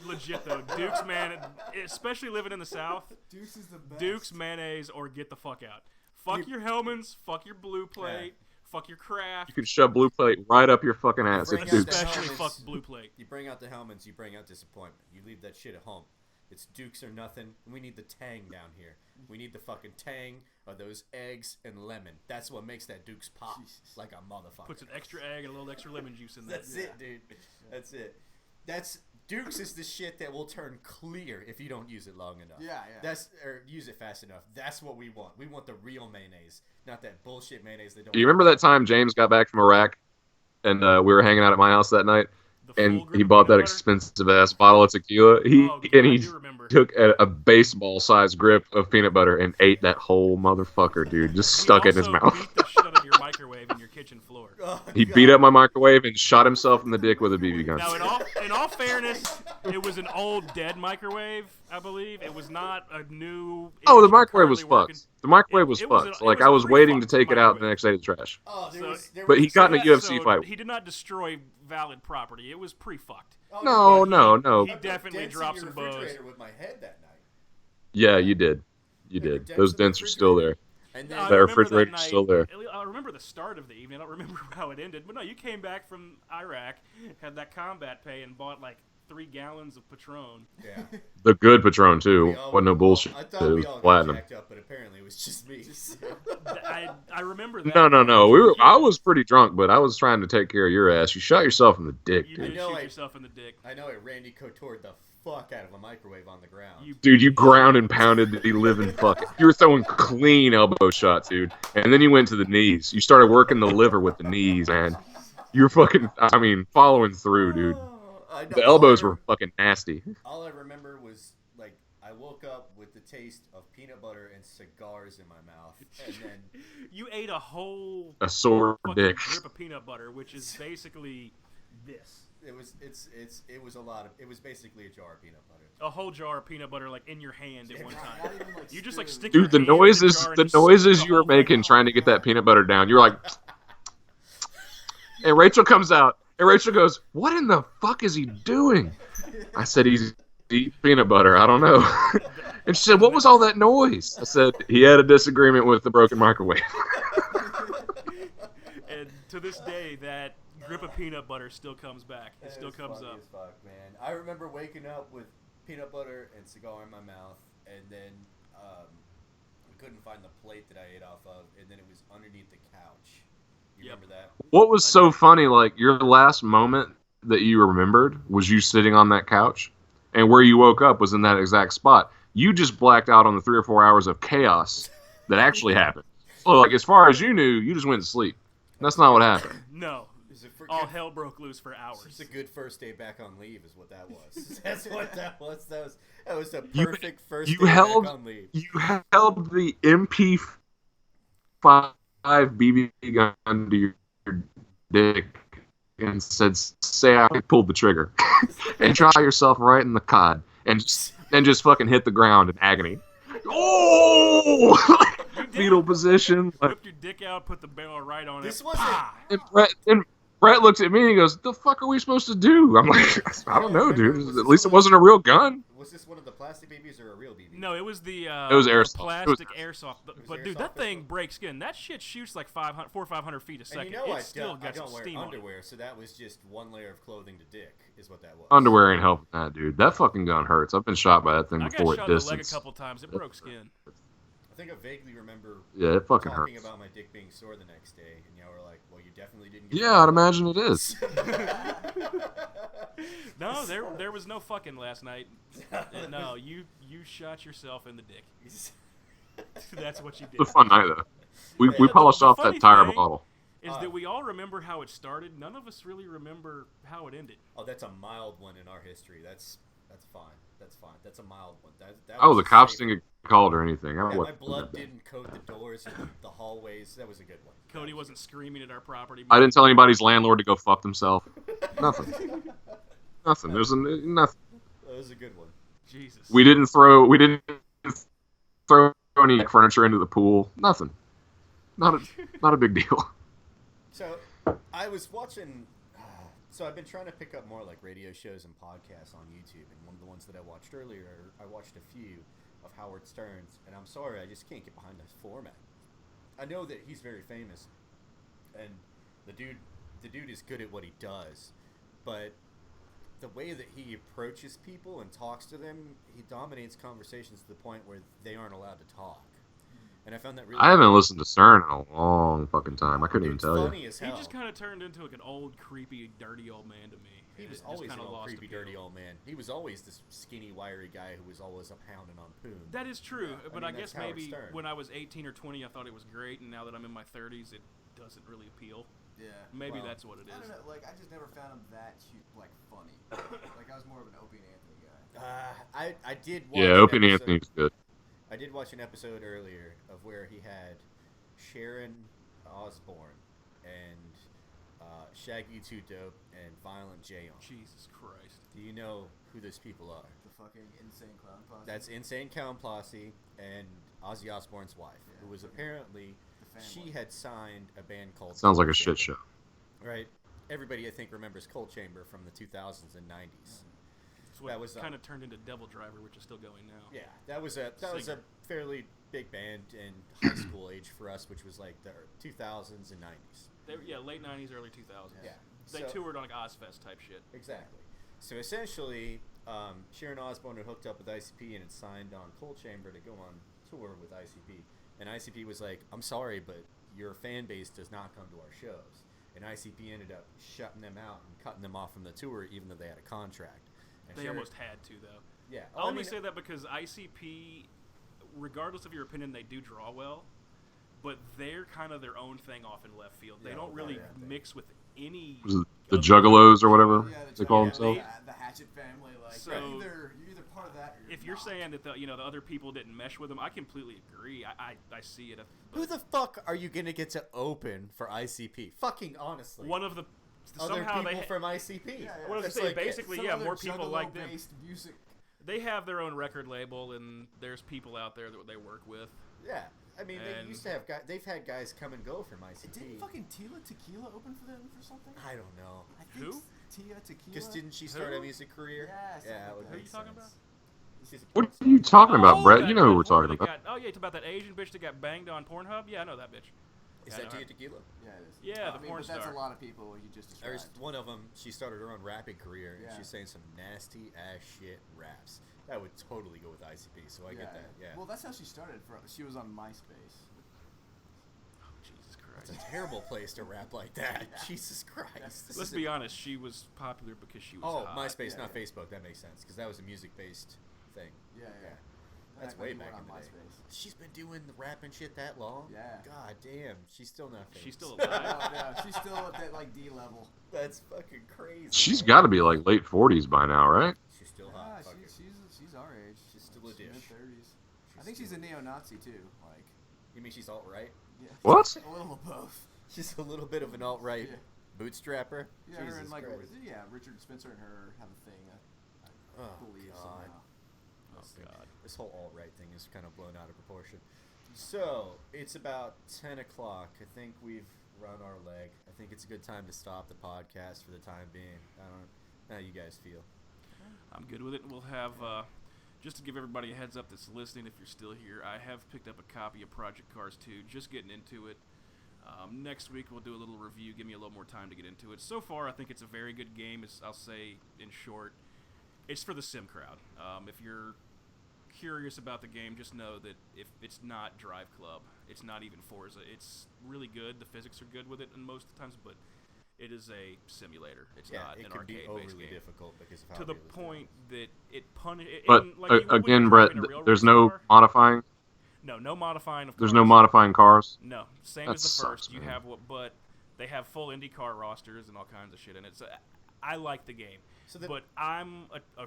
legit though. Dukes man, especially living in the South. Dukes is the best. Dukes mayonnaise or get the fuck out. Fuck your Hellmann's. Fuck your Blue Plate. fuck your craft. You could shove blue plate right up your fucking ass. Bring It's out the Dukes. Especially helmets. fuck blue plate. You bring out the helmets, you bring out disappointment. You leave that shit at home. It's Dukes or nothing. We need the tang down here. We need the fucking tang of those eggs and lemon. That's what makes that Dukes pop like a motherfucker. Puts an extra egg and a little extra lemon juice in there. That's it, dude. That's it. That's Dukes is the shit that will turn clear if you don't use it long enough. Yeah. Or use it fast enough. That's what we want. We want the real mayonnaise, not that bullshit mayonnaise they don't. Do you remember that time James got back from Iraq and we were hanging out at my house that night? The And full grip he of bought that peanut butter? expensive ass bottle of tequila. He Oh, God, and I he do remember. took a baseball sized grip of peanut butter and ate that whole motherfucker, dude. Just stuck it in his also mouth. beat the shit out of your microwave in your kitchen floor. Oh, He God. beat up my microwave and shot himself in the dick with a BB gun. Now, in all fairness, it was an old dead microwave, I believe. It was not a new. Oh, the image microwave was currently working. fucked. The microwave was It was fucked. a- it Like was I a was waiting to pre-fucked take it out the microwave. next day to trash. Oh, So- there But he was- got in a Yeah, UFC so fight. He did not destroy valid property. It was pre-fucked. Oh, No, yeah, no. He I put definitely dents in dropped your some bows. refrigerator with my head that night. Yeah, you did. You There were did. dents Those in the dents are still there. And I then That remember refrigerator's night- still there. I remember the start of the evening. I don't remember how it ended. But no, you came back from Iraq, had that combat pay, and bought like 3 gallons of Patron. yeah. The good Patron too. We all- Wasn't no bullshit. I It thought we was all got platinum. jacked up, but apparently it was just me. I remember that. No. I was pretty drunk, but I was trying to take care of your ass. You shot yourself in the dick, You dude. did know shoot I- yourself in the dick. I know it Randy Coutured the fuck out of a microwave on the ground. Dude, you ground and pounded the living fuck. You were throwing clean elbow shots, dude. And then you went to the knees. You started working the liver with the knees, man. You were fucking, following through, dude. I know- The elbows were fucking nasty. All I remember was, like, I woke up with the taste of peanut butter and cigars in my mouth. And then, You ate a whole A sore fucking dick. grip of peanut butter, which is basically this. it was a lot of, it was basically a jar of peanut butter. A whole jar of peanut butter, like in your hand at one time. Not even, like, You just like spoon. stick Dude, your the hand in noises, jar and the just scoop noises the you were whole thing making out. trying to get that peanut butter down. You're like, and Rachel comes out, and Rachel goes, "What in the fuck is he doing?" I said, "He's eating peanut butter. I don't know." And she said, "What was all that noise?" I said, "He had a disagreement with the broken microwave." And to this day, that grip of peanut butter still comes back. It still was comes funny up. as fuck, man. I remember waking up with peanut butter and cigar in my mouth, and then I couldn't find the plate that I ate off of, and then it was underneath the couch. You Yep. remember that? What was so funny, like your last moment that you remembered was you sitting on that couch, and where you woke up was in that exact spot. You just blacked out on the 3 or 4 hours of chaos that actually happened. So, like, as far as you knew, you just went to sleep. That's not what happened. No. It was a for All good- hell broke loose for It's hours. a good first day back on leave, is what that was. That's what that was. That was a You- perfect first you day held- back on leave. You held the MP5 BB gun to your dick and said, "Say I pulled the trigger," and try yourself right in the cod, and just fucking hit the ground in agony. Oh! Fetal position. Like, Whipped your dick out, put the barrel right on This it. wasn't- Pah! and Brett looks at me and he goes, "The fuck are we supposed to do?" I'm like, "I don't know, dude. At least it wasn't a real gun." Was this one of the plastic BBs or a real BB? No, it was the was the airsoft. plastic It airsoft. But, was dude, airsoft that thing pistol. breaks skin. That shit shoots like 400 or 500 feet a And second. you know It still I got some don't wear steam on it. underwear, so that was just one layer of clothing to dick, is what that was. Underwear ain't helping that, dude. That fucking gun hurts. I've been shot by that thing I got before shot at in the leg a distance. couple times. It broke skin. I think I vaguely remember Yeah, it fucking talking hurts. about my dick being sore the next day, and y'all were like, "Well, you definitely didn't get." Yeah, I'd imagine it is. No, there was no fucking last night. No, you shot yourself in the dick. That's what you did. It's a fun night though. We Yeah, polished the off funny that tire thing- bottle. Is that we all remember how it started? None of us really remember how it ended. Oh, that's a mild one in our history. That's fine. That's fine. That's a mild one. That Oh, was the a cops safe didn't get called or anything. I one. That my wasn't blood that bad. didn't coat the doors and the hallways. That was a good one. Cody wasn't screaming at our property. I didn't tell anybody's landlord to go fuck themselves. Nothing. Nothing. There's nothing. That was a good one. Jesus. We didn't throw any furniture into the pool. Nothing. Not a big deal. So I was watching. So I've been trying to pick up more like radio shows and podcasts on YouTube, and one of the ones that I watched earlier, I watched a few of Howard Stern's, and I'm sorry, I just can't get behind this format. I know that he's very famous, and the dude is good at what he does, but the way that he approaches people and talks to them, he dominates conversations to the point where they aren't allowed to talk. And I found that really. I haven't listened to CERN in a long fucking time. I couldn't even It's tell you. funny as He hell. just kind of turned into like an old, creepy, dirty old man to me. He was It just always an kinda old lost creepy, appeal. dirty old man. He was always this skinny, wiry guy who was always up hounding on Poon. That is true, Yeah, but I I, mean, guess that's Howard maybe Stern. when I was 18 or 20, I thought it was great, and now that I'm in my 30s, it doesn't really appeal. Yeah. Maybe Well, that's what it I is. don't know. Like I just never found him that like funny. Like I was more of an Opie and Anthony guy. I did watch Yeah, an Opie and episode- Anthony's good. I did watch an episode earlier of where he had Sharon Osbourne and Shaggy 2 Dope and Violent J on. Jesus Christ. Do you know who those people are? The fucking insane clown posse. That's Insane Clown Posse and Ozzy Osbourne's wife, Yeah, who was fucking apparently the she family. had signed a band called. Sounds like Cold a shit Chamber, show. right? Everybody I think remembers Cold Chamber from the 2000s and 90s. It's what That was, kind of turned into Devil Driver, which is still going now. Yeah, that was a Singer. fairly big band in high school age for us, which was like the 2000s and 90s. They, yeah, late 90s, early 2000s. Yeah. They So- toured on like Ozfest type shit. Exactly. So essentially, Sharon Osbourne had hooked up with ICP and had signed on Cold Chamber to go on tour with ICP. And ICP was like, "I'm sorry, but your fan base does not come to our shows." And ICP ended up shutting them out and cutting them off from the tour, even though they had a contract. And They Sharon- almost had to, though. Yeah. I only say that because ICP, regardless of your opinion, they do draw well, but they're kind of their own thing off in left field. They Yeah, don't really yeah. mix with any. Was it the other- Juggalos or whatever Yeah, they call yeah, themselves? The Hatchet family. Like So- you're either part of that or If you're not. saying that the other people didn't mesh with them, I completely agree. I see it. Who the fuck are you gonna get to open for ICP? Fucking honestly. One of the other somehow people they from ICP. Yeah, yeah. What I was It's saying, like, basically, Some yeah, other more people like them. juggalo-based music. They have their own record label, and there's people out there that they work with. Yeah. I mean, they And- used to have guys. They've had guys come and go from ICP. Didn't fucking Tila Tequila open for them for something? I don't know. I think Who? Tia Tequila. Because didn't she start a Who? music career? Yeah, something Yeah, like it would that. Who are make you talking sense. She's a What porn are you star. talking about, Brett? that You know who we're woman talking that about. got- oh yeah, it's about that Asian bitch that got banged on Pornhub. Yeah, I know that bitch. Is Yeah, I that know Tia her. Tequila? Yeah, it is. Yeah, the I mean, porn but that's star. a lot of people you just There's described. one of them. She started her own rapping career, and Yeah. she's saying some nasty ass shit raps. That would totally go with ICP. So I get that. Yeah. Well, that's how she started. She was on MySpace. Jesus It's Christ. a terrible place to rap like that. Jesus Christ. This Let's is be honest. She was popular because she was Oh, hot. MySpace, Yeah, not yeah. Facebook. That makes sense because that was a music-based thing. Yeah, yeah. That's Back when way you back weren't in the on day. MySpace. She's been doing the rapping shit that long. Yeah. God damn, she's still not famous. She's still No, alive. no, she's still at that like D level. That's fucking crazy. She's got to be like late 40s by now, right? She's still Yeah, hot. Fuck she's our age. She's still a dish. Mid-30s. I think she's a neo-Nazi too. Like, You mean she's alt right? yeah. What? A little of both. She's a little bit of an alt right Yeah. bootstrapper. Yeah, her Jesus and like Christ. Richard Spencer and her have a thing. I Oh, believe God. somehow. Oh God. This whole alt right thing is kind of blown out of proportion. So it's about 10 o'clock. I think we've run our leg. I think it's a good time to stop the podcast for the time being. I don't know how you guys feel. I'm good with it. We'll have, just to give everybody a heads up that's listening, if you're still here, I have picked up a copy of Project Cars 2, just getting into it. Next week we'll do a little review, give me a little more time to get into it. So far, I think it's a very good game. I'll say, in short, it's for the sim crowd. If you're curious about the game, just know that if it's not Drive Club, it's not even Forza. It's really good. The physics are good with it, and most of the times, but it is a simulator. It's not it an can be arcade-based overly game. difficult because of how To the real it's point that it punishes. But again, Brett, there's no modifying. No modifying of There's cars. no modifying cars. No, same That as the sucks, first. You man. have but they have full IndyCar rosters and all kinds of shit in it. So I like the game, So the- but I'm a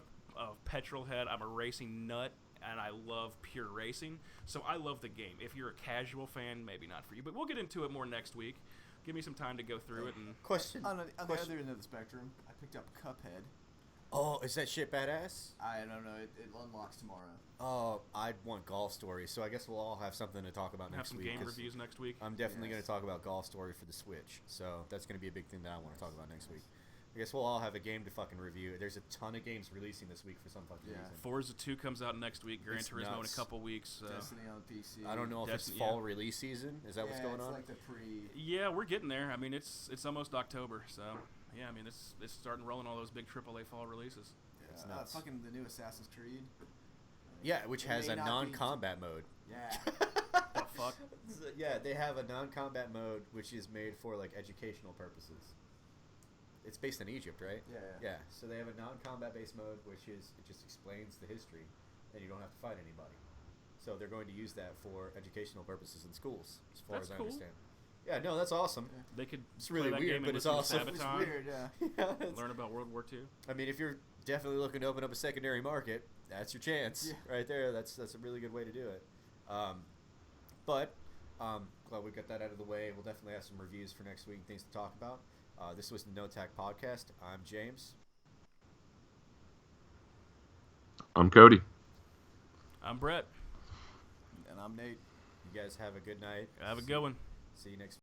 petrol head. I'm a racing nut, and I love pure racing. So I love the game. If you're a casual fan, maybe not for you, but we'll get into it more next week. Give me some time to go through it and. Question. On the question. other end of the spectrum, I picked up Cuphead. Oh, is that shit badass? I don't know. It unlocks tomorrow. Oh, I want Golf Story, so I guess we'll all have something to talk about Have next some week. game 'cause reviews next week. I'm definitely going Yes. to talk about Golf Story for the Switch, so that's going to be a big thing that I want to talk about next week. I guess we'll all have a game to fucking review. There's a ton of games releasing this week for some fucking reason. Forza 2 comes out next week. Gran It's Turismo in a nuts. couple weeks. Destiny on PC. I don't know if it's fall release season. Is that what's going on? It's like the pre. Yeah, we're getting there. I mean, it's almost October, so yeah. I mean, it's starting rolling all those big AAA fall releases. It's nuts. Fucking the new Assassin's Creed. Yeah, which It has may a not be- non-combat mode. Yeah. The fuck? Yeah, they have a non-combat mode which is made for like educational purposes. It's based in Egypt, right? Yeah. Yeah, so they have a non-combat based mode which is it just explains the history and you don't have to fight anybody. So they're going to use that for educational purposes in schools, as far That's as I cool. understand. Yeah, no, that's awesome. They could It's really play that weird, game but and it's listen to awesome. It's Sabaton, Weird, yeah. Yeah, it's- learn about World War II. I mean, if you're definitely looking to open up a secondary market, that's your chance right there. That's a really good way to do it. But glad we got that out of the way. We'll definitely have some reviews for next week, things to talk about. This was the No Tact Podcast. I'm James. I'm Cody. I'm Brett. And I'm Nate. You guys have a good night. Have a good one. See you next